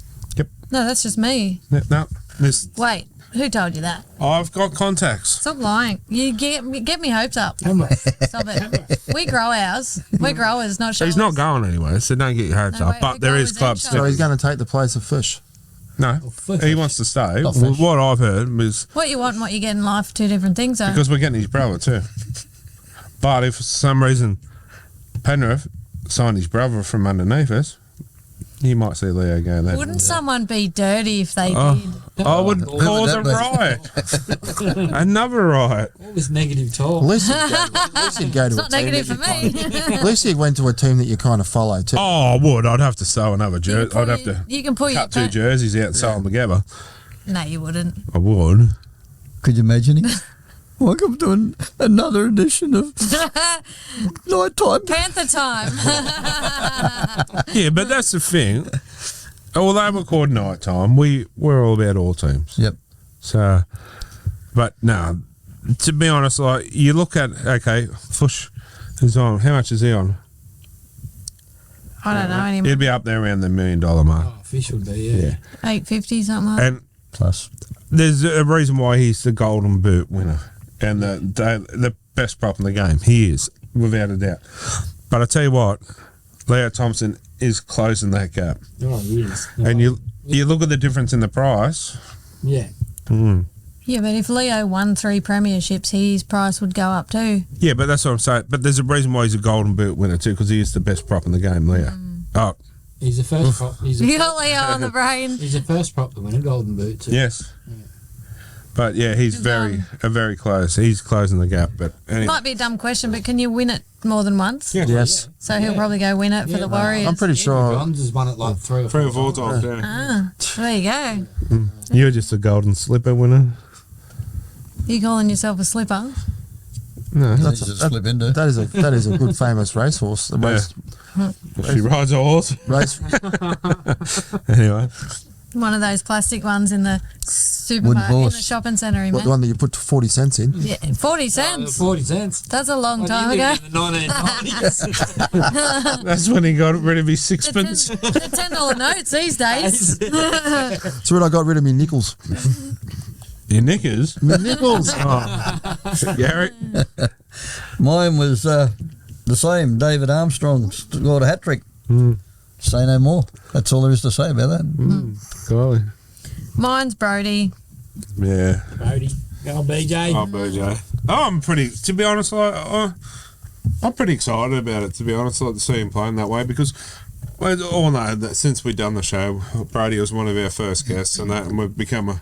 S4: No, that's just me.
S1: No, this.
S4: Wait, who told you that?
S1: I've got contacts.
S4: Stop lying. You get me hopes up.
S5: Penrith.
S4: Stop it. We grow ours. We're growers, not
S1: He's
S4: showers.
S1: not going anywhere, so don't get your hopes
S4: No,
S1: up.
S4: wait,
S1: But
S4: we
S1: there
S4: go
S1: is
S4: with
S1: clubs.
S4: them
S3: So he's
S1: sniffing.
S3: going to take the place of Fish.
S1: No,
S5: Fish.
S1: he wants to stay.
S2: Not Fish.
S1: What I've heard is
S4: What you want and what you get in life, two different things, though.
S1: because we're getting his brother too. But if for some reason Penrith signed his brother from underneath us, you might see Leo go there.
S4: Wouldn't someone be dirty if they
S1: Oh.
S4: did?
S1: I would
S5: Who
S1: cause a
S2: would
S1: riot. Another riot.
S5: All this negative talk.
S3: At least he'd go to
S4: It's
S3: a
S4: not
S3: team
S4: negative
S3: that
S4: for
S3: you
S4: me.
S3: kind of- At least he went to a team that you kind of follow too.
S1: Oh, I would. I'd have to sew another jersey. I'd have to
S4: You can pull your
S1: cut two jerseys out and sew them together.
S4: No, you wouldn't.
S1: I would.
S2: could you imagine him? Welcome to another edition of Nighttime.
S4: Panther time.
S1: Yeah, but that's the thing. Although we're called night time, we're all about all teams.
S2: Yep.
S1: So, but no, to be honest, like you look at Fush is on. How much is he on?
S4: I don't know anymore.
S1: He'd be up there around the $1 million mark.
S5: Oh, Fish would be, yeah.
S4: 850 something like that.
S1: And
S2: Plus,
S1: there's a reason why he's the Golden Boot winner and the best prop in the game. He is, without a doubt. But I tell you what, Leo Thompson is closing that gap.
S5: Oh, he is.
S1: And you look at the difference in the price.
S5: Yeah.
S4: Yeah, but if Leo won 3 premierships, his price would go up too.
S1: Yeah, but that's what I'm saying. But there's a reason why he's a Golden Boot winner too, because he is the best prop in the game, Leo. Oh,
S5: He's the first prop.
S4: You got Leo on the brain.
S5: He's the first prop to win a Golden Boot too.
S1: yes. But yeah, he's very close. He's closing the gap. But anyway.
S4: Might be a dumb question, but can you win it more than once?
S1: Yeah.
S3: Yes.
S4: So he'll probably go win it for
S5: Yeah,
S4: the
S5: well,
S4: Warriors.
S3: I'm pretty sure.
S5: Johns has won it like 3 or 4
S1: Three or four times. Yeah.
S4: Ah, there you go.
S1: You're just a golden slipper winner.
S4: You calling yourself a slipper?
S1: No,
S3: That's
S2: easy to slip into.
S3: That is a good famous racehorse. The most
S1: she rides a horse.
S3: race.
S1: Anyway,
S4: One of those plastic ones in the
S2: Wooden
S4: supermarket, in the
S2: horse.
S4: shopping centre, he
S3: What,
S4: meant.
S3: the one that you put 40 cents in.
S4: Yeah, 40 cents.
S5: 40 cents.
S4: That's a long
S5: What,
S4: time
S5: you
S4: ago.
S5: live in the 1990s.
S1: that's when he got rid of his sixpence.
S4: The $10 notes these days.
S3: That's when I got rid of me nickels.
S1: Your knickers.
S3: Me nickels.
S1: Gary.
S2: Mine was the same. David Armstrong scored a hat trick. Say no more. That's all there is to say about that.
S1: Golly.
S4: Mine's Brody.
S1: Yeah.
S5: Brody. Go BJ.
S1: Oh, BJ. I'm pretty, to be honest, I'm pretty excited about it, to be honest, like to see him playing that way because we all know that since we've done the show, Brady was one of our first guests and we've become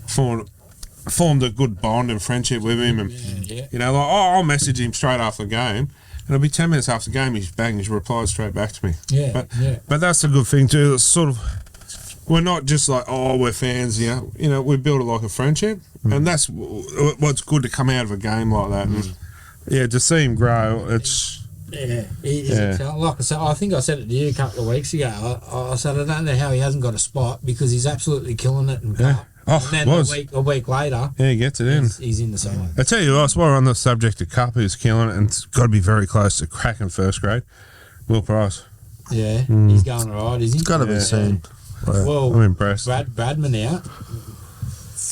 S1: formed a good bond and friendship with him. And, you know, like, I'll message him straight after the game and it'll be 10 minutes after the game, he's replied straight back to me. But that's a good thing too. It's sort of, we're not just like, we're fans, you know, we build it like a friendship and that's what's good to come out of a game like that. And, yeah, to see him grow, it's...
S5: Like I said, I think I said it to you a couple of weeks ago. I said I don't know how he hasn't got a spot because he's absolutely killing it. And then a week later,
S1: he gets it in.
S5: He's in the side.
S1: I tell you what, while we're on the subject of Cup, who's killing it, and it's got to be very close to cracking first grade, Will Price.
S5: Yeah, he's going all right, is he?
S3: It's got to be seen.
S5: Well,
S1: I'm impressed.
S5: Bradman out.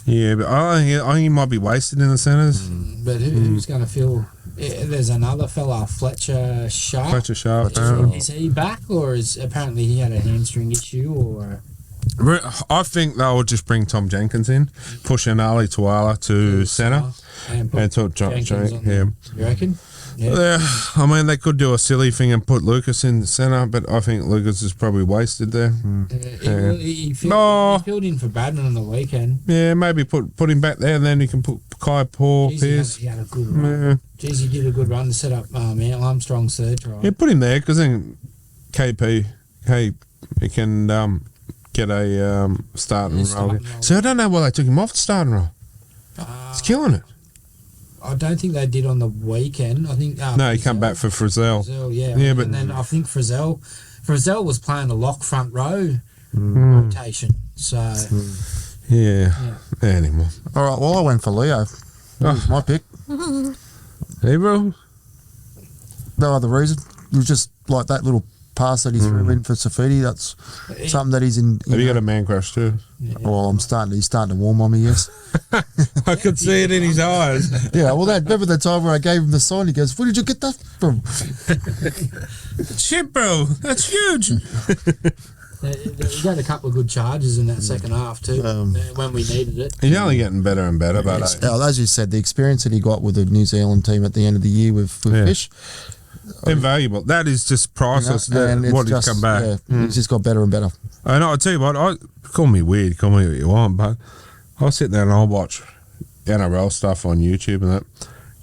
S1: Yeah, but I think he might be wasted in the centres.
S5: But who's going to feel... There's another fella, Fletcher Sharp. Is he back, or is apparently he had a hamstring issue, or?
S1: I think they'll just bring Tom Jenkins in, push Ali Tuala to centre, and put Jenkins on. You
S5: reckon?
S1: Yeah, I mean they could do a silly thing and put Lucas in the centre, but I think Lucas is probably wasted there.
S5: He filled in for Badman on the weekend.
S1: Yeah, maybe put him back there, and then you can put Kai Paul Pearce.
S5: He had a good run. Jeez, he did a good run to set up Armstrong's third try.
S1: Yeah, put him there because then he can get a starting role. So I don't know why they took him off the starting role. He's killing it.
S5: I don't think they did on the weekend. I think
S1: no, he come back for Frizzell.
S5: But and then I think Frizzell was playing a lock front row rotation. So
S1: anymore.
S3: All right, well I went for Leo. That was my pick.
S1: Hey, bro.
S3: No other reason. It was just like that little pass that he threw in for Safidi. That's something that he's in.
S1: Have you got a man crush too?
S3: Well, he's starting to warm on me. Yes,
S1: I could see it in his eyes.
S3: Yeah. Well, remember the time where I gave him the sign? He goes, "Where did you get that from?"
S1: Shit, bro. That's huge.
S5: He got a couple of good charges in that second half too, when we needed it.
S1: He's only getting better and better, but
S3: as you said, the experience that he got with the New Zealand team at the end of the year with Fish,
S1: invaluable. That is just priceless. What he's come back.
S3: He's just got better and better.
S1: I know. I tell you what. Call me weird. Call me what you want, but I'll sit there and I'll watch NRL stuff on YouTube and that,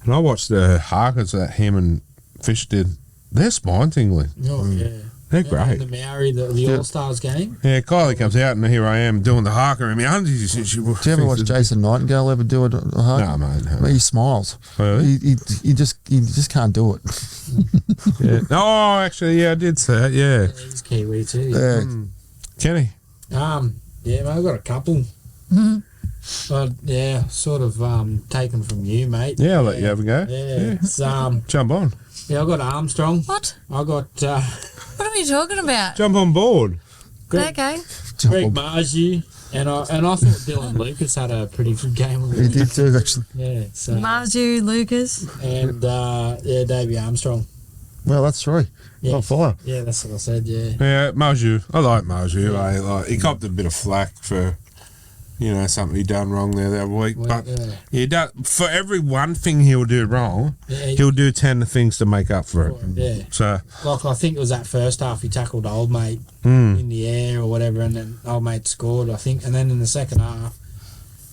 S1: and I watch the Harkers that him and Fish did. They're spine tingling.
S5: Oh yeah.
S1: They're great.
S5: The Maori, the All-Stars game.
S1: Yeah, Kylie comes out and here I am doing the Harker in my undies.
S3: Do you ever watch Jason Nightingale ever do a Harker?
S1: No, mate. No.
S3: He smiles.
S1: Really?
S3: He just can't do it.
S1: Oh, actually, I did say it. Yeah.
S5: He's Kiwi too.
S3: Yeah.
S1: Kenny.
S5: Mate, I've got a couple. But sort of taken from you, mate.
S1: Yeah, I'll let you have a go.
S5: Yeah. It's,
S1: jump on.
S5: Yeah, I got Armstrong.
S4: What?
S5: I got.
S4: What are you talking about?
S1: Jump on board.
S4: Okay.
S5: Greg Margie, and I thought Dylan Lucas had a pretty good game.
S3: He did too, actually.
S5: Yeah. So,
S4: Marju, Lucas.
S5: And Davey Armstrong.
S3: Well, that's three.
S5: Yeah.
S3: I'll follow.
S5: Yeah, that's what I said. Yeah.
S1: Yeah, Marju. I like Marju. Like he copped a bit of flack for, something he done wrong there that week. But he does, for every one thing he'll do wrong, he'll do 10 things to make up for it.
S5: Yeah.
S1: So,
S5: like I think it was that first half he tackled old mate in the air or whatever, and then old mate scored, I think. And then in the second half,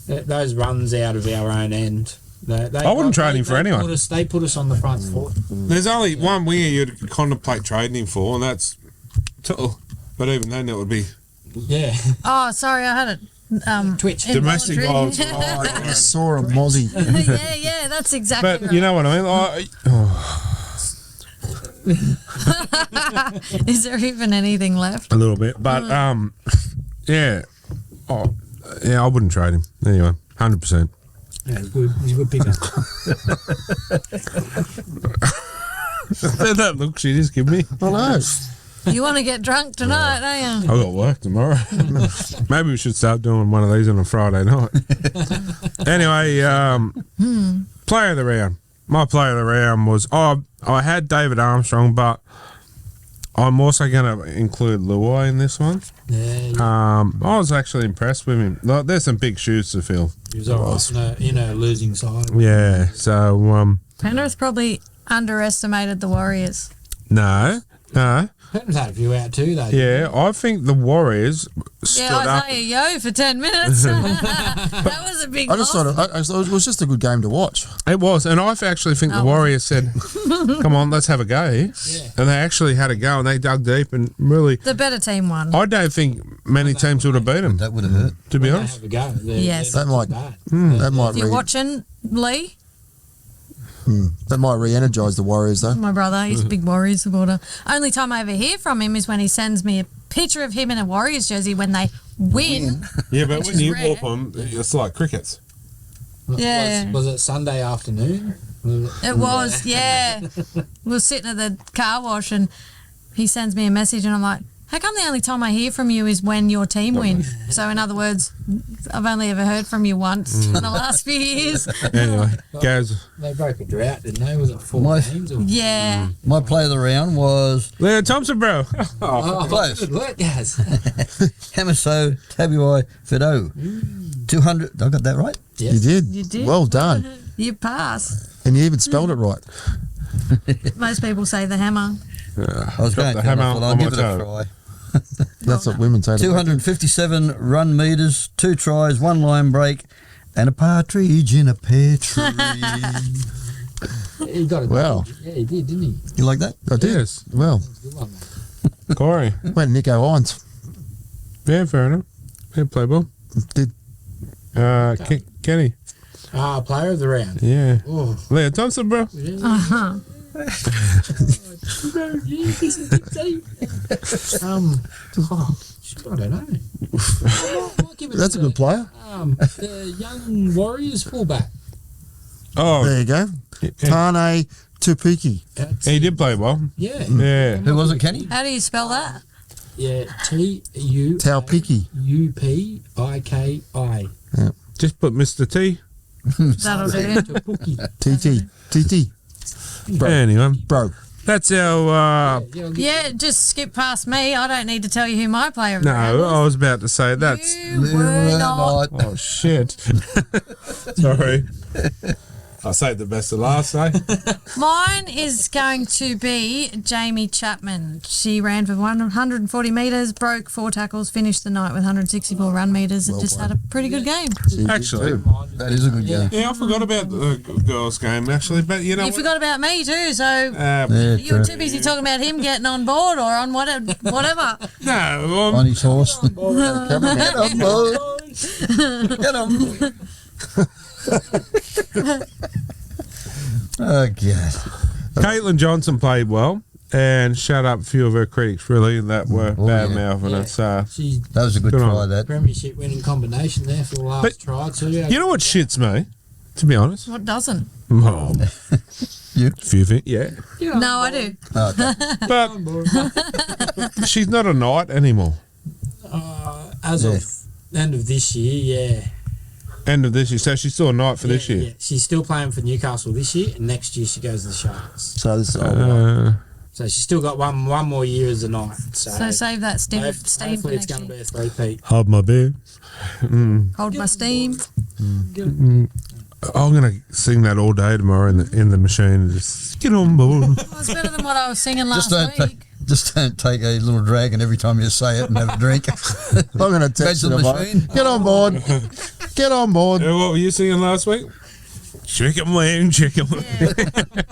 S5: those runs out of our own end. I
S1: wouldn't trade him for anyone.
S5: They put us on the front foot.
S1: There's only one winger you'd contemplate trading him for, and that's Tuttle. But even then, it would be
S4: Oh, sorry, I had it.
S5: Twitch.
S1: Domestic violence.
S3: I saw a mozzie.
S4: yeah, that's exactly
S1: But
S4: right.
S1: you know what I mean?
S4: Is there even anything left?
S1: A little bit. But, yeah. Oh, yeah, I wouldn't trade him. Anyway, 100%.
S5: Yeah, he's a good picker.
S1: That look she just give me.
S3: I know.
S4: You want to get drunk tonight, don't you?
S1: I got work tomorrow. Maybe we should start doing one of these on a Friday night. Anyway, player of the round. My player of the round was I had David Armstrong, but I'm also going to include Luai in this one.
S5: Yeah,
S1: I was actually impressed with him. Like, there's some big shoes to fill.
S5: he was all right in a losing side.
S1: Yeah, so
S4: Penrith probably underestimated the Warriors.
S1: no.
S5: Penrith had a few out too, though.
S1: Yeah, I think the Warriors stood
S4: Yeah,
S1: up.
S4: Isaiah Yo for 10 minutes. That was a big
S3: I just
S4: loss.
S3: thought it was just a good game to watch.
S1: It was, and I actually think the
S4: Oh.
S1: Warriors said, "Come on, let's have a go,"
S5: Yeah.
S1: and they actually had a go, and they dug deep, and really,
S4: The better team won.
S1: I don't think many teams would have beat them.
S2: That would have hurt.
S1: To be
S5: They
S1: honest,
S5: have a go.
S4: Yes.
S5: They're
S3: That
S5: not
S3: might-
S5: too bad.
S3: That might
S4: If you're
S3: re-
S4: watching, Lee,
S3: that might re-energise the Warriors though.
S4: my brother, he's a big Warriors supporter. Only time I ever hear from him is when he sends me a picture of him in a Warriors jersey when they win.
S1: yeah, but
S4: Which
S1: when
S4: is
S1: you
S4: rare.
S1: whoop them, it's like crickets.
S4: Yeah.
S5: Was it Sunday afternoon?
S4: It was, yeah. We were sitting at the car wash and he sends me a message and I'm like, how come the only time I hear from you is when your team win? So in other words, I've only ever heard from you once in the last few years.
S1: Anyway, guys,
S5: They broke a drought, didn't they? Was it 4
S2: My-
S5: games? Or?
S4: Yeah.
S2: My play of the round was
S1: Leo Thompson, bro.
S5: Oh,
S2: Close.
S5: good work, guys.
S2: Hamaso Tabuai Fido. 200. I got that right?
S5: Yes.
S3: You did.
S4: You did.
S3: Well done.
S4: You pass.
S3: And you even spelled it right.
S4: Most people say the hammer.
S2: I was
S1: Drop
S2: going
S1: the
S2: to.
S1: hammer
S2: I thought
S1: on
S2: I'll
S1: my
S2: give it a
S1: toe.
S2: try.
S3: That's what women say.
S2: 257 run meters, 2 tries, 1 line break, and a partridge in a pear tree.
S5: He got it.
S3: Wow.
S5: Yeah, he did, didn't he?
S2: You like that?
S3: I did.
S1: Yes,
S3: Well,
S5: Good one, mate.
S1: Corey.
S3: went Nico Hines.
S1: Yeah, fair enough. Yeah, play ball.
S3: Did
S1: Kenny.
S5: Player of the round.
S1: Yeah,
S5: Oh,
S1: Leo Thompson, bro.
S4: Uh-huh.
S5: I don't know. Might give it
S3: that's a
S5: to
S3: good player.
S5: the young Warriors fullback.
S1: Oh,
S3: There you go. Tane Tupiki.
S1: he did play well.
S5: Yeah.
S1: Yeah.
S2: Who was it, Kenny?
S4: How do you spell that?
S5: Yeah. T-U.
S3: Taupiki.
S5: U-P-I-K-I.
S1: Just put Mr. T.
S4: That'll do.
S3: TT. TT. Bro.
S1: Anyway,
S3: Bro.
S1: that's our.
S4: Yeah, just skip past me. I don't need to tell you who my player of the round
S1: No,
S4: is.
S1: I was about to say that's.
S4: You were not.
S1: Oh shit! Sorry. I saved the best of last, eh?
S4: Mine is going to be Jamie Chapman. She ran for 140 metres, broke 4 tackles, finished the night with 164 run metres, and just had a pretty good game.
S1: Actually,
S2: That is a good game.
S1: yeah, I forgot about the girls' game. Actually, but you know,
S4: You
S1: what?
S4: forgot about me too, so
S2: Yeah,
S4: you were
S2: true.
S4: too busy talking about him getting on board or on whatever.
S1: no,
S2: On his horse.
S3: Get
S2: Get him, boy. Get him. Oh, God.
S1: Caitlin Johnson played well and shut up a few of her critics really that were
S2: Oh,
S1: bad
S2: yeah.
S1: mouthing
S5: Yeah.
S1: it. So
S5: She's
S2: That was a good
S1: Good on.
S2: try, that.
S5: premiership winning combination there for the last
S1: But
S5: try too.
S1: you know what shits me, to be honest.
S4: What doesn't?
S1: Oh,
S2: You?
S1: few things, yeah,
S4: No, I do.
S2: Oh, okay.
S1: but she's not a knight anymore.
S5: As
S2: Yeah.
S5: of end of this year, yeah.
S1: End of this year, so she's still a knight for this
S5: Yeah,
S1: year.
S5: yeah. She's still playing for Newcastle this year, and next year she goes to the Sharks.
S3: So this is
S5: So she's still got one more year as a knight. So,
S4: So save that steam for
S5: hopefully it's
S4: next
S5: going to
S4: year.
S5: be a three-peat.
S1: Hold my beer.
S4: Hold my steam.
S1: I'm gonna sing that all day tomorrow in the machine. And just get on board.
S4: Well, it's better than what I was singing last
S2: Just don't,
S4: week.
S2: just don't take a little dragon every time you say it and have a drink.
S3: I'm going to text
S2: Imagine
S3: you
S2: the
S3: tomorrow.
S2: machine.
S3: Get on board. Get on board.
S1: What were you singing last week? Chicken wing, chicken wing.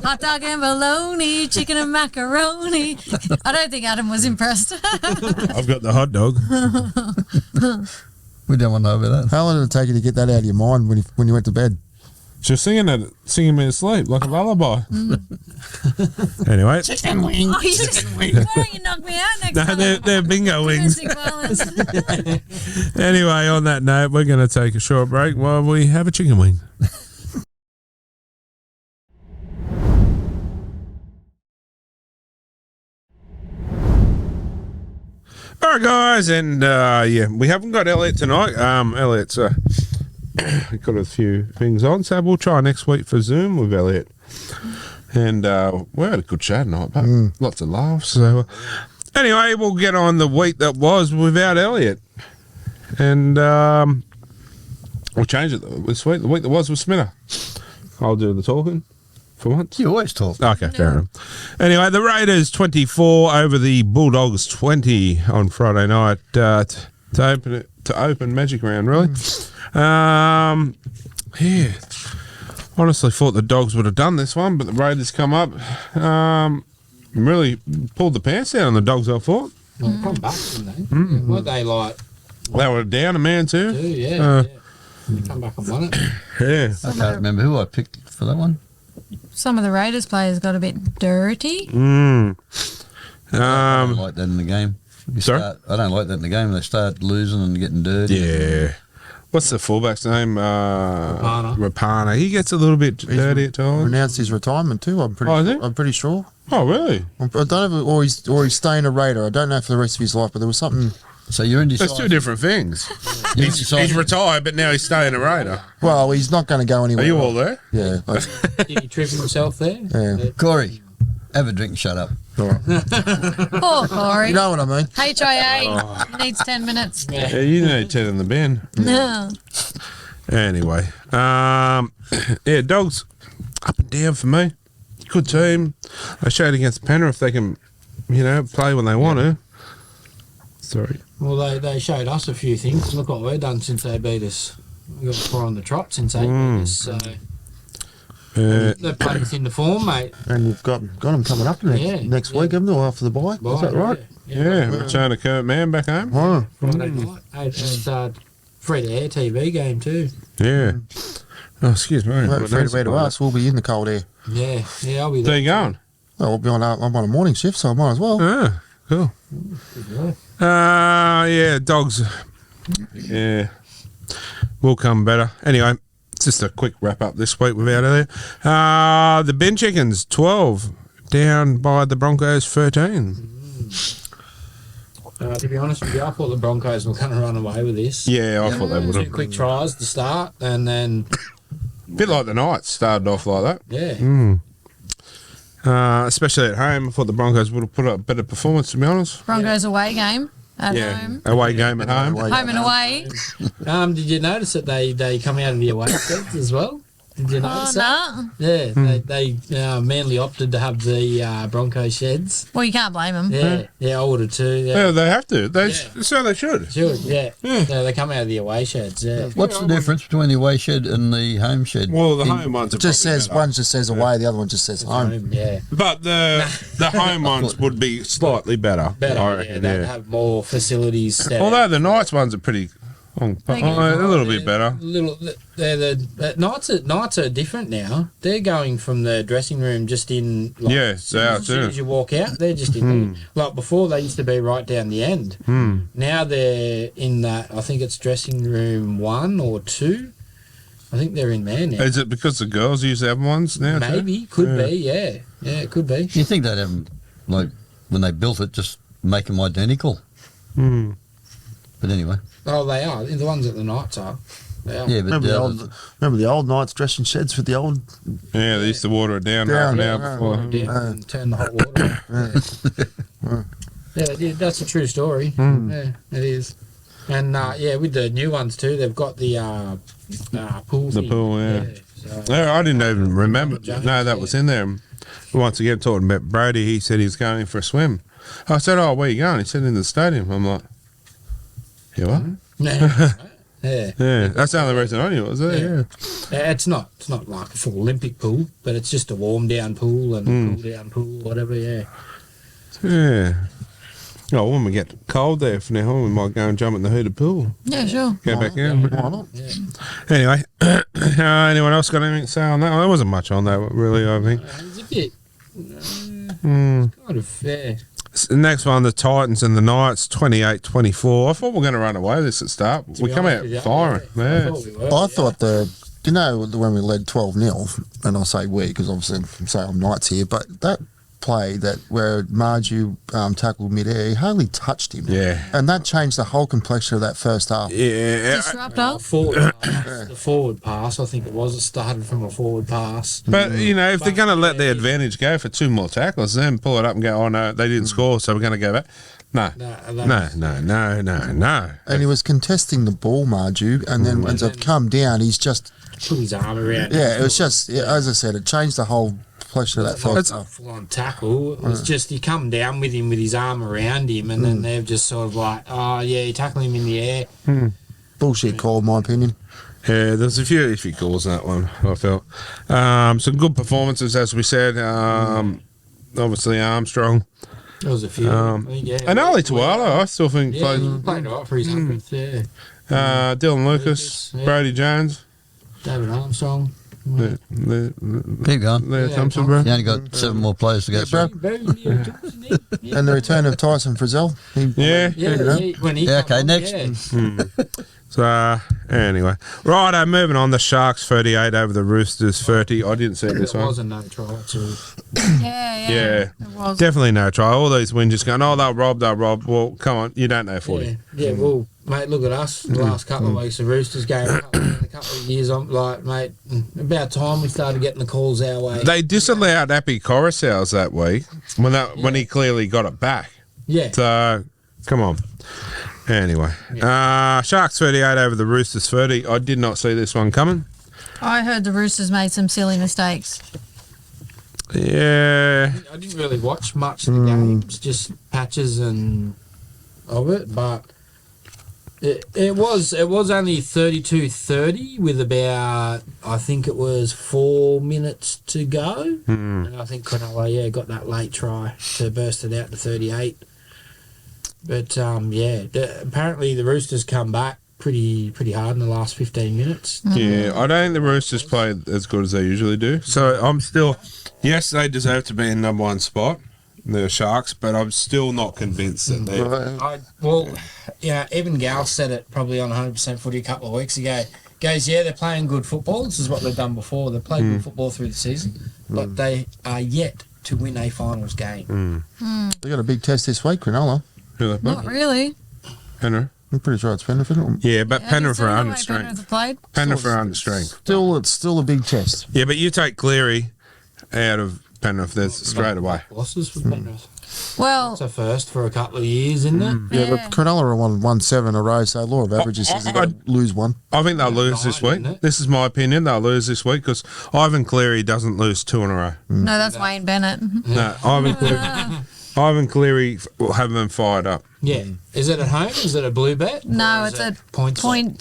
S4: Hot dog and bologna, chicken and macaroni. I don't think Adam was impressed.
S1: I've got the hot dog.
S2: We don't want to know about that.
S3: How long did it take you to get that out of your mind when you went to bed?
S1: Just singing me to sleep like a lullaby. Anyway,
S4: Oh, you just, why don't you knock me out next
S1: no,
S4: time?
S1: they're bingo wings.
S4: Domestic violence.
S1: Anyway, on that note, we're going to take a short break while we have a chicken wing. All right, guys, and yeah, we haven't got Elliot tonight. Elliot's got a few things on, so we'll try next week for Zoom with Elliot. And we had a good chat tonight, but lots of laughs. So Anyway, we'll get on the week that was without Elliot. And we'll change it this week. The week that was with Smita. I'll do the talking for once.
S2: You always talk.
S1: Okay, fair enough. Anyway, the Raiders 24 over the Bulldogs 20 on Friday night to open Magic Round, really. Yeah. Honestly thought the Dogs would have done this one, but the Raiders come up, really pulled the pants down on the Dogs, I thought.
S5: Well, come back, didn't they? Weren't they like
S1: They were down a man too.
S5: yeah. They come back and won it.
S1: Yeah.
S2: I can't remember who I picked for that one.
S4: Some of the Raiders players got a bit dirty.
S2: I don't like that in the game.
S1: Sorry?
S2: I don't like that in the game. They start losing and getting dirty.
S1: Yeah. What's the fullback's name? Rapana. He gets a little bit dirty at times.
S3: Announced his retirement too. I'm
S1: Oh, is he?
S3: pretty sure.
S1: Oh, really?
S3: I don't know, or he's staying a Raider. I don't know for the rest of his life, but there was something.
S2: So you're indecisive.
S1: That's two different things. He's retired, but now he's staying a Raider.
S3: Well, he's not going to go anywhere.
S1: Are you all there?
S3: Yeah.
S5: Did he trip himself there?
S3: Yeah.
S2: Corey, have a drink and shut up.
S4: Poor Corey.
S3: You know what I mean?
S4: HIA needs 10 minutes.
S1: Yeah, you need 10 in the bin.
S4: No.
S1: Anyway, yeah, Dogs up and down for me. Good team. They showed against Penrith they can, play when they want to. Sorry.
S5: Well, they showed us a few things. Look what we've done since they beat us. We got 4 on the trot since they beat us. So they've played within the form, mate.
S3: And you've got them coming up next week, haven't you, after the bye? Is that right?
S1: Yeah, return of Kurt Mann back home.
S3: Oh.
S5: Friday night. And free-to-air TV game too.
S1: Yeah. Oh, excuse me.
S3: Free to us. We'll be in the cold air.
S5: Yeah, I'll be
S1: There
S5: there.
S1: you going?
S3: Well, I'm on a morning shift, so I might as well.
S1: Ah, cool. Yeah, Dogs. Yeah. Will come better. Anyway, just a quick wrap up this week without Elliot. The Ben Chickens 12 down by the Broncos 13.
S5: To be honest with you, I thought the Broncos were going to run away with this.
S1: Yeah, I thought they would
S5: 2
S1: have.
S5: quick tries to start, and then
S1: Bit like the Knights started off like that.
S5: yeah.
S1: Especially at home. I thought the Broncos would have put up a better performance, to be honest.
S4: Broncos away game at home.
S1: Away game at home.
S3: Away.
S4: Home and away.
S5: Did you notice that they come out of the away sheds as well? Did you notice that?
S4: No.
S5: Yeah, they Manly opted to have the Bronco sheds.
S4: Well, you can't blame them.
S5: Yeah, I would have too. Yeah,
S1: Yeah, they have to. So they should.
S5: sure. Yeah, they come out of the away sheds. Yeah,
S2: What's the difference between the away shed and the home shed?
S1: Well, the home ones are
S3: It just
S1: probably
S3: says,
S1: better.
S3: one just says away, the other one just says home.
S5: Yeah,
S1: But the home ones would be slightly better.
S5: better.
S1: I
S5: Yeah,
S1: reckon,
S5: they'd
S1: yeah.
S5: have more facilities. Set
S1: Although the Knights ones are pretty, a little bit better.
S5: The Knights are different now. They're going from the dressing room just in. Like,
S1: Yeah,
S5: as
S1: they are
S5: soon
S1: too.
S5: as you walk out, they're just in. Like before, they used to be right down the end. Now they're in that. I think it's dressing room 1 or 2. I think they're in there now.
S1: Is it because the girls use the other ones now? too?
S5: Maybe could be. Yeah, it could be.
S2: Do you think they'd have them, like, when they built it, just make them identical?
S1: Hmm.
S2: But anyway.
S5: Oh, they are. The ones at the Knights are. They are.
S2: Yeah, but
S3: Remember the old Knights dressing sheds with the old.
S1: Yeah, they used to water it down
S3: Down,
S1: half an hour
S3: yeah.
S1: before.
S5: And turn the hot water. Yeah, that's a true story. Yeah, it is. And with the new ones too, they've got the pool.
S1: The
S5: thing.
S1: pool, yeah.
S5: So,
S1: No, I didn't even remember.
S5: Jones,
S1: No, that
S5: yeah.
S1: was in there. Once again, talking about Brody, he said he was going for a swim. I said, "Oh, where you going?" He said, "In the stadium." I'm like, "You what?"
S5: yeah. Yeah.
S1: Yeah, that's the only reason I knew it was there.
S5: Yeah.
S1: Yeah.
S5: It's not like a full Olympic pool, but it's just a warm down pool and a cool down pool, whatever. Yeah.
S1: Yeah. Oh, when we get cold there for now, we might go and jump in the heated pool.
S4: Yeah, sure.
S1: Go back in.
S3: Why not?
S1: Anyway, anyone else got anything to say on that? Well, there wasn't much on that, really, I think.
S5: It's a bit kind of fair.
S1: The next one, the Titans and the Knights, 28-24. I thought we were going to run away with this at start. We come out firing.
S5: I
S1: Yeah.
S5: thought we were,
S3: I thought when we led 12-0, and I'll say we because obviously I'm Knights here, but that play that where Marju tackled mid-air, he hardly touched him.
S1: Yeah.
S3: And that changed the whole complexion of that first half.
S1: Yeah.
S4: Disruptor.
S5: The forward pass, I think it was. It started from a forward pass.
S1: But, if they're going to let the advantage go for 2 more tackles, then pull it up and go, oh, no, they didn't score, so we're going to go back. No. No.
S3: And he was contesting the ball, Marju, and then when it come down, he's just...
S5: Put his arm around.
S3: Yeah, it was just, as I said, it changed the whole complexion of that first half.
S5: Full-on tackle. It was just, you come down with him with his arm around him, and then they've just sort of like, oh, yeah, you tackle him in the air.
S3: Bullshit call, in my opinion.
S1: Yeah, there's a few iffy calls in that one, I felt. Some good performances, as we said. Obviously, Armstrong.
S5: There was a few.
S1: And Ali Tuala, I still think
S5: Yeah, he played right for his 100th,
S1: Dylan Lucas,
S5: yeah.
S1: Brody Jones.
S5: David Armstrong.
S2: Keep going.
S1: There,
S5: Yeah,
S1: Thompson, bro.
S2: You only got 7 more players to go
S3: bro.
S2: through.
S5: Very near to us, isn't he?
S3: And the return of Tyson Frizzell.
S1: Yeah.
S5: When he
S2: Yeah,
S5: come
S2: okay,
S5: on,
S2: next.
S5: yeah.
S1: So, anyway. Right, moving on. The Sharks 38 over the Roosters 30. I didn't see this
S5: There
S1: one.
S5: was a no try too.
S4: Yeah.
S1: Yeah.
S4: It was.
S1: Definitely no try. All these wins just going, oh, they'll rob. Well, come on. You don't know footy.
S5: Yeah, well, mate, look at us. The last couple of weeks, the Roosters game, a couple of years, I'm like, mate, about time we started getting the calls our way.
S1: They disallowed Appy Coruscant that week when he clearly got it back.
S5: Yeah.
S1: So, come on. Anyway, Sharks 38 over the Roosters 30. I did not see this one coming.
S4: I heard the Roosters made some silly mistakes.
S1: Yeah.
S5: I didn't really watch much of the games, just patches and of it, but it was only 32-30 with about, I think it was 4 minutes to go, and I think Cronulla got that late try to burst it out to 38. But apparently the Roosters come back pretty hard in the last 15 minutes.
S1: Yeah, I don't think the Roosters played as good as they usually do. So I'm still, yes, they deserve to be in number 1 spot, the Sharks, but I'm still not convinced that they.
S5: Evan Gall said it probably on 100% Footy a couple of weeks ago. Goes, yeah, they're playing good football. This is what they've done before. They've played good football through the season, but they are yet to win a finals game.
S3: They got a big test this week, Cronulla.
S1: Who they play?
S4: Not really.
S1: Penrith.
S3: I'm pretty sure it's Penrith, isn't it?
S1: Yeah, but Penrith are
S4: Have you
S1: under
S4: seen the way Penrith
S1: strength.
S4: have played?
S1: Penrith are under strength.
S3: It's still a big test.
S1: Yeah, but you take Cleary out of Penrith, there's straight away.
S5: Losses for Penrith.
S4: Well,
S5: It's a first for a couple of years, isn't it?
S3: Yeah, but Cronulla are won 7 in a row, so law of averages says they've got to lose one.
S1: I think they'll lose this week.
S5: isn't it?
S1: This is my opinion. They'll lose this week because Ivan Cleary doesn't lose 2 in a row.
S4: no, that's Wayne Bennett.
S1: No, Ivan Cleary will have them fired up.
S5: Yeah. Is it at home? Is it a blue bet?
S4: No,
S5: Or
S4: it's
S5: is
S4: a
S5: it points
S4: points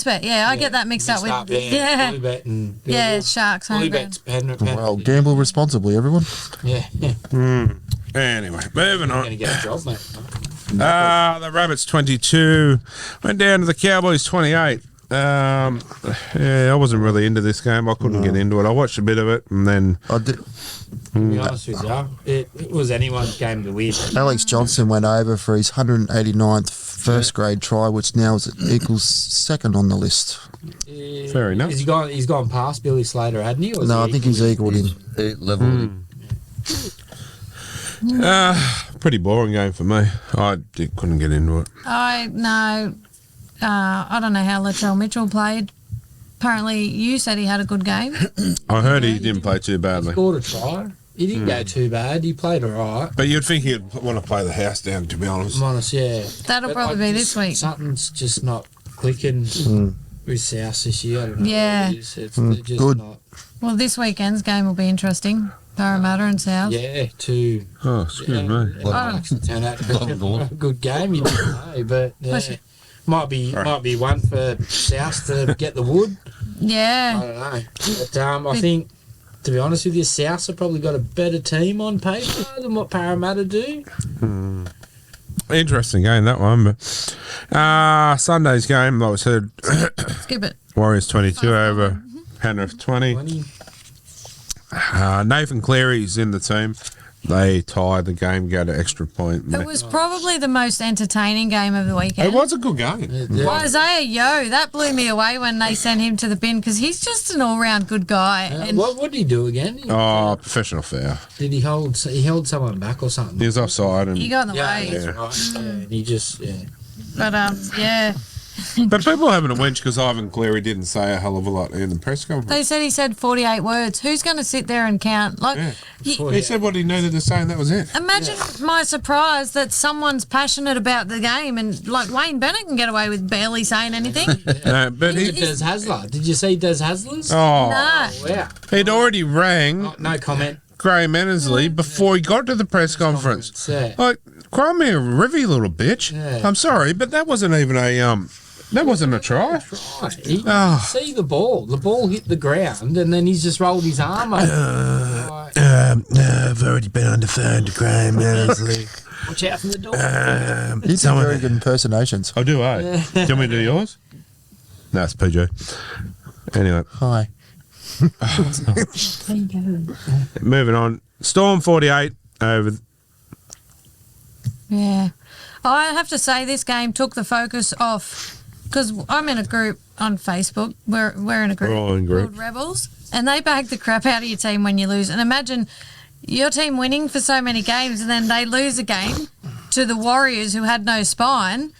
S4: bet. Yeah, I get that mixed up with.
S5: Blue bet and
S4: Yeah, it's Sharks home
S5: Blue
S4: ground.
S5: bet's Penrith.
S3: Well, gamble responsibly, everyone.
S5: Yeah.
S1: Anyway, moving
S5: You're
S1: on.
S5: going to get a job, mate.
S1: The Rabbits 22 went down to the Cowboys 28. I wasn't really into this game. I couldn't get into it. I watched a bit of it and then
S3: I did.
S5: To be honest with you, it was anyone's game to win.
S3: Alex Johnson went over for his 189th first grade try, which now equals second on the list.
S1: Fair enough.
S5: He's gone past Billy Slater, hadn't he? Or is
S3: No,
S5: he
S3: I think he's equalled him.
S2: Level with him.
S1: pretty boring game for me. Couldn't get into it.
S4: I don't know how Latrell Mitchell played. Apparently, you said he had a good game.
S1: I heard he didn't play too
S5: He
S1: badly.
S5: scored a try. He didn't go too bad. He played all right.
S1: But you'd think he'd want to play the house down, to be honest.
S5: I'm honest, yeah.
S4: That'll
S5: But
S4: probably be this week.
S5: Something's just not clicking with South this year. I don't know
S4: Yeah.
S5: what it is. They're just
S3: Good.
S5: not.
S4: Well, this weekend's game will be interesting. Parramatta and South.
S5: Yeah, to
S1: Oh, excuse me.
S5: it might actually turn out to be a good game. You never know, but
S4: Bless you.
S5: might be one for South to get the wood. I
S4: Yeah.
S5: don't know, but I think, to be honest with you, South have probably got a better team on paper than what Parramatta do.
S1: Interesting game, that one. But Sunday's game, like I said,
S4: Skip it.
S1: Warriors 22 over Penrith 20.
S5: 20.
S1: Nathan Cleary's in the team. they tied the game, go to extra point.
S4: It was probably the most entertaining game of the weekend.
S1: It was a good game.
S5: Yeah.
S4: Well, Isaiah Yo, that blew me away when they sent him to the bin because he's just an all-round good guy. And
S5: What did he do again?
S1: Oh, professional foul.
S5: Did he hold? He held someone back or something.
S1: He was offside, and
S4: he got in the
S5: Yeah,
S4: way.
S5: that's right. Yeah, and he just
S4: But, yeah.
S1: but people are having a wench because Ivan Cleary didn't say a hell of a lot in the press conference.
S4: They said he said 48 words. Who's going to sit there and count? Like,
S1: Yeah.
S4: y-
S1: He said what he needed to say, and that was it.
S4: imagine my surprise that someone's passionate about the game and, like, Wayne Bennett can get away with barely saying anything.
S1: No, but he,
S5: Des Hasler. Did you see Des Hasler's?
S1: oh,
S4: No.
S5: Wow.
S1: he'd already rang
S5: Oh, no comment.
S1: Graham Annesley before he got to the press conference.
S5: Yeah.
S1: Like, cry me a river, you little bitch.
S5: Yeah.
S1: I'm sorry, but that wasn't even that wasn't a try.
S5: Right. He
S1: Oh.
S5: see the ball. The ball hit the ground, and then he's just rolled his arm over. Like,
S1: I've already been on the phone to Graham Annesley.
S5: watch out from the door.
S3: He did very good impersonations.
S1: I do, eh? Do you want me to do yours? No, it's PJ. Anyway,
S3: Hi.
S1: moving on. Storm 48 over.
S4: Yeah. I have to say this game took the focus off because I'm in a group on Facebook. We're in a group,
S1: We're all in a group.
S4: called Rebels, and they bag the crap out of your team when you lose. And imagine your team winning for so many games and then they lose a game to the Warriors who had no spine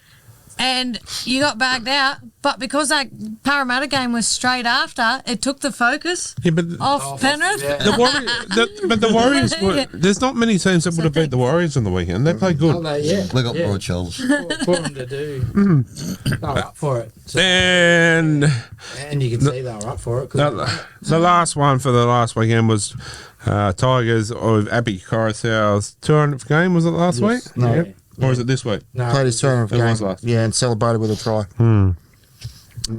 S4: and you got bagged out. But because that Parramatta game was straight after, it took the focus
S1: Yeah, but
S4: off Penrith.
S5: yeah.
S1: the Warriors were. There's not many teams that would have beat the Warriors on the weekend. They played
S5: Oh,
S1: good.
S5: yeah.
S2: We got
S5: yeah.
S2: broad shoulders.
S5: For them to do. They were up for it. So,
S1: And
S5: and you can see they were up for it. 'cause
S1: the last one for the last weekend was Tigers of Abby Coruscant's 200th game. Was it last week?
S3: No.
S5: Yeah.
S1: Or was it this week?
S5: No,
S3: Played his turn of
S1: It was
S3: game.
S1: last.
S3: Yeah, and celebrated with a try.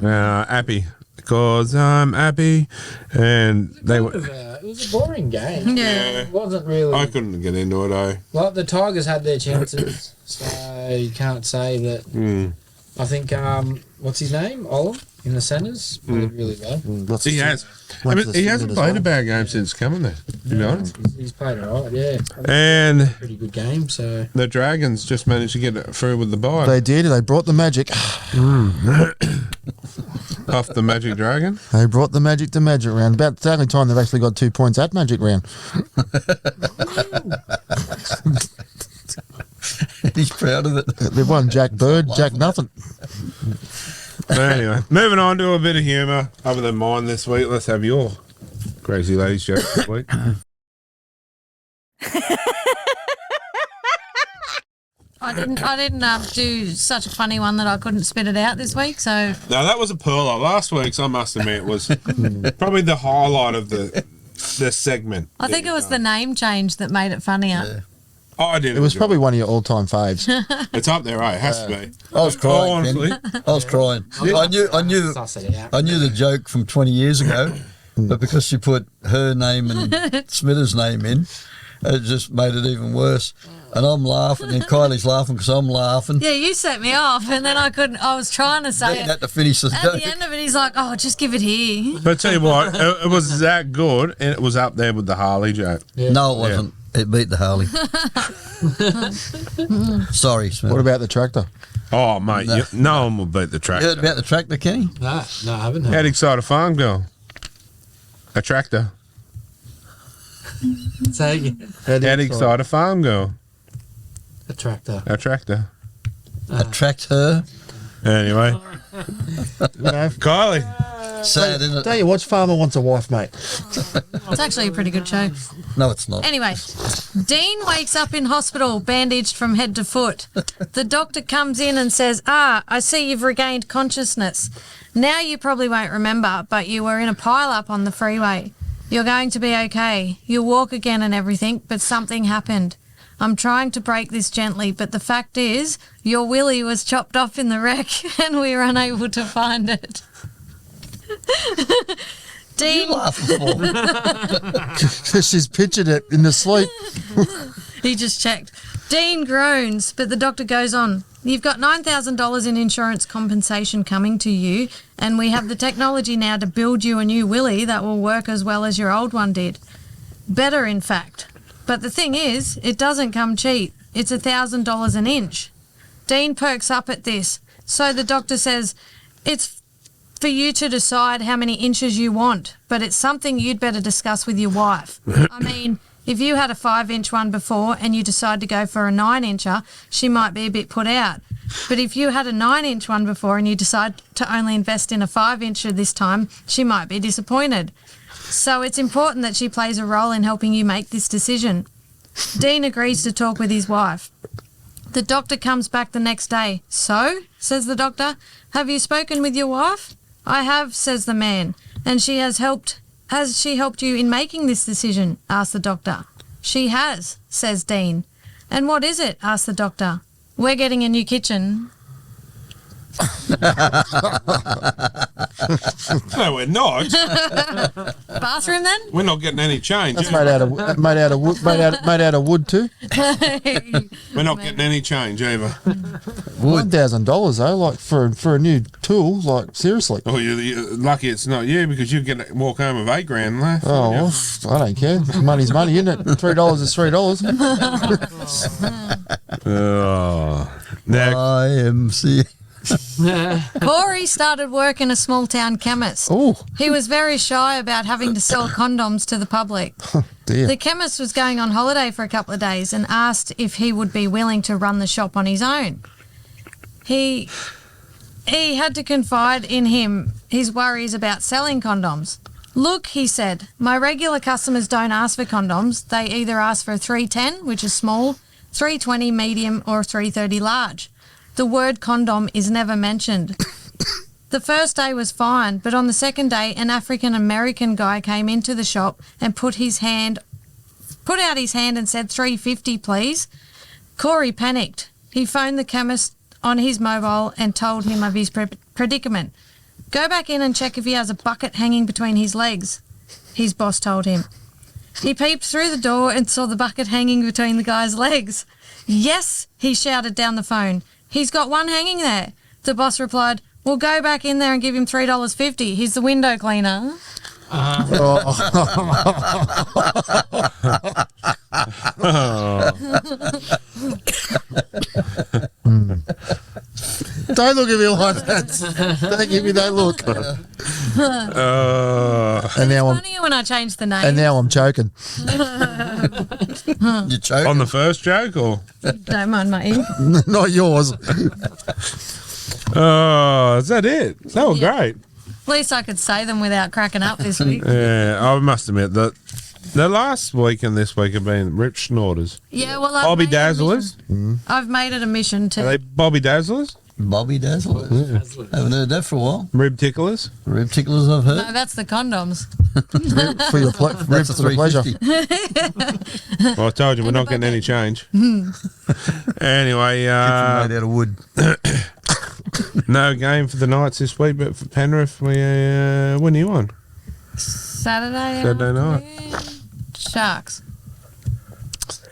S1: Happy because I'm happy, and they were.
S5: It was a boring game.
S4: Yeah.
S5: It wasn't really.
S1: I couldn't get into it.
S5: Like the Tigers had their chances, so you can't say that. I think what's his name? Olam in the centres played really well.
S3: Lots
S1: He
S3: of-
S1: has. I
S3: went
S1: mean,
S3: to the
S1: he
S3: Sydney
S1: hasn't
S3: as
S1: played
S3: well.
S1: a bad game since coming there. To be honest.
S5: He's played alright, yeah.
S1: And
S5: Pretty good game. So
S1: the Dragons just managed to get it through with the bye
S3: They did. They brought the magic.
S1: off the Magic Dragon.
S3: They brought the magic to Magic Round. About the only time they've actually got 2 points at Magic Round.
S2: He's proud of it.
S3: They've won Jack Bird, Jack nothing.
S1: But anyway, moving on to a bit of humour other than mine this week. Let's have your crazy ladies joke this week.
S4: I didn't do such a funny one that I couldn't spit it out this week. So
S1: Now that was a pearler. Last week's, I must admit, was probably the highlight of the segment.
S4: I think it was the name change that made it funnier.
S1: Oh, I did.
S3: It was
S1: enjoy
S3: probably one of your all-time faves.
S1: It's up there, eh? It has to be.
S2: I was crying.
S1: Honestly.
S2: Kenny. I was crying.
S5: suss it out.
S2: I knew the joke from 20 years ago, but because she put her name and Smita's name in, it just made it even worse. And I'm laughing, and Kylie's laughing because I'm laughing.
S4: Yeah, you set me off, and then I couldn't. I was trying to say
S2: Didn't
S4: it.
S2: have to finish the
S4: At
S2: joke.
S4: the end of it, he's like, "Oh, just give it here."
S1: But tell you what, it was that good, and it was up there with the Harley joke.
S2: No, it wasn't. It beat the Harley. Sorry, Smita.
S3: What about the tractor?
S1: Oh, mate, no one will beat the
S2: You
S1: tractor.
S2: heard about the tractor, Kenny?
S5: No, I haven't.
S1: How excited farm girl? A tractor.
S5: Say again.
S1: How excited farm girl?
S5: A tractor.
S1: A tractor.
S2: Attract her.
S1: Anyway,
S3: You know,
S1: Kylie.
S2: Sad, isn't
S3: don't
S2: it?
S3: you watch Farmer Wants a Wife, mate?
S4: It's actually a pretty good show.
S2: No, it's not.
S4: Anyway, Dean wakes up in hospital, bandaged from head to foot. The doctor comes in and says, I see you've regained consciousness. Now you probably won't remember, but you were in a pile-up on the freeway. You're going to be okay. You'll walk again and everything, but something happened. I'm trying to break this gently, but the fact is, your willy was chopped off in the wreck and we were unable to find it. Dean,
S2: Laughing for.
S3: Because she's pictured it in the sleep.
S4: he just checked. Dean groans, but the doctor goes on. You've got $9,000 in insurance compensation coming to you, and we have the technology now to build you a new willy that will work as well as your old one did. Better, in fact. But the thing is, it doesn't come cheap. It's $1,000 an inch. Dean perks up at this. So the doctor says, it's for you to decide how many inches you want, but it's something you'd better discuss with your wife. I mean, if you had a 5-inch one before and you decide to go for a 9-incher, she might be a bit put out. But if you had a 9-inch one before and you decide to only invest in a 5-incher this time, she might be disappointed. So it's important that she plays a role in helping you make this decision. Dean agrees to talk with his wife. The doctor comes back the next day. So, says the doctor, have you spoken with your wife? I have, says the man. And has she helped you in making this decision? Asked the doctor. She has, says Dean. And what is it? Asked the doctor. We're getting a new kitchen.
S1: No, we're not.
S4: Bathroom then?
S1: We're not getting any change.
S3: That's made out of wood too.
S1: We're not getting any change either.
S3: $1,000 though, like for a new tool, like seriously.
S1: Oh, you're lucky it's not you because you're going to walk home with $8,000 left.
S3: Oh, well, I don't care. Money's money, isn't it? $3 is $3.
S1: Oh, now,
S2: IMC.
S4: Corey started work in a small town chemist.
S3: Oh,
S4: He was very shy about having to sell condoms to the public.
S3: dear.
S4: The chemist was going on holiday for a couple of days and asked if he would be willing to run the shop on his own. He had to confide in him his worries about selling condoms. Look, he said, my regular customers don't ask for condoms. They either ask for a 310, which is small, 320 medium, or 330 large. The word condom is never mentioned. The first day was fine, but on the second day, an African-American guy came into the shop and put out his hand and said, 350, please. Corey panicked. He phoned the chemist on his mobile and told him of his predicament. Go back in and check if he has a bucket hanging between his legs, his boss told him. He peeped through the door and saw the bucket hanging between the guy's legs. Yes, he shouted down the phone. He's got one hanging there. The boss replied, well, go back in there and give him $3.50. He's the window cleaner.
S3: Don't look at me like that. Don't give me that look. And now I'm
S4: Funnier when I changed the name.
S3: and now I'm choking.
S2: You choking?
S1: on the first joke or?
S4: Don't mind my ink.
S3: Not yours.
S1: Oh, is that it? They were great.
S4: At least I could say them without cracking up this week.
S1: Yeah, I must admit that the last week and this week have been rich snorters.
S4: Yeah, well,
S1: Bobby Dazzlers.
S4: I've made it a mission
S1: Are
S4: to.
S1: they Bobby Dazzlers?
S2: Bobby Dazzler. Haven't heard that for a while.
S1: Rib ticklers?
S2: Rib ticklers I've heard.
S4: No, that's the condoms.
S3: For your
S2: That's a
S3: for the pleasure.
S2: 350.
S1: Well, I told you we're not getting any change. Anyway,
S2: Made out of wood.
S1: no game for the Knights this week, but for Penrith, we when are you on?
S4: Saturday
S1: night.
S4: Sharks.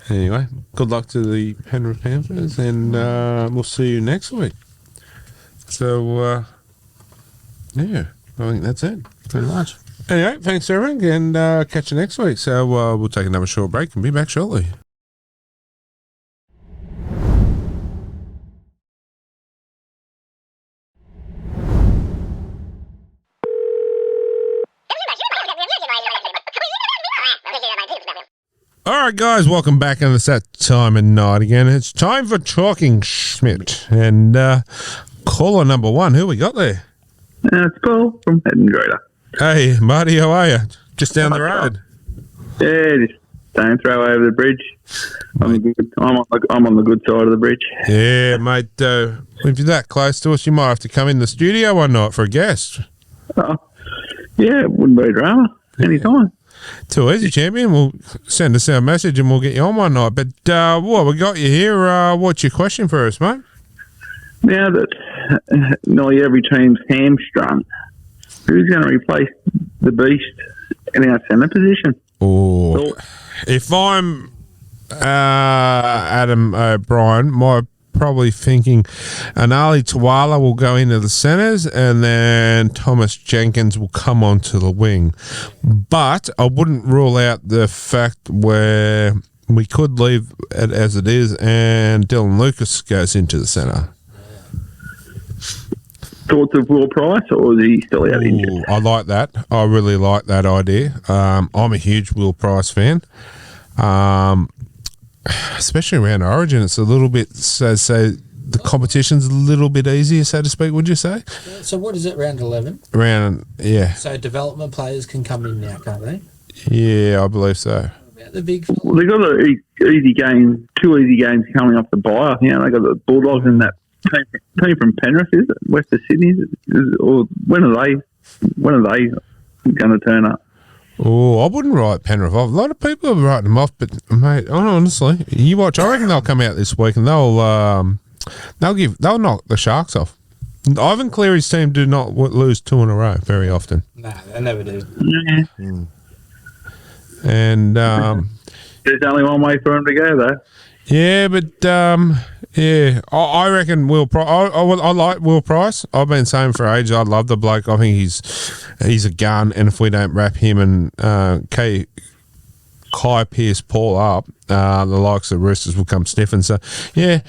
S1: Anyway, good luck to the Penrith Panthers, and we'll see you next week. So, yeah, I think that's it.
S3: Pretty much.
S1: Anyway, thanks, everyone, and catch you next week. So we'll take another short break and be back shortly. All right, guys, welcome back, and it's that time of night again. It's time for Talking Schmidt, and caller number one, who we got there?
S7: It's Paul from Edinburgh.
S1: Hey, Marty, how are you? Just down the road.
S7: Yeah, just don't throw over the bridge. I'm on the good side of the bridge.
S1: Yeah, mate. If you're that close to us, you might have to come in the studio one night for a guest.
S7: Oh, yeah, it wouldn't be a drama. Anytime.
S1: Too easy, champion. We'll send us our message and we'll get you on one night. But what we got you here? What's your question for us, mate?
S7: Now that nearly every team's hamstrung, who's going to replace the beast in our centre position?
S1: Oh, if I'm Adam O'Brien, my probably thinking Anali Tawala will go into the centres and then Thomas Jenkins will come onto the wing. But I wouldn't rule out the fact where we could leave it as it is, and Dylan Lucas goes into the centre.
S7: Thoughts of Will Price, or is he still out injured?
S1: Ooh, I like that. I really like that idea. I'm a huge Will Price fan. Especially around Origin, it's a little bit, so the competition's a little bit easier, so to speak, would you say?
S5: So what is it, round 11?
S1: Around, yeah.
S5: So development players can come in now, can't they?
S1: Yeah, I believe so.
S5: About the big
S7: Well, they've got an easy game, 2 easy games coming off the bye. You know, they got the Bulldogs and that team from Penrith, is it? West of Sydney, or when are they going to turn up?
S1: Oh, I wouldn't write Penrith off. A lot of people are writing them off, but mate, honestly, you watch. I reckon they'll come out this week and they'll knock the Sharks off. Ivan Cleary's team do not lose 2 in a row very often,
S5: No, they never do.
S7: Yeah.
S1: and
S7: There's only one way for them to go, though.
S1: yeah, but yeah, I reckon Will Price. I like Will Price. I've been saying for ages I love the bloke. I think he's a gun, and if we don't wrap him and Kai Pearce-Paul up, the likes of Roosters will come sniffing. So yeah,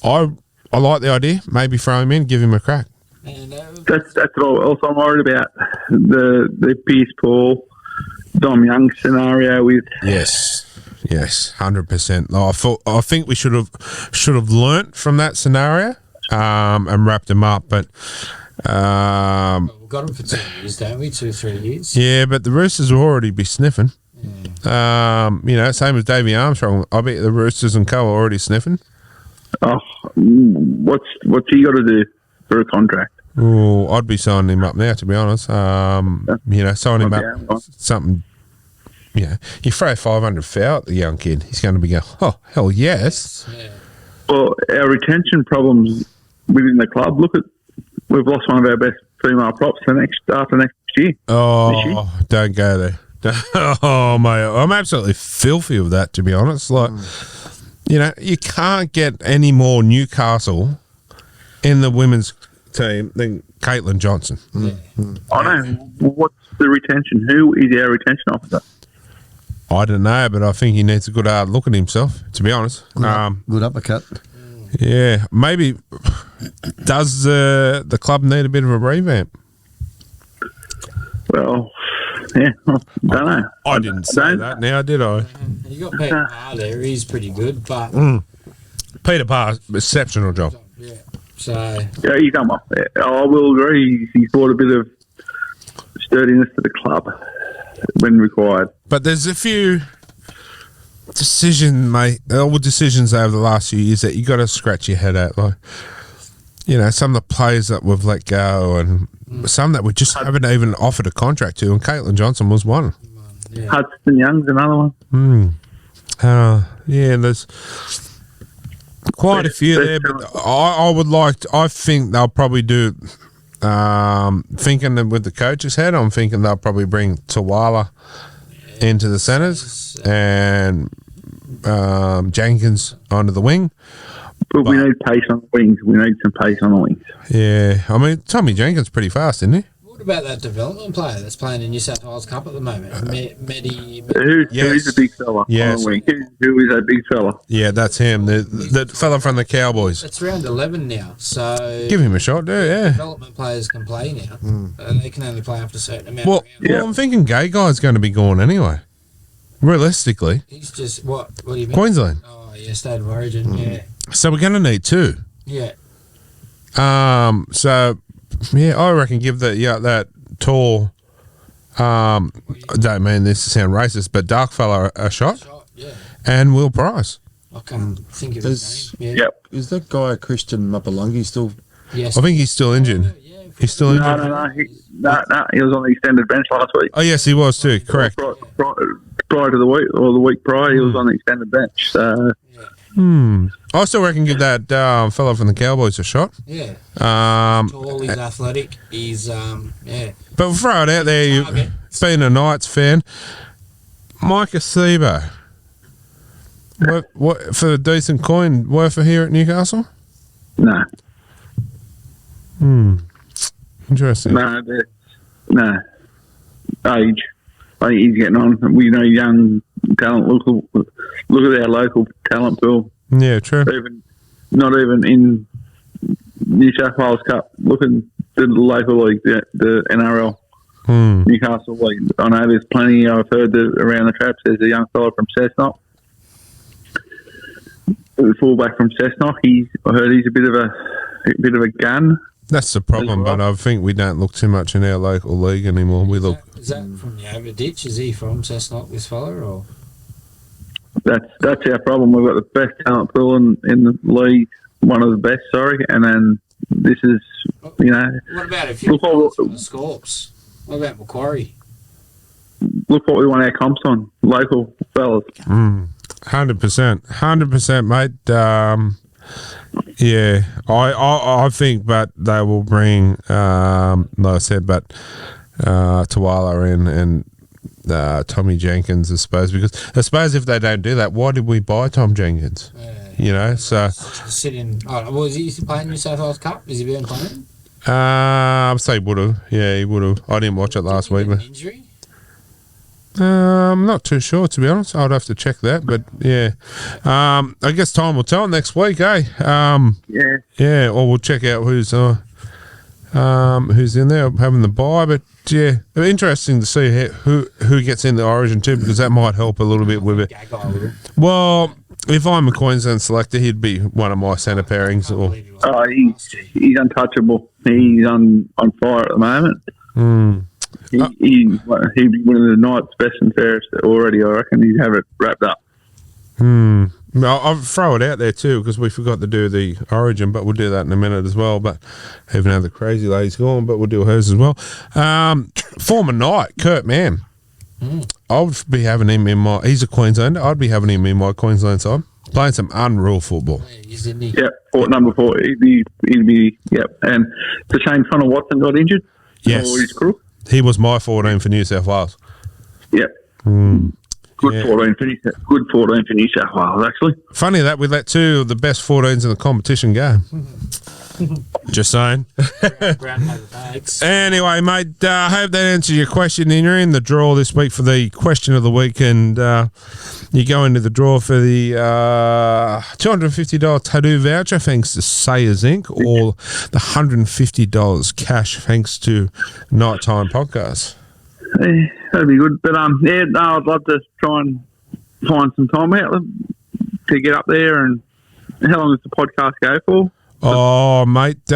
S1: I like the idea. Maybe throw him in, give him a crack.
S5: And,
S7: That's what else I'm worried about. The Pierce Paul, Dom Young scenario with
S1: Yes, 100%. I think we should have learnt from that scenario and wrapped him up, but
S5: we've got them for 2 years, don't we? 2-3 years.
S1: yeah, but the Roosters will already be sniffing. Same as Davey Armstrong. I bet the Roosters and co are already sniffing.
S7: what's he got to do for a contract?
S1: Oh, I'd be signing him up now, to be honest. Sign him up something. Yeah, you throw 500 foul at the young kid, he's going to be going, oh, hell yes.
S5: Yeah.
S7: Well, our retention problems within the club. We've lost one of our best female props after next year.
S1: Oh, don't go there. Oh, mate, I'm absolutely filthy with that, to be honest. Like, you can't get any more Newcastle in the women's team than Caitlin Johnson.
S7: I know. What's the retention? Who is our retention officer?
S1: I don't know, but I think he needs a good hard look at himself, to be honest.
S2: Good uppercut.
S1: Yeah, maybe does the club need a bit of a revamp?
S7: Well, yeah, I don't know.
S1: I didn't say that now, did I?
S5: You got Peter Parr there. He's pretty good, but
S1: Peter Parr, exceptional job.
S5: yeah. So
S7: Yeah, he's done well. Yeah, I will agree. He's brought a bit of sturdiness to the club when required.
S1: But there's a few decisions over the last few years that you got to scratch your head at. Like, some of the players that we've let go and some that we just haven't even offered a contract to, and Caitlin Johnson was one.
S5: yeah.
S7: Hudson Young's another one.
S1: There's quite a few there, but I think they'll probably do, thinking with the coach's head, I'm thinking they'll probably bring Tawala into the centres and Jenkins onto the wing.
S7: But we need pace on the wings. We need some pace on the wings.
S1: Yeah, I mean, Tommy Jenkins pretty fast, isn't he?
S5: What about that development player that's playing in New South Wales Cup at the moment? Medi.
S7: Who is the big fella on the wing? Who is that big fella?
S1: Yeah, that's him. The fella from the Cowboys.
S5: It's round 11 now, so
S1: Give him a shot, dude. Yeah.
S5: development players can play now. They can only play after a certain amount.
S1: Well,
S5: of rounds.
S1: I'm thinking Gay Guy's going to be gone anyway. Realistically,
S5: He's just what do you mean?
S1: Queensland.
S5: Oh yeah, State of Origin. Yeah,
S1: So we're going to need 2.
S5: yeah.
S1: So yeah, I reckon give that tall. I don't mean this to sound racist, but dark fella a shot,
S5: Yeah.
S1: and Will Price.
S5: I can't think of his name. Yeah.
S7: Yep.
S3: Is that guy Christian Mapalungi still?
S5: Yes.
S1: I think he's still injured.
S5: Yeah,
S1: He's still injured.
S7: No. He was on the extended bench last week.
S1: Oh yes, he was too. Correct.
S7: Prior to the week, or the week prior, he was on the extended bench. So
S1: I still reckon give that fellow from the Cowboys a shot.
S5: Yeah.
S1: Um,
S5: Tall, he's athletic. He's yeah.
S1: but we'll throw it out there. You
S5: Target.
S1: being a Knights fan, Mike Acebo. What for a decent coin worth it here at Newcastle?
S7: no,
S1: Interesting.
S7: no, age. I think he's getting on. We know young talent look at our local talent pool.
S1: Yeah, true.
S7: Even not even in New South Wales Cup. Look at the local league, the NRL, Newcastle League. I know there's plenty. I've heard that around the traps. There's a young fellow from Cessnock, the fullback from Cessnock. I heard he's a bit of a gun.
S1: That's the problem,
S7: Well.
S1: but I think we don't look too much in our local league anymore. We look.
S5: Is that from the Overditch? Is he from Cessnock, this fella, or?
S7: That's our problem. We've got the best talent pool in the league, one of the best. Sorry, and then this is
S5: What about if you're
S7: Look what-
S5: from the Scorps? What about Macquarie?
S7: look what we won our comps on, local fellas.
S1: 100%, mate. Yeah, I think, but they will bring, like I said, but Tawala in and Tommy Jenkins, I suppose, because I suppose if they don't do that, why did we buy Tom Jenkins? So
S5: Sitting. Oh, was he used to play in New South Wales Cup? Is he been playing?
S1: I'd say would have. Yeah, he would have. I didn't watch it last week,
S5: An
S1: but
S5: injury?
S1: I'm not too sure, to be honest. I'd have to check that, but yeah. I guess time will tell next week, eh?
S7: Yeah.
S1: Or we'll check out who's in there having the bye. But yeah, interesting to see who gets in the Origin too, because that might help a little bit with it.
S5: Gagai will.
S1: Well, if I'm a Queensland selector, he'd be one of my centre pairings. Or
S7: He's untouchable. He's on fire at the moment. He'd be one of the night's best and fairest already. I reckon he'd have it wrapped up.
S1: I'll throw it out there too, because we forgot to do the Origin, but we'll do that in a minute as well. But even though the crazy lady's gone, but we'll do hers as well. Former Knight, Kurt Mann. I would be having him in my. He's a Queenslander. I'd be having him in my Queensland side, playing some unreal football.
S5: Isn't he?
S7: Yep, number 4. He'd be. Yep, and it's a shame Connor Watson got injured.
S1: Yes.
S7: Or his crew.
S1: He was my 14 for New South Wales.
S7: Yep. Good 14 for New South Wales, actually.
S1: Funny that we let 2 of the best 14s in the competition go. Just saying.
S5: Grandmother thanks.
S1: Anyway, mate, I hope that answers your question. And you're in the draw this week for the question of the week, and you go into the draw for the $250 tattoo voucher thanks to Sayers Inc., or the $150 cash thanks to Nighttime Podcast.
S7: That'd be good. But I'd love to try and find some time out to get up there. And how long does the podcast go for?
S1: Oh, mate,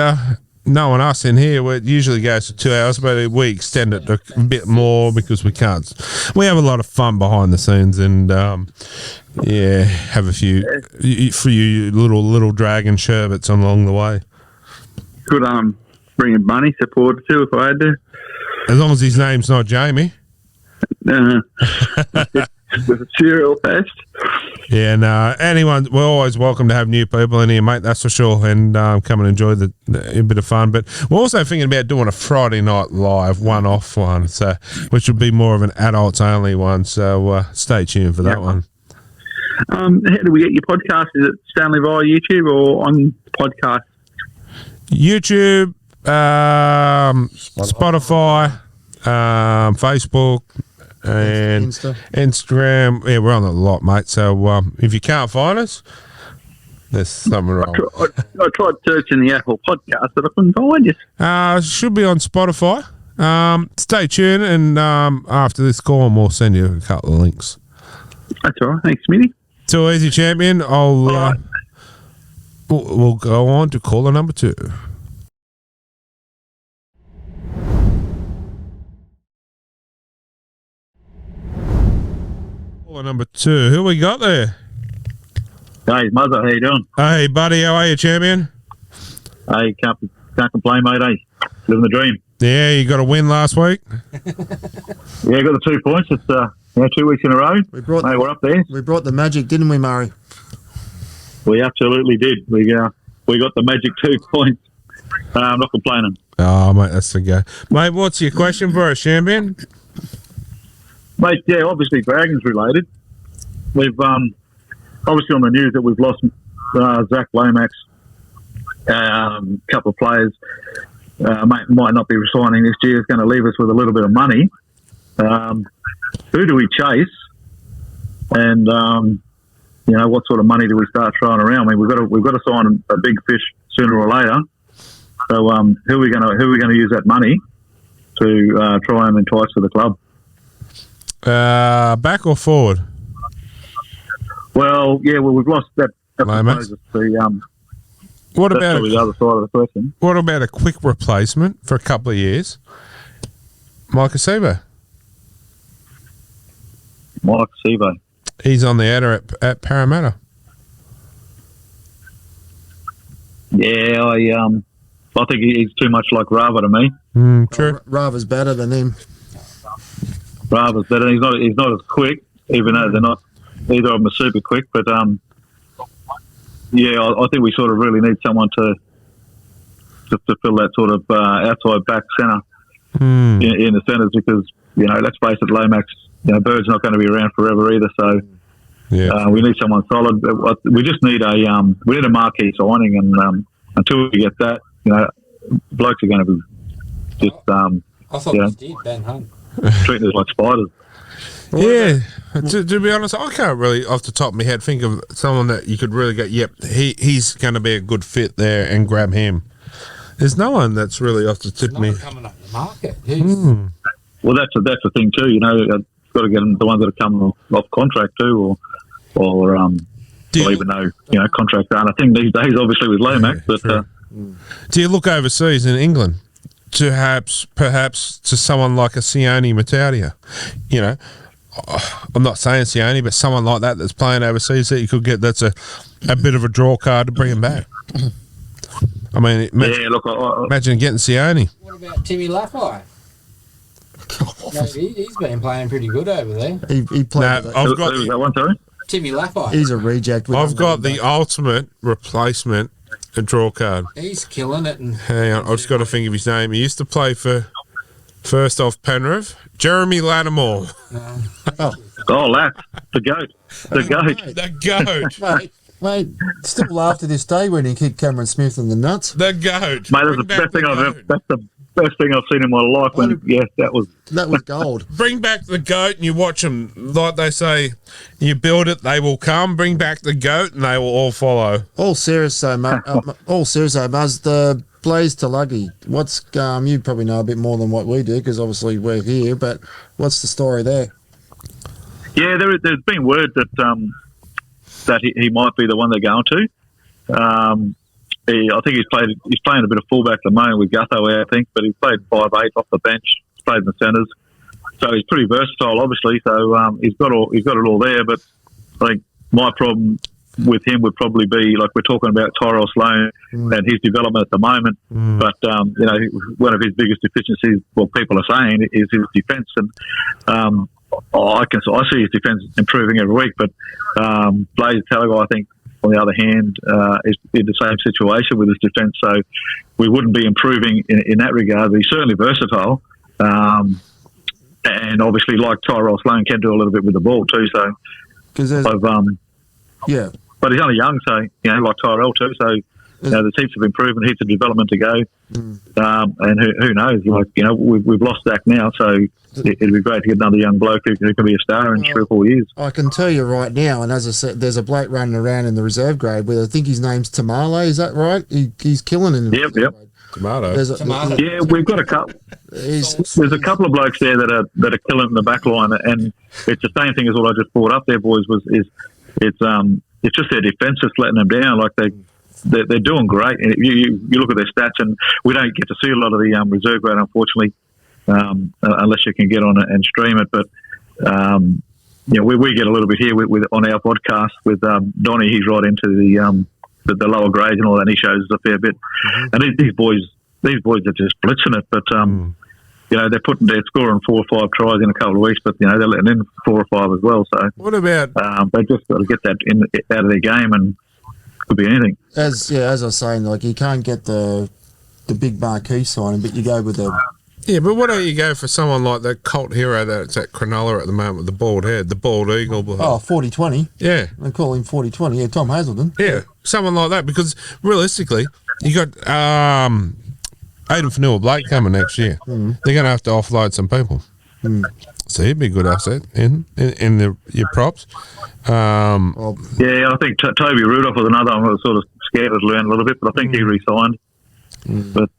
S1: knowing us in here, it usually goes for 2 hours, but we extend it a bit more because we can't. We have a lot of fun behind the scenes, and have a few little dragon sherbets along the way.
S7: Could bring a bunny supporter too if I had to.
S1: As long as his name's not Jamie.
S7: With a cereal fest.
S1: Yeah, no. We're always welcome to have new people in here, mate. That's for sure, and come and enjoy a bit of fun. But we're also thinking about doing a Friday night live one-off one, so which would be more of an adults only one. So stay tuned for that one.
S7: How do we get your podcast? Is it Stanley via YouTube or on podcast?
S1: YouTube, Spotify, Facebook, and Instagram. Yeah, we're on a lot, mate. So if you can't find us, there's something wrong.
S7: I tried searching the Apple podcast, but I couldn't find you.
S1: Should be on Spotify. Stay tuned, and after this call, we'll send you a couple of links.
S7: That's all right. Thanks, Smitty.
S1: Too easy, champion. We'll go on to caller number 2. Caller number 2. Who we got there?
S8: Hey, Mother, how you doing?
S1: Hey, buddy. How are you, champion?
S8: Hey, can't complain, mate. Hey, living the dream.
S1: Yeah, you got a win last week.
S8: Yeah, got the 2 points. It's 2 weeks in a row. We're up there.
S3: We brought the magic, didn't we, Murray?
S8: We absolutely did. We got the magic 2 points. I'm not complaining.
S1: Oh, mate, that's the go. Mate, what's your question for us, champion?
S8: Mate, yeah, obviously Dragons related. We've obviously on the news that we've lost Zach Lomax, a couple of players. Might not be resigning this year. Is going to leave us with a little bit of money. Who do we chase? And what sort of money do we start throwing around? I mean, we've got to sign a big fish sooner or later. So who are we going to use that money to try and entice to the club?
S1: Back or forward?
S8: Well, we've lost that.
S1: Lomax? What
S8: That's
S1: about
S8: probably the other side of the question.
S1: What about a quick replacement for a couple of years? Mike Acevo.
S8: Mike Sevo.
S1: He's on the outer at Parramatta.
S8: Yeah, I think he's too much like Rava to me.
S1: True.
S3: Rava's better than him.
S8: Rava's better. He's not as quick, even though they're not. Either of them are super quick, but I think we sort of really need someone to fill that sort of outside back centre in the centres, because let's face it, Lomax, Bird's not going to be around forever either. So we need someone solid. We just need a marquee signing, and until we get that, blokes are going to be just
S5: I thought this did, Ben Hunt.
S8: treating us like spiders.
S1: Yeah, to be honest, I can't really, off the top of my head, think of someone that you could really go, yep, he's going to be a good fit there, and grab him. There's no one that's really off the tip of me.
S5: Coming up the market.
S8: Well, that's the thing too. Got to get them, the ones that are coming off contract too, or even though contracts aren't a thing these days, obviously with Lomax. But
S1: do you look overseas in England? Perhaps to someone like a Sione Mataudia, I'm not saying Sione, but someone like that that's playing overseas that you could get. That's a bit of a draw card to bring him back. I mean, imagine getting Sione.
S5: What about Timmy Laffey? He's been playing pretty good over there.
S3: He played.
S1: I've got
S8: that one, sorry?
S5: Timmy Laffey.
S3: He's a reject.
S1: I've got the ultimate replacement, a draw card.
S5: He's killing it. And
S1: hang on, I've just got to think of his name. He used to play for first off Penrith, Jeremy Lattimore.
S8: Lack, the goat,
S1: the goat.
S3: Mate, still laugh to this day when he kicked Cameron Smith in the nuts.
S1: The goat.
S8: Mate, that's the best thing I've ever. That's the best thing I've seen in my life. That
S3: was gold.
S1: Bring back the goat, and you watch them, like they say, you build it, they will come. Bring back the goat, and they will all follow.
S3: All serious though, mate. Buzz, the Blaze Tulagi. What's you probably know a bit more than what we do, because obviously we're here. But what's the story there?
S8: Yeah, there's been word that he might be the one they're going to. I think he's playing a bit of fullback at the moment with Gutho, I think, but he's played 5'8" off the bench. He's played in the centres, so he's pretty versatile, obviously. So he's got it all there. But I think my problem with him would probably be, like we're talking about Tyrell Sloan and his development at the moment. But one of his biggest deficiencies, well, people are saying, is his defence, and I see his defence improving every week. But Blaze Talagai, I think, on the other hand, is in the same situation with his defence, so we wouldn't be improving in that regard. But he's certainly versatile, and obviously, like Tyrell Sloan, can do a little bit with the ball too. So, but he's only young, so like Tyrell too. So, there's heaps of improvement, heaps of development to go, and who knows? Like we've lost Zach now, so it'd be great to get another young bloke who can be a star in 3 or 4 years.
S3: I can tell you right now, and as I said, there's a bloke running around in the reserve grade with, I think his name's Tamale, is that right? He's killing in the reserve grade.
S1: Tomato.
S8: Yeah, we've got a couple. There's a couple of blokes there that are killing in the back line, and it's the same thing as what I just brought up there, boys. It's just their defence that's letting them down. Like they're doing great. And you look at their stats, and we don't get to see a lot of the reserve grade, unfortunately. Unless you can get on it and stream it, but we get a little bit here with on our podcast with Donnie. He's right into the lower grades and all that, and he shows us a fair bit. And these boys are just blitzing it, but they're scoring 4 or 5 tries in a couple of weeks, but they're letting in 4 or 5 as well. So
S1: what about
S8: they just got to get that out of their game, and could be anything.
S3: As I was saying, like you can't get the big marquee signing, but you go with the.
S1: Yeah, but why don't you go for someone like that cult hero that's at Cronulla at the moment with the bald head, the bald eagle?
S3: 40-20.
S1: Yeah.
S3: They call him 40-20. Yeah, Tom Hazelden.
S1: Yeah, someone like that, because realistically, you got Aidan Fanua Blake coming next year. They're going to have to offload some people. So he'd be a good asset in your props.
S8: Yeah, I think Toby Rudolph was another one. I was sort of scared to learn a little bit, but I think he re-signed. But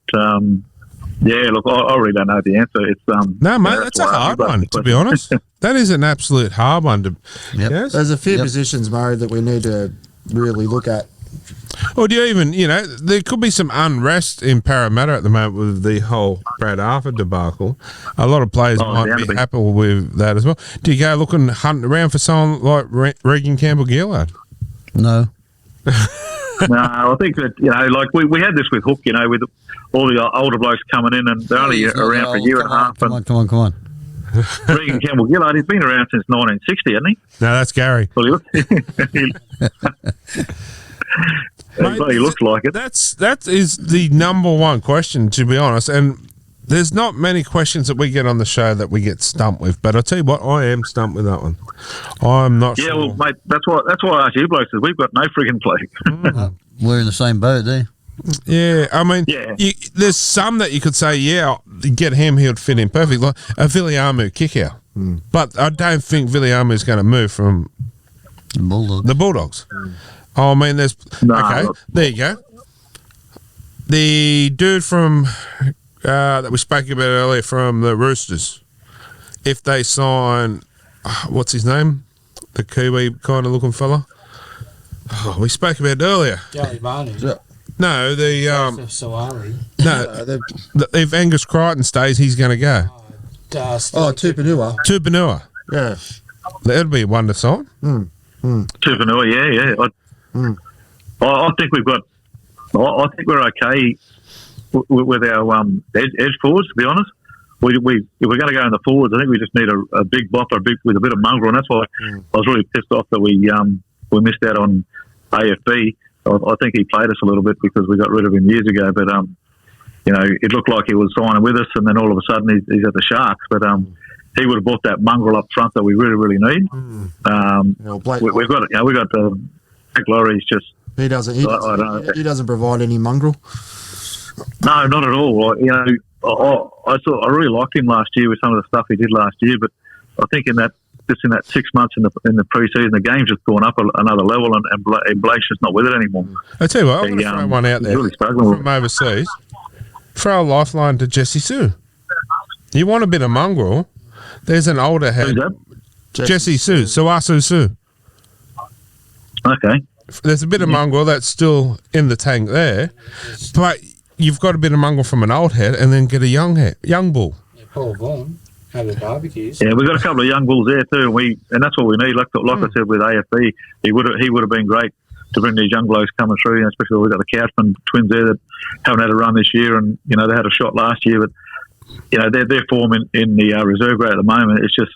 S8: yeah, look, I really don't know the answer. It's
S1: no, mate, that's a hard one, to be honest. That is an absolute hard one to.
S2: Yep.
S1: Yes?
S3: There's a few positions, Murray, that we need to really look at.
S1: Or do you even, there could be some unrest in Parramatta at the moment with the whole Brad Arthur debacle. A lot of players might be happy with that as well. Do you go look and hunt around for someone like Regan Campbell-Gillard?
S2: No.
S8: No, I think that, like we had this with Hook, with all the older blokes coming in, and they're only around for a year and a half.
S2: Come on.
S8: Regan Campbell-Gillard, he's been around since 1960, hasn't he?
S1: No, that's Gary.
S8: Well, he looks like it.
S1: That is the number one question, to be honest. And there's not many questions that we get on the show that we get stumped with. But I'll tell you what, I am stumped with that one. I'm not sure.
S8: Yeah, well, mate, that's why I asked you blokes, is we've got no frigging play.
S2: We're in the same boat there.
S1: Yeah, I mean, there's some that you could say, get him, he would fit in perfect. Like a Viliamu kick out. But I don't think Viliamu is going to move from the Bulldogs. I mean, there's...
S8: No.
S1: Okay, there you go. The dude from... that we spoke about earlier from the Roosters, if they sign... what's his name? The Kiwi kind of looking fella? We spoke about it earlier.
S5: Joey Barney.
S1: No, the...
S5: Sawari.
S1: No, if Angus Crichton stays, he's going to go.
S3: Tupanua.
S1: Tupanua.
S3: Yeah.
S1: That'd be a wonder sign.
S8: Tupanua, yeah. I think we've got... I think we're okay with our edge forwards, to be honest. If we're going to go in the forwards, I think we just need a big bopper with a bit of mongrel, and that's why I was really pissed off that we missed out on AFB. I think he played us a little bit because we got rid of him years ago, but it looked like he was signing with us, and then all of a sudden he's at the Sharks. But he would have bought that mongrel up front that we really, really need. We've got Blake Laurie's just...
S3: He doesn't provide any mongrel.
S8: No, not at all. I really liked him last year with some of the stuff he did last year, but I think in that 6 months in the pre-season, the game's just gone up another level, and Blake's just not with it anymore.
S1: I tell you what, I'm going to throw one out there
S8: really struggling
S1: from overseas. Throw a lifeline to Jesse Sue. You want a bit of mongrel? There's an older head.
S8: Who's that?
S1: Jesse Sue. Suasu Sue.
S8: Okay.
S1: There's a bit of mongrel that's still in the tank there, but you've got a bit of mongrel from an old head, and then get a young bull.
S5: Yeah, Paul Vaughan had the barbecues.
S8: Yeah, we've got a couple of young bulls there too, and that's what we need. Like I said with AFB, he would have been great to bring these young blokes coming through. Especially we've got the Couchman twins there that haven't had a run this year, and they had a shot last year, but their form in the reserve grade at the moment, it's just.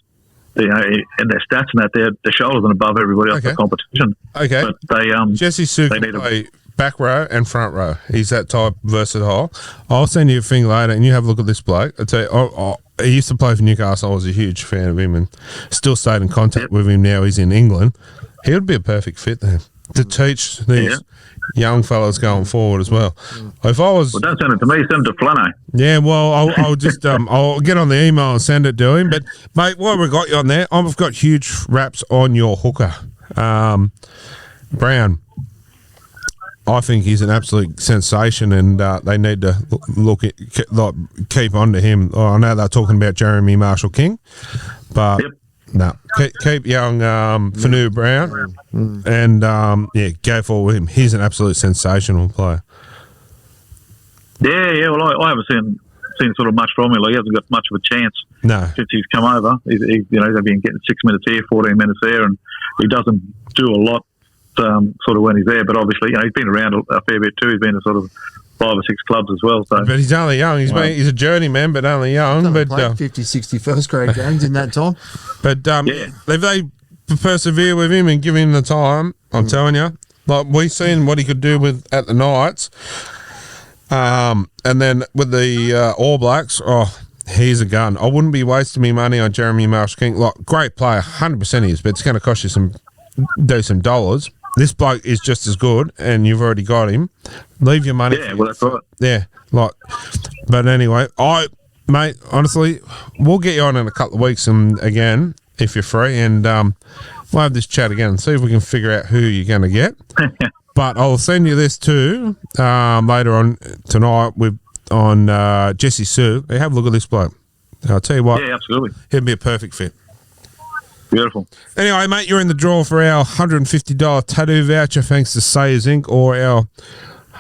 S8: And their stats and that, they're shoulders and above everybody else in the competition.
S1: Okay.
S8: But they,
S1: Jesse Sue can play back row and front row. He's that type versatile. I'll send you a thing later and you have a look at this bloke. I'll tell you, he used to play for Newcastle. I was a huge fan of him and still stayed in contact with him now. He's in England. He would be a perfect fit there to teach these young fellas going forward as well. If I was...
S8: Well, don't send it to me, send it to Flano.
S1: Yeah, well, I'll just I'll get on the email and send it to him. But, mate, while we've got you on there, I've got huge raps on your hooker. Brown. I think he's an absolute sensation, and they need to keep on to him. I know they're talking about Jeremy Marshall-King, but... Yep. No, keep young Fanu Brown, and go forward with him. He's an absolute sensational player.
S8: Yeah. Well, I haven't seen sort of much from him. Like, he hasn't got much of a chance.
S1: No,
S8: since he's come over. He's been getting 6 minutes here, 14 minutes there, and he doesn't do a lot sort of when he's there. But obviously, he's been around a fair bit too. He's been to sort of 5 or 6 clubs as well. So,
S1: but he's only young. He's a journeyman, but only young.
S3: But played 50, 60 first grade games in that time.
S1: But if they persevere with him and give him the time, I'm telling you, like we've seen what he could do at the Knights, and then with the All Blacks. Oh, he's a gun. I wouldn't be wasting my money on Jeremy Marshall-King. Like, great player, 100% he is, but it's going to cost you some dollars. This bloke is just as good, and you've already got him. Leave your money.
S8: Yeah, well, that's right.
S1: Yeah, but anyway, mate, honestly, we'll get you on in a couple of weeks and again, if you're free, and we'll have this chat again and see if we can figure out who you're going to get. But I'll send you this too later on tonight on Jesse Sue. Hey, have a look at this bloke. I'll tell you what.
S8: Yeah, absolutely.
S1: He'd be a perfect fit.
S8: Beautiful.
S1: Anyway, mate, you're in the draw for our $150 tattoo voucher thanks to Sayers Inc. or our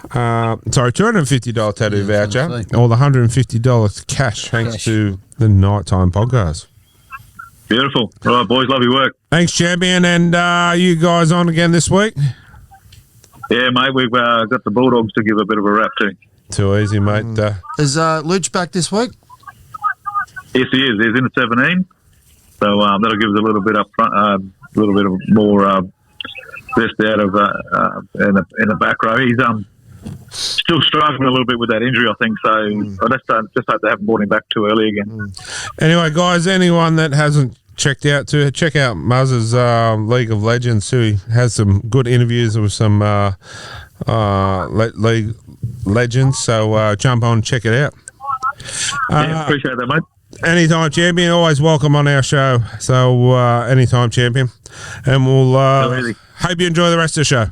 S1: $250 tattoo voucher or the $150 cash thanks to the Nighttime Podcast.
S8: Beautiful. All right, boys, love your work.
S1: Thanks, champion, and you guys on again this week?
S8: Yeah, mate, we've got the Bulldogs to give a bit of a rap to.
S1: Too easy, mate.
S3: Is Luch back this week?
S8: Yes, he is. He's in at 17. So that'll give us a little bit up front, a little bit of more best out of in the back row. He's still struggling a little bit with that injury, I think. So I just hope they haven't brought him back too early again.
S1: Anyway, guys, anyone that hasn't check out Muzz's League of Legends, who he has some good interviews with some league legends. So jump on, check it out.
S8: Yeah, appreciate that, mate.
S1: Anytime, champion. Always welcome on our show. So anytime, champion. And we'll hope you enjoy the rest of the show.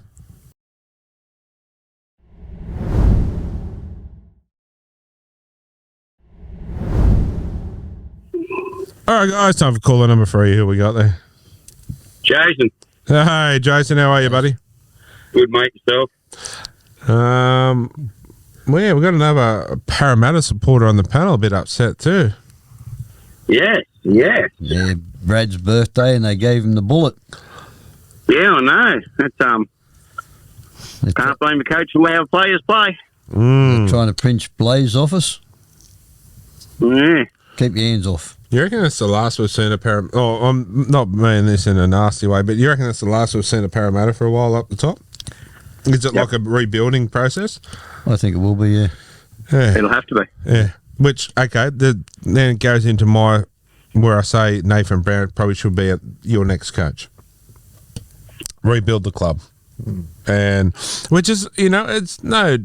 S1: All right, guys, time for caller number 3. Who we got there?
S9: Jason.
S1: Hey, Jason, how are you, buddy?
S9: Good, mate. Yourself?
S1: Well, yeah, we've got another Parramatta supporter on the panel, a bit upset too.
S9: Yes.
S2: Yeah, Brad's birthday, and they gave him the bullet.
S9: Yeah, I know. That's can't blame the coach for how players play.
S2: They're trying to pinch Blaze off us.
S9: Yeah.
S2: Keep your hands off.
S1: You reckon it's the last we've seen a Parramatta? Oh, I'm not meaning this in a nasty way, but you reckon it's the last we've seen a Parramatta for a while up the top? Is it like a rebuilding process?
S2: I think it will be, yeah.
S9: It'll have to be.
S1: Yeah. Which, okay, then it goes into where I say Nathan Brown probably should be your next coach. Rebuild the club. And, which is, it's no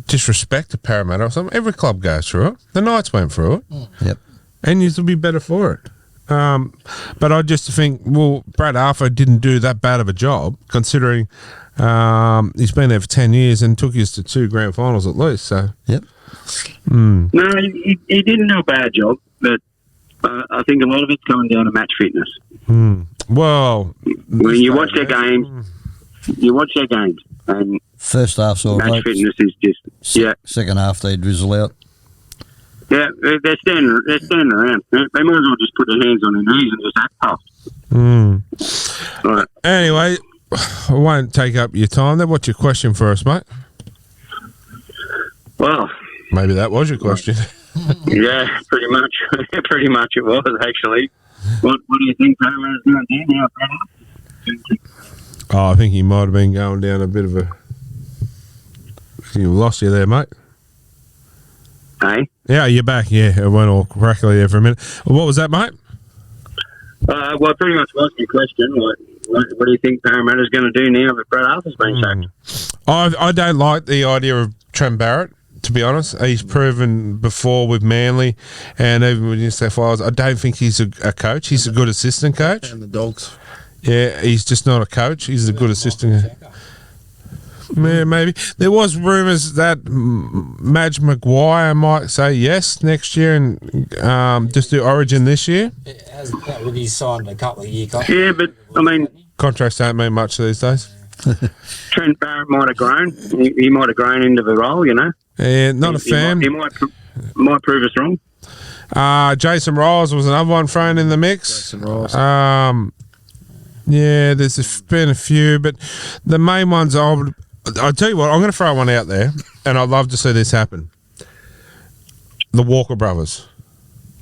S1: disrespect to Parramatta or something. Every club goes through it. The Knights went through it.
S2: Yep.
S1: And you will be better for it. But I just think, Brad Arthur didn't do that bad of a job, considering he's been there for 10 years and took us to 2 grand finals at least. So,
S2: yep.
S9: No, he didn't do a bad job, but I think a lot of it's coming down to match fitness.
S1: Well,
S9: when you watch their games, and
S2: first half's all
S9: match
S2: right.
S9: fitness is just
S2: Second half they drizzle out.
S9: Yeah, they're standing around. They might as well just put their hands on their knees and just act tough. Right.
S1: Anyway, I won't take up your time there. What's your question for us, mate?
S9: Well,
S1: maybe that was your question.
S9: Yeah, pretty much. Pretty much it was, actually. What do you think Parramatta's going to do now, brother?
S1: Oh, I think he might have been going down a bit of a... You lost you there, mate.
S9: Hey?
S1: Yeah, you're back. Yeah, it went all crackly there for a minute. What was that, mate?
S9: Well, pretty much was your question. What do you think Parramatta's going to do now that Brad Arthur's been sacked?
S1: I don't like the idea of Trent Barrett, to be honest. He's proven before with Manly and even with New South Wales. I don't think he's a coach. He's a good assistant coach.
S3: And the Dogs.
S1: Yeah, he's just not a coach. He's a good assistant. Yeah, maybe. There was rumours that Madge Maguire might say yes next year and just do Origin this year.
S5: Hasn't he signed a couple of year contracts?
S9: Yeah, but, I mean...
S1: Contracts don't mean much these days.
S9: Trent Barrett might have grown. He might have grown into the role,
S1: Yeah, not a fan.
S9: He might prove us wrong.
S1: Jason Riles was another one thrown in the mix.
S3: Jason Riles.
S1: Yeah, there's been a few, but the main ones I'll tell you what, I'm going to throw one out there, and I'd love to see this happen. The Walker brothers.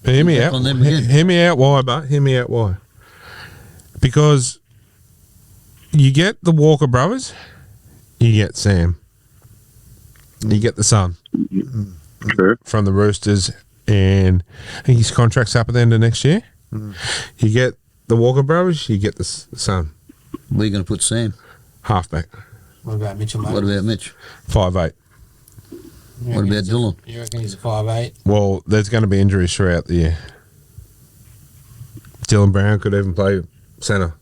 S1: Hear me out. Hear me out why, but hear me out why. Because you get the Walker brothers, you get Sam. You get the son from the Roosters, and I think his contract's up at the end of next year. You get the Walker brothers, you get the son.
S2: Where are you going to put Sam?
S1: Halfback.
S5: What about Mitchell?
S2: What about Mitch?
S1: 5'8".
S2: What about Dylan?
S5: You reckon he's a 5'8"?
S1: Well, there's going to be injuries throughout the year. Dylan Brown could even play centre.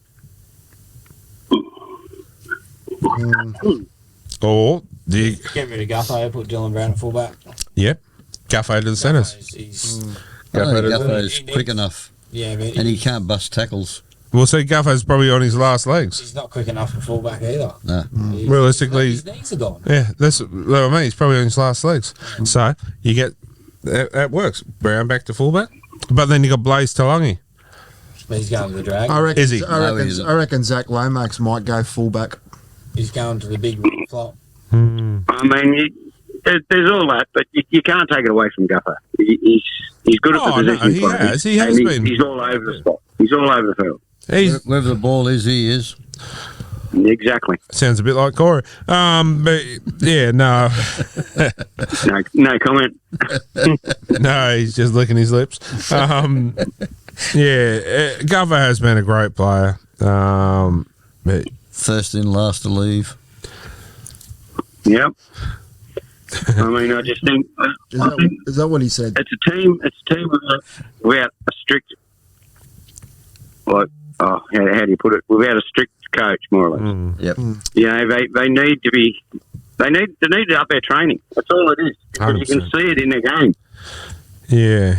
S1: Or do you?
S5: Get rid of Gutho, put Dylan Brown at fullback.
S1: Yep. Guffo to the centres.
S5: He's
S2: I don't think
S1: Gutho
S2: Gutho's quick enough,
S5: yeah, but
S2: and he can't bust tackles.
S1: We'll see. Guffo's probably on his last legs.
S5: he's not quick enough for fullback either.
S2: No.
S1: Realistically-
S5: his knees are gone.
S1: Yeah, that's what I mean. He's probably on his last legs. So you get that works. Brown back to fullback, but then you got Blaze Talangi.
S5: But he's going to the drag.
S3: I reckon,
S1: Is he?
S2: No, he isn't.
S3: I reckon Zach Lomax might go fullback.
S5: He's going to the big flop.
S9: I mean, there's all that, but you can't take it away from Guffer. He's good at
S1: Oh,
S9: the
S1: no,
S9: position.
S1: he
S9: play,
S1: has. He has
S9: and
S1: been.
S9: He's all over the spot. He's all over the field.
S1: He's
S2: Wherever the ball is, he is.
S9: Exactly.
S1: sounds a bit like Corey. But yeah, no,
S9: No comment.
S1: no, he's just licking his lips. Yeah, Guffer has been a great player. But
S2: First in, last to leave.
S9: Yep. I mean, I just think
S3: Is that what he said?
S9: it's a team. It's a team without a strict, like, how do you put it? Without a strict coach, more or less.
S2: Yep.
S9: You know, they need to be. They need to up their training. That's all it is. Because you can
S1: 100%.
S9: see it in their game.
S1: yeah.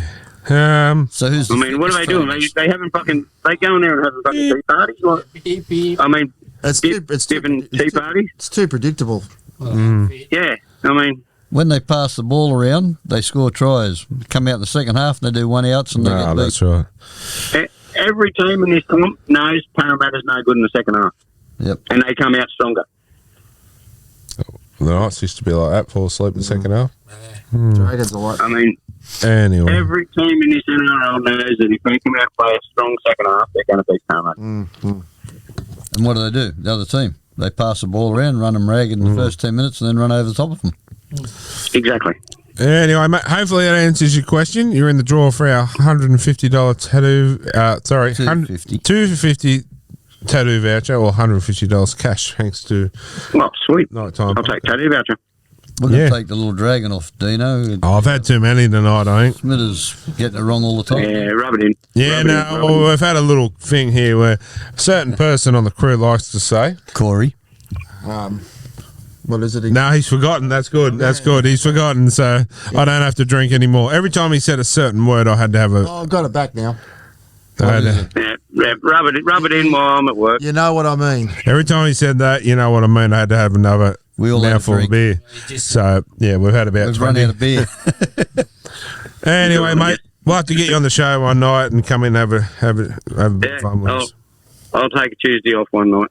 S2: So who's
S9: I mean, what are they doing? They haven't fucking. They go in there and have a fucking tea party. Like,
S5: Beep, beep.
S9: I mean,
S3: It's
S9: different tea parties.
S3: It's too predictable.
S9: Yeah, I mean,
S2: when they pass the ball around, they score tries. Come out in the second half and they do one outs and they
S1: No,
S2: get beat.
S1: that's right.
S9: every team in this comp knows Parramatta's no good in the second half.
S2: Yep.
S9: And they come out stronger.
S1: The Knights used to be like that, fall asleep in the second half.
S3: Dragons are like
S9: I mean,
S1: Anyway,
S9: every team in this NRL knows that if they come out and play a strong second half, they're going to beat Parramatta.
S2: And what do? The other team. They pass the ball around, run them ragged in the first 10 minutes and then run over the top of them.
S9: Exactly.
S1: anyway, mate, hopefully that answers your question. You're in the draw for our $150 tattoo. Sorry,
S2: $250.
S1: $250 tattoo voucher or $150 cash, thanks to
S9: Well, sweet.
S1: Nighttime.
S9: I'll take tattoo voucher.
S2: We're going
S1: Yeah.
S2: to take the little dragon off, Dino.
S1: Oh, I've had too many tonight, I think.
S2: Smithers getting it wrong all the time.
S9: Yeah, rub it in.
S1: Yeah,
S9: Rub it in,
S1: no,
S9: rub it in.
S1: well, we've had a little thing here where a certain person on the crew likes to say,
S2: Corey.
S3: what is it?
S1: no, he's forgotten. That's good. That's good. He's forgotten, so I don't have to drink anymore. Every time he said a certain word, I had to have a.
S3: Oh, I've got it back now.
S1: I had to-
S9: Yeah, rub it in while I'm at work.
S3: You know what I mean.
S1: every time he said that, you know what I mean. I had to have another
S2: We all had a
S1: mouthful of
S2: drink.
S1: beer. So yeah, we've had about
S2: We've
S1: 20.
S2: run out of beer.
S1: Anyway, mate, we'll have to get you on the show one night and come in and have a bit of
S9: Yeah,
S1: fun with us.
S9: I'll take a Tuesday off one night.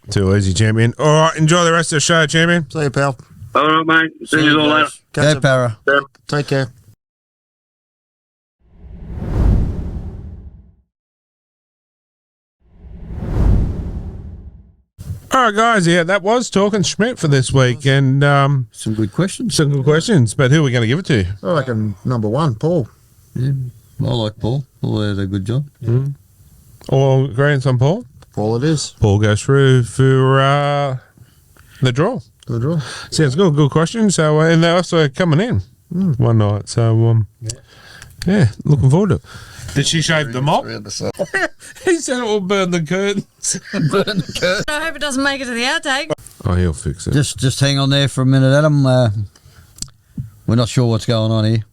S1: Too easy, champion. All right, enjoy the rest of the show, champion.
S3: See you, pal.
S9: All right, mate. See you all later.
S3: Catch
S2: Go,
S3: up.
S2: Para.
S3: Take care.
S1: All right, guys. Yeah, that was Talking Schmidt for this week, and
S2: Some good questions.
S1: some good questions. But who are we going to give it to?
S3: I reckon number one, Paul.
S2: Yeah, I like Paul. Paul did a good job.
S1: All agreeing on Paul?
S3: Paul it is.
S1: Paul goes through for the draw.
S3: Good draw.
S1: Sounds good. Good question. So, and they're also coming in one night. So, yeah, looking forward to it. Did she shave them off? He said it will burn the curtains.
S4: I hope it doesn't make it to the outtake.
S1: Oh, he'll fix it.
S2: Just hang on there for a minute, Adam. We're not sure what's going on here.